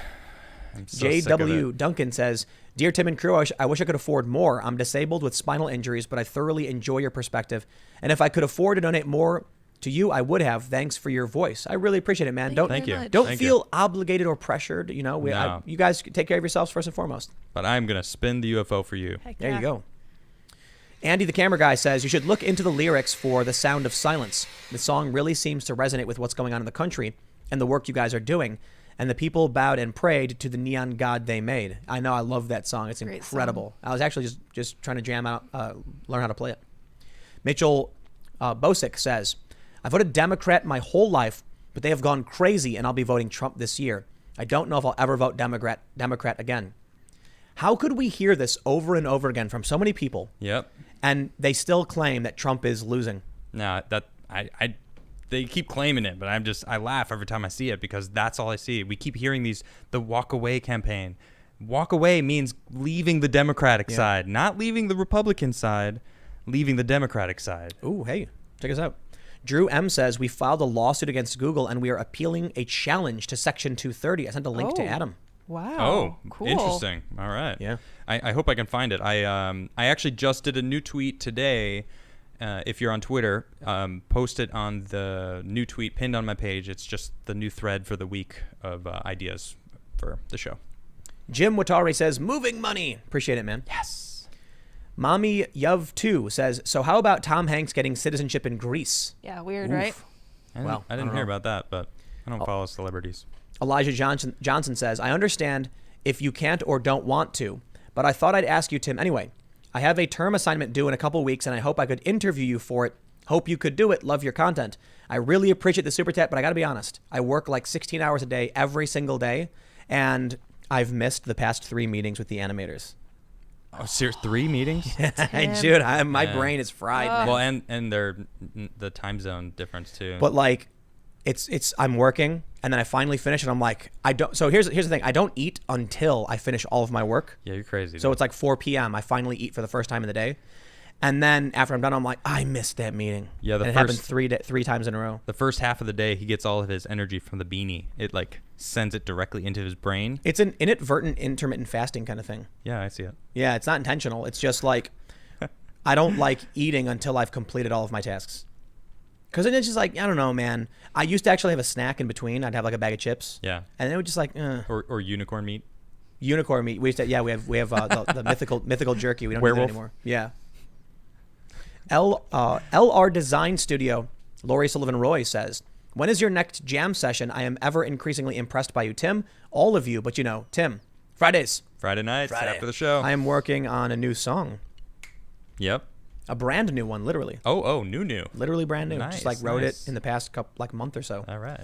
I'm so sick of JW it. Duncan says, Dear Tim and crew, I wish I could afford more. I'm disabled with spinal injuries, but I thoroughly enjoy your perspective. And if I could afford to donate more to you, I would have. Thanks for your voice. I really appreciate it, man. Thank you. Don't Thank feel obligated or pressured. You know, No. you guys take care of yourselves first and foremost. But I'm going to spin the UFO for you. Heck There yeah. you go. Andy, the camera guy, says, you should look into the lyrics for The Sound of Silence. The song really seems to resonate with what's going on in the country and the work you guys are doing. And the people bowed and prayed to the neon god they made. I know, I love that song. It's Great incredible. I was actually just trying to jam out, learn how to play it. Mitchell Bosick says, I voted Democrat my whole life, but they have gone crazy and I'll be voting Trump this year. I don't know if I'll ever vote Democrat again. How could we hear this over and over again from so many people Yep. and they still claim that Trump is losing? No, they keep claiming it, but I laugh every time I see it because that's all I see. We keep hearing the walk away campaign. Walk away means leaving the Democratic side, not leaving the Republican side, leaving the Democratic side. Ooh, hey, check us out. Drew M says, we filed a lawsuit against Google and we are appealing a challenge to Section 230. I sent a link to Oh. Adam. Wow. Oh, cool. interesting. All right. Yeah. I hope I can find it. I actually just did a new tweet today. If you're on Twitter, post it on the new tweet pinned on my page. It's just the new thread for the week of ideas for the show. Jim Watari says, moving money. Appreciate it, man. Yes. Mommy Yuv2 says, so how about Tom Hanks getting citizenship in Greece? Yeah, weird, Oof. right? Well, I I didn't don't hear know. about that, but I don't follow celebrities. Elijah Johnson says, I understand if you can't or don't want to, but I thought I'd ask you, Tim, anyway. I have a term assignment due in a couple weeks, and I hope I could interview you for it. Hope you could do it. Love your content. I really appreciate the super chat, but I got to be honest. I work like 16 hours a day every single day, and I've missed the past 3 meetings with the animators. Oh, serious? 3 meetings? Dude, my Yeah. brain is fried, man. Well, and they're the time zone difference too. But like, it's I'm working, and then I finally finish, and I'm like, I don't. So here's the thing: I don't eat until I finish all of my work. yeah, you're crazy. So dude. it's like 4 p.m. I finally eat for the first time in the day, and then after I'm done, I'm like, I missed that meeting. Yeah, the and it happened first- 3 times in a row. the first half of the day, he gets all of his energy from the beanie. It like sends it directly into his brain. It's an inadvertent intermittent fasting kind of thing. Yeah, I see it. Yeah, it's not intentional. It's just like I don't like eating until I've completed all of my tasks. Because then it's just like, I don't know, man. I used to actually have a snack in between. I'd have like a bag of chips. Yeah. And then it would just like, Or unicorn meat. unicorn meat. We used to, yeah, we have the mythical jerky. We don't Werewolf. do that anymore. Yeah. LR Design Studio, Lori Sullivan Roy says, when is your next jam session? I am ever increasingly impressed by you, Tim. All of you, but you know, Tim. Fridays. Friday nights Friday. after the show. I am working on a new song. Yep. A brand new one, literally. Oh, new. Literally brand new. Just like Nice, wrote nice. it in the past month or so. All right.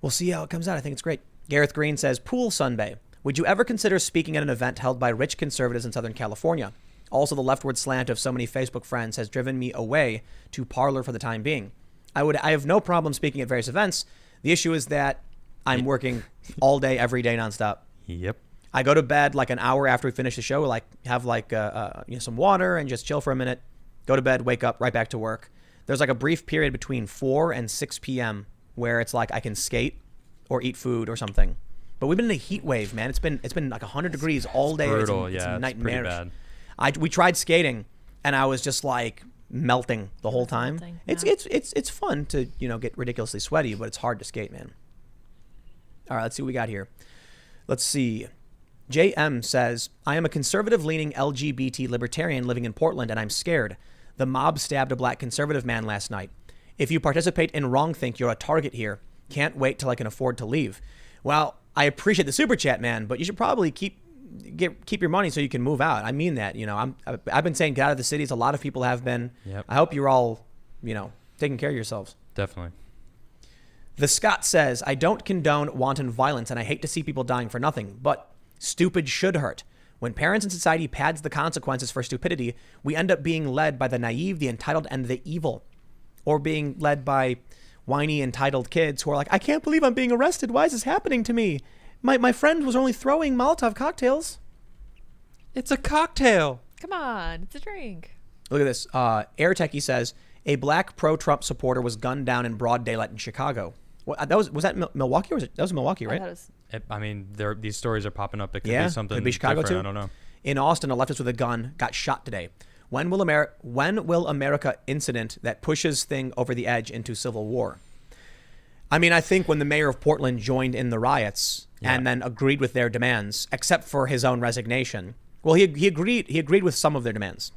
We'll see how it comes out. I think it's great. Gareth Green says, Pool Sunday. Would you ever consider speaking at an event held by rich conservatives in Southern California? Also, the leftward slant of so many Facebook friends has driven me away to Parler for the time being. I have no problem speaking at various events. The issue is that I'm working all day, every day, nonstop. Yep. I go to bed like an hour after we finish the show, like have like some water and just chill for a minute. Go to bed, wake up, right back to work. There's like a brief period between 4 and 6 p.m. where it's like I can skate or eat food or something. But we've been in a heat wave, man. It's been like 100 degrees all day. Brutal. It's Yeah, it's pretty nightmarish. bad. We tried skating, and I was just like melting the whole time. Melting, It's fun to get ridiculously sweaty, but it's hard to skate, man. All right, let's see what we got here. Let's see. JM says, I am a conservative-leaning LGBT libertarian living in Portland, and I'm scared. The mob stabbed a black conservative man last night. If you participate in wrongthink, you're a target here. Can't wait till I can afford to leave. Well, I appreciate the super chat, man, but you should probably keep your money so you can move out. I mean that. I've been saying get out of the cities. A lot of people have been. Yep. I hope you're all, taking care of yourselves. Definitely. The Scott says, I don't condone wanton violence, and I hate to see people dying for nothing, but stupid should hurt. When parents and society pads the consequences for stupidity, we end up being led by the naive, the entitled, and the evil. Or being led by whiny, entitled kids who are like, I can't believe I'm being arrested. Why is this happening to me? My friend was only throwing Molotov cocktails. It's a cocktail. Come on, it's a drink. Look at this. Air Techie says a black pro-Trump supporter was gunned down in broad daylight in Chicago. What, was that Milwaukee or that was Milwaukee, right? I thought it was, I mean, these stories are popping up. It could Yeah, be something could be Chicago different. too. I don't know. In Austin, a leftist with a gun got shot today. When will America incident that pushes thing over the edge into civil war? I mean, I think when the mayor of Portland joined in the riots and then agreed with their demands, except for his own resignation. Well, he agreed with some of their demands.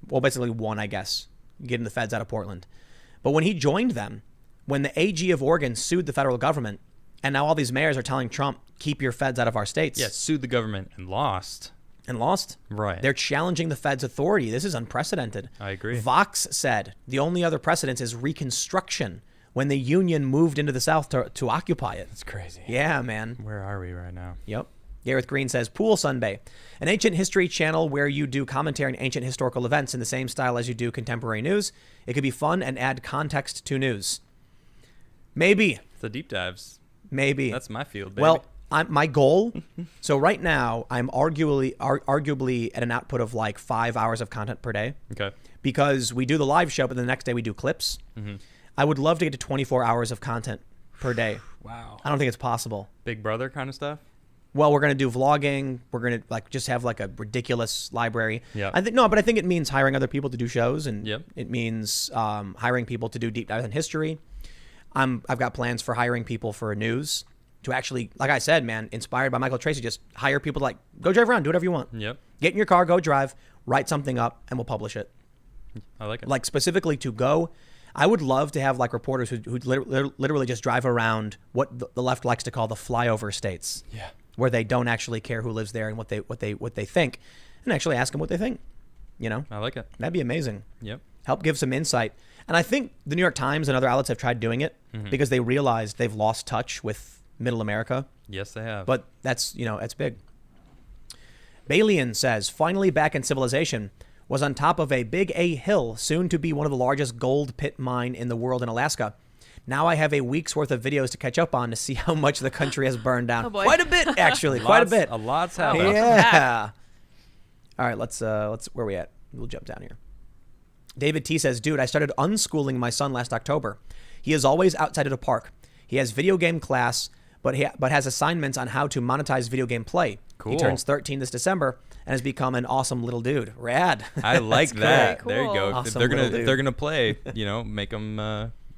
Well, basically one, I guess, getting the feds out of Portland. But when he joined them, when the AG of Oregon sued the federal government, and now all these mayors are telling Trump, keep your feds out of our states. Yeah, sued the government and lost. And lost. Right. They're challenging the Fed's authority. This is unprecedented. I agree. Vox said the only other precedent is Reconstruction, when the Union moved into the South to occupy it. It's crazy. Yeah, man. Where are we right now? Yep. Gareth Green says, Pool Sunday, an ancient history channel where you do commentary on ancient historical events in the same style as you do contemporary news. It could be fun and add context to news. Maybe. The deep dives. Maybe. That's my field, baby. Well, my goal. So right now, I'm arguably at an output of like 5 hours of content per day. Okay. Because we do the live show, but the next day we do clips. Mm-hmm. I would love to get to 24 hours of content per day. Wow. I don't think it's possible. Big Brother kind of stuff? Well, we're going to do vlogging. We're going to like just have like a ridiculous library. Yeah. I think it means hiring other people to do shows, and Yep. it means hiring people to do deep dives in history. I've got plans for hiring people for news to actually, like I said, man, inspired by Michael Tracy, just hire people to like go drive around, do whatever you want. Yep. Get in your car, go drive, write something up, and we'll publish it. I like it. Like specifically to go. I would love to have like reporters who literally just drive around what the left likes to call the flyover states. Yeah. Where they don't actually care who lives there and what they think, and actually ask them what they think. You know, I like it. that'd be amazing. Yep. Help give some insight. And I think the New York Times and other outlets have tried doing it because they realized they've lost touch with Middle America. Yes, they have. But that's big. Balian says, finally back in civilization, was on top of a big A hill, soon to be one of the largest gold pit mine in the world in Alaska. Now I have a week's worth of videos to catch up on to see how much the country has burned down. Oh, boy. Quite a bit, actually. Quite a bit. A lot's happened. Yeah. All right, let's where are we at? We'll jump down here. David T says, dude, I started unschooling my son last October. He is always outside at a park. He has video game class, but has assignments on how to monetize video game play. Cool. He turns 13 this December and has become an awesome little dude. Rad. I like that. Cool. There you go. Awesome If little dude. they're gonna play, make them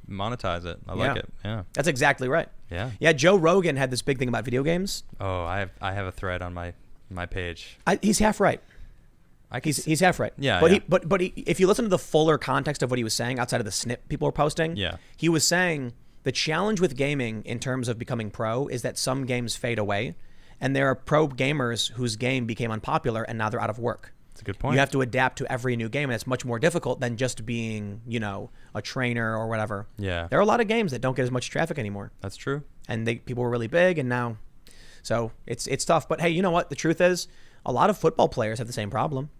monetize it. I like it. Yeah. That's exactly right. Yeah. Yeah, Joe Rogan had this big thing about video games. Oh, I have a thread on my page. He's half right. I can He's half right. Yeah, But yeah. if you listen to the fuller context of what he was saying outside of the snip people were posting, Yeah. he was saying the challenge with gaming in terms of becoming pro is that some games fade away, and there are pro gamers whose game became unpopular and now they're out of work. That's a good point. You have to adapt to every new game, and it's much more difficult than just being, a trainer or whatever. Yeah. There are a lot of games that don't get as much traffic anymore, That's true. and people were really big, and now, so it's tough. But hey, you know what? The truth is, a lot of football players have the same problem.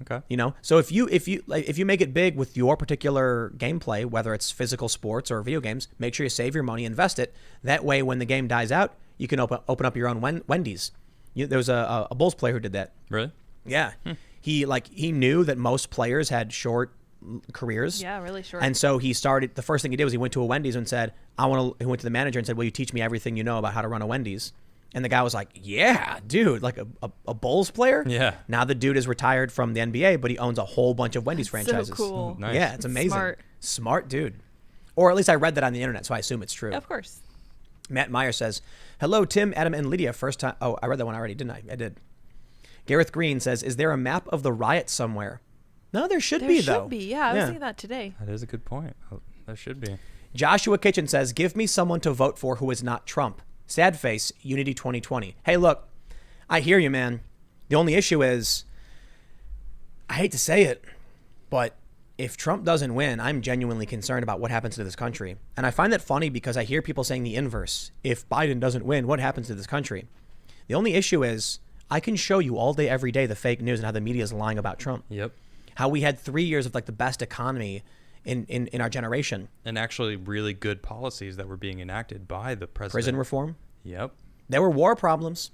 Okay. So if you make it big with your particular gameplay, whether it's physical sports or video games, make sure you save your money, invest it. That way, when the game dies out, you can open up your own Wendy's. There was a Bulls player who did that. Really? Yeah. He knew that most players had short careers. Yeah, really short. And so the first thing he did was he went to a Wendy's and said, he went to the manager and said, will you teach me everything you know about how to run a Wendy's? And the guy was like, yeah, dude, like a Bulls player? Yeah. Now the dude is retired from the NBA, but he owns a whole bunch of Wendy's franchises. So cool. Nice. Yeah, it's amazing. Smart. Dude. Or at least I read that on the internet, so I assume it's true. Of course. Matt Meyer says, hello, Tim, Adam, and Lydia. First time. Oh, I read that one already, didn't I? I did. Gareth Green says, is there a map of the riot somewhere? No, there should be, though. There should be. Yeah, I was thinking that today. That is a good point. Oh, there should be. Joshua Kitchen says, give me someone to vote for who is not Trump. Sad face, Unity 2020. Hey, look, I hear you, man. The only issue is, I hate to say it, but if Trump doesn't win, I'm genuinely concerned about what happens to this country. And I find that funny because I hear people saying the inverse. If Biden doesn't win, what happens to this country? The only issue is, I can show you all day, every day, the fake news and how the media is lying about Trump. Yep. How we had 3 years of like the best economy in our generation. And actually really good policies that were being enacted by the president. Prison reform. Yep. There were war problems.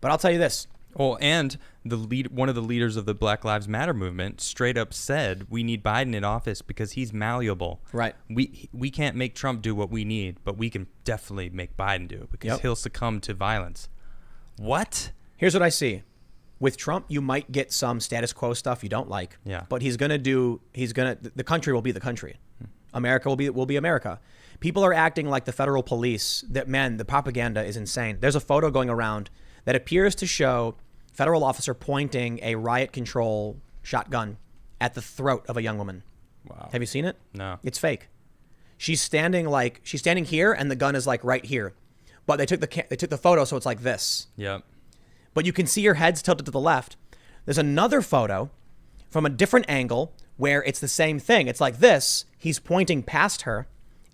But I'll tell you this. Oh, and one of the leaders of the Black Lives Matter movement straight up said we need Biden in office because he's malleable. Right. We can't make Trump do what we need, but we can definitely make Biden do it because he'll succumb to violence. What? Here's what I see. With Trump, you might get some status quo stuff you don't like. Yeah. But the country will be the country. America will be America. People are acting like the federal police. The propaganda is insane. There's a photo going around that appears to show federal officer pointing a riot control shotgun at the throat of a young woman. Wow. Have you seen it? No. It's fake. She's standing here and the gun is like right here. But they took the photo so it's like this. Yep. But you can see her head's tilted to the left. There's another photo from a different angle where it's the same thing. It's like this. He's pointing past her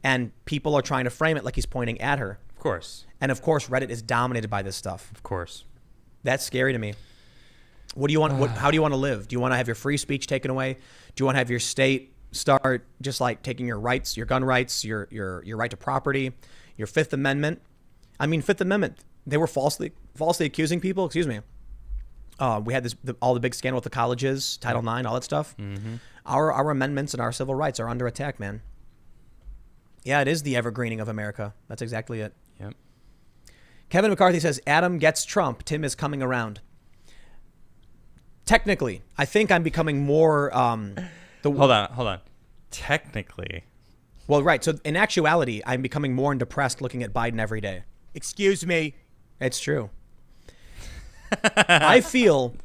and people are trying to frame it like he's pointing at her. Of course. And of course, Reddit is dominated by this stuff. Of course. That's scary to me. What do you want? How do you want to live? Do you want to have your free speech taken away? Do you want to have your state start just like taking your rights, your gun rights, your right to property, your Fifth Amendment? I mean, Fifth Amendment. They were falsely accusing people. Excuse me. We had all the big scandal with the colleges, Title IX, all that stuff. Mm-hmm. Our amendments and our civil rights are under attack, man. Yeah, it is the evergreening of America. That's exactly it. Yep. Kevin McCarthy says, Adam gets Trump. Tim is coming around. Technically, I think I'm becoming more... Hold on. Technically. Well, right. So in actuality, I'm becoming more depressed looking at Biden every day. Excuse me. It's true. I feel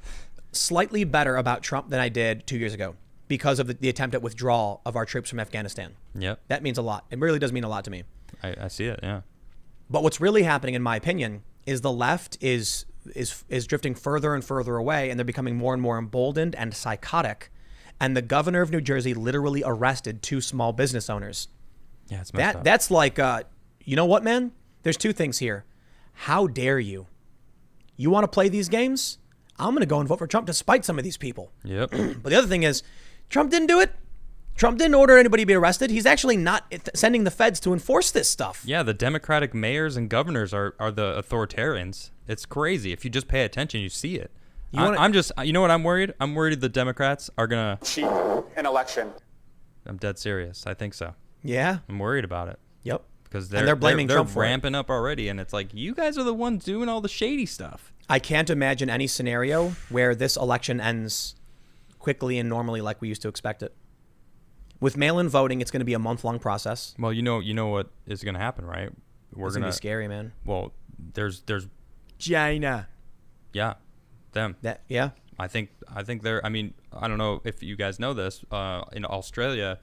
slightly better about Trump than I did 2 years ago because of the attempt at withdrawal of our troops from Afghanistan. Yep. That means a lot. It really does mean a lot to me. I see it, yeah. But what's really happening, in my opinion, is the left is drifting further and further away, and they're becoming more and more emboldened and psychotic. And the governor of New Jersey literally arrested 2 small business owners. Yeah, it's messed up. That's like, you know what, man? There's 2 things here. How dare you? You want to play these games? I'm going to go and vote for Trump despite some of these people. Yep. But the other thing is, Trump didn't do it. Trump didn't order anybody to be arrested. He's actually not sending the feds to enforce this stuff. Yeah, the Democratic mayors and governors are the authoritarians. It's crazy. If you just pay attention, you see it. You know what I'm worried? I'm worried the Democrats are going to cheat an election. I'm dead serious. I think so. Yeah. I'm worried about it. Yep. Because they're blaming Trump for it. They're ramping up already, and it's like, you guys are the ones doing all the shady stuff. I can't imagine any scenario where this election ends quickly and normally like we used to expect it. With mail-in voting, it's going to be a month-long process. Well, you know what is going to happen, right? It's going to be scary, man. Well, there's China. Yeah, them. Yeah. I think they're. I mean, I don't know if you guys know this. In Australia,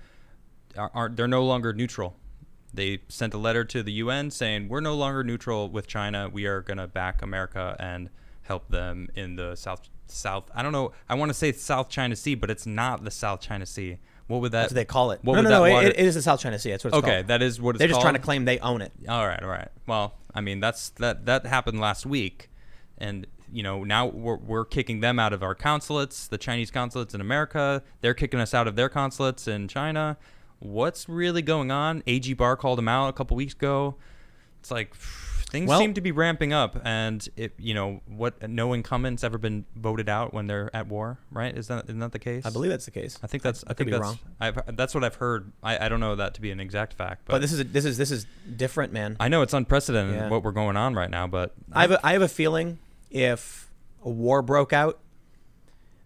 they're no longer neutral. They sent a letter to the UN saying we're no longer neutral with China. We are going to back America and help them in the South. I don't know. I want to say South China Sea, but it's not the South China Sea. What would that? That's what they call it. No. It is the South China Sea. That's what it's called. Okay, that is what it's called. They're just trying to claim they own it. All right. Well, I mean, that happened last week, and now we're kicking them out of our consulates, the Chinese consulates in America. They're kicking us out of their consulates in China. What's really going on? AG Barr called them out a couple weeks ago. It's like things seem to be ramping up, and no incumbent's ever been voted out when they're at war, right? Isn't that the case? I believe that's the case. I think that's wrong. That's what I've heard. I don't know that to be an exact fact, but this is different, man. I know it's unprecedented what we're going on right now, but I have a feeling if a war broke out,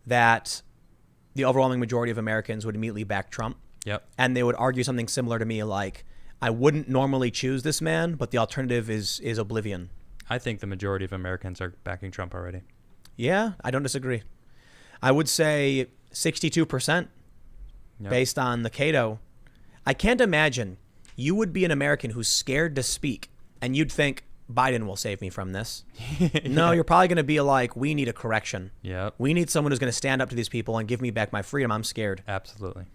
that the overwhelming majority of Americans would immediately back Trump. Yep. And they would argue something similar to me, like, I wouldn't normally choose this man, but the alternative is oblivion. I think the majority of Americans are backing Trump already. Yeah, I don't disagree. I would say 62% based on the Cato. I can't imagine you would be an American who's scared to speak, and you'd think, Biden will save me from this. No, you're probably going to be like, we need a correction. Yep. We need someone who's going to stand up to these people and give me back my freedom. I'm scared. Absolutely.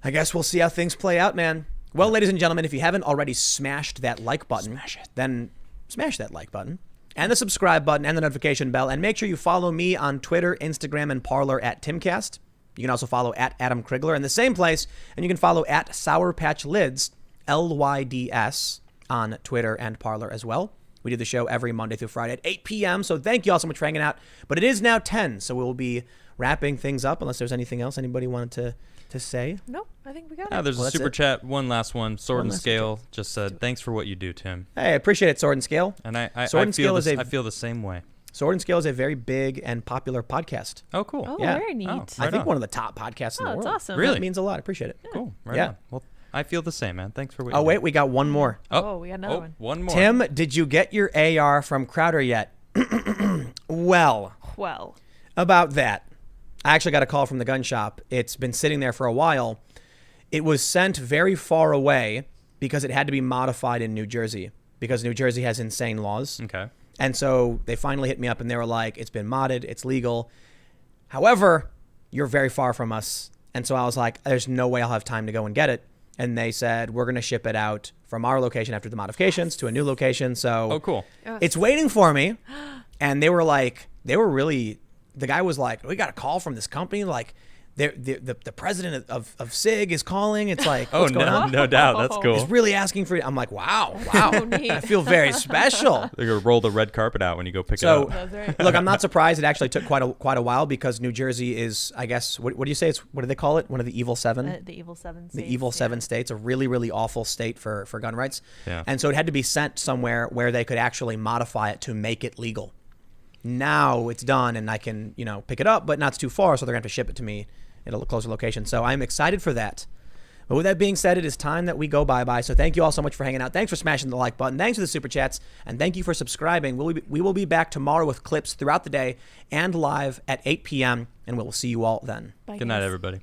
I guess we'll see how things play out, man. Well, ladies and gentlemen, if you haven't already smashed that like button, then smash that like button and the subscribe button and the notification bell. And make sure you follow me on Twitter, Instagram, and Parler at Timcast. You can also follow at Adam Krigler in the same place. And you can follow at Sour Patch Lids, LYDS, on Twitter and Parler as well. We do the show every Monday through Friday at 8 p.m. So thank you all so much for hanging out. But it is now 10, so we'll be wrapping things up unless there's anything else anybody wanted to say. Nope, I think we got Oh, it. there's a super chat. One last one. Sword One and last Scale just said, thanks for what you do, Tim. Hey, I appreciate it, Sword and Scale. And I Sword and Scale I feel the same way. Sword and Scale is a very big and popular podcast. Oh, cool. Oh, Yeah. very neat. Oh, I right think on. one of the top podcasts in the Oh, world. that's awesome. Really? That means a lot. I appreciate it. Cool. Right Yeah. on. Well, I feel the same, man. Thanks for what Oh, you wait, do. we got one more. Oh, we got another one. One more. Tim, did you get your AR from Crowder yet? Well, Well, about that. I actually got a call from the gun shop. It's been sitting there for a while. It was sent very far away because it had to be modified in New Jersey because New Jersey has insane laws. Okay. And so they finally hit me up and they were like, it's been modded, it's legal. However, you're very far from us. And so I was like, there's no way I'll have time to go and get it. And they said, we're going to ship it out from our location after the modifications to a new location. So Oh, cool. it's waiting for me. And they were like, the guy was like, we got a call from this company. Like, the president of SIG is calling. It's like, Oh, what's going on? no doubt. That's Whoa. He's cool. really asking for it. I'm like, wow. so neat. I feel very special. They're going to roll the red carpet out when you go pick So, it up. That's right. look, I'm not surprised. It actually took quite a while because New Jersey is, I guess, what do you say? What do they call it? One of the evil seven? The evil seven. The States, evil yeah. seven states, a really, really awful state for gun rights. Yeah. And so it had to be sent somewhere where they could actually modify it to make it legal. Now it's done and I can, pick it up, but not too far. So they're going to have to ship it to me at a closer location. So I'm excited for that. But with that being said, it is time that we go bye-bye. So thank you all so much for hanging out. Thanks for smashing the like button. Thanks for the super chats. And thank you for subscribing. We will be back tomorrow with clips throughout the day and live at 8 p.m. And we'll see you all then. Bye, Good night, guys. everybody.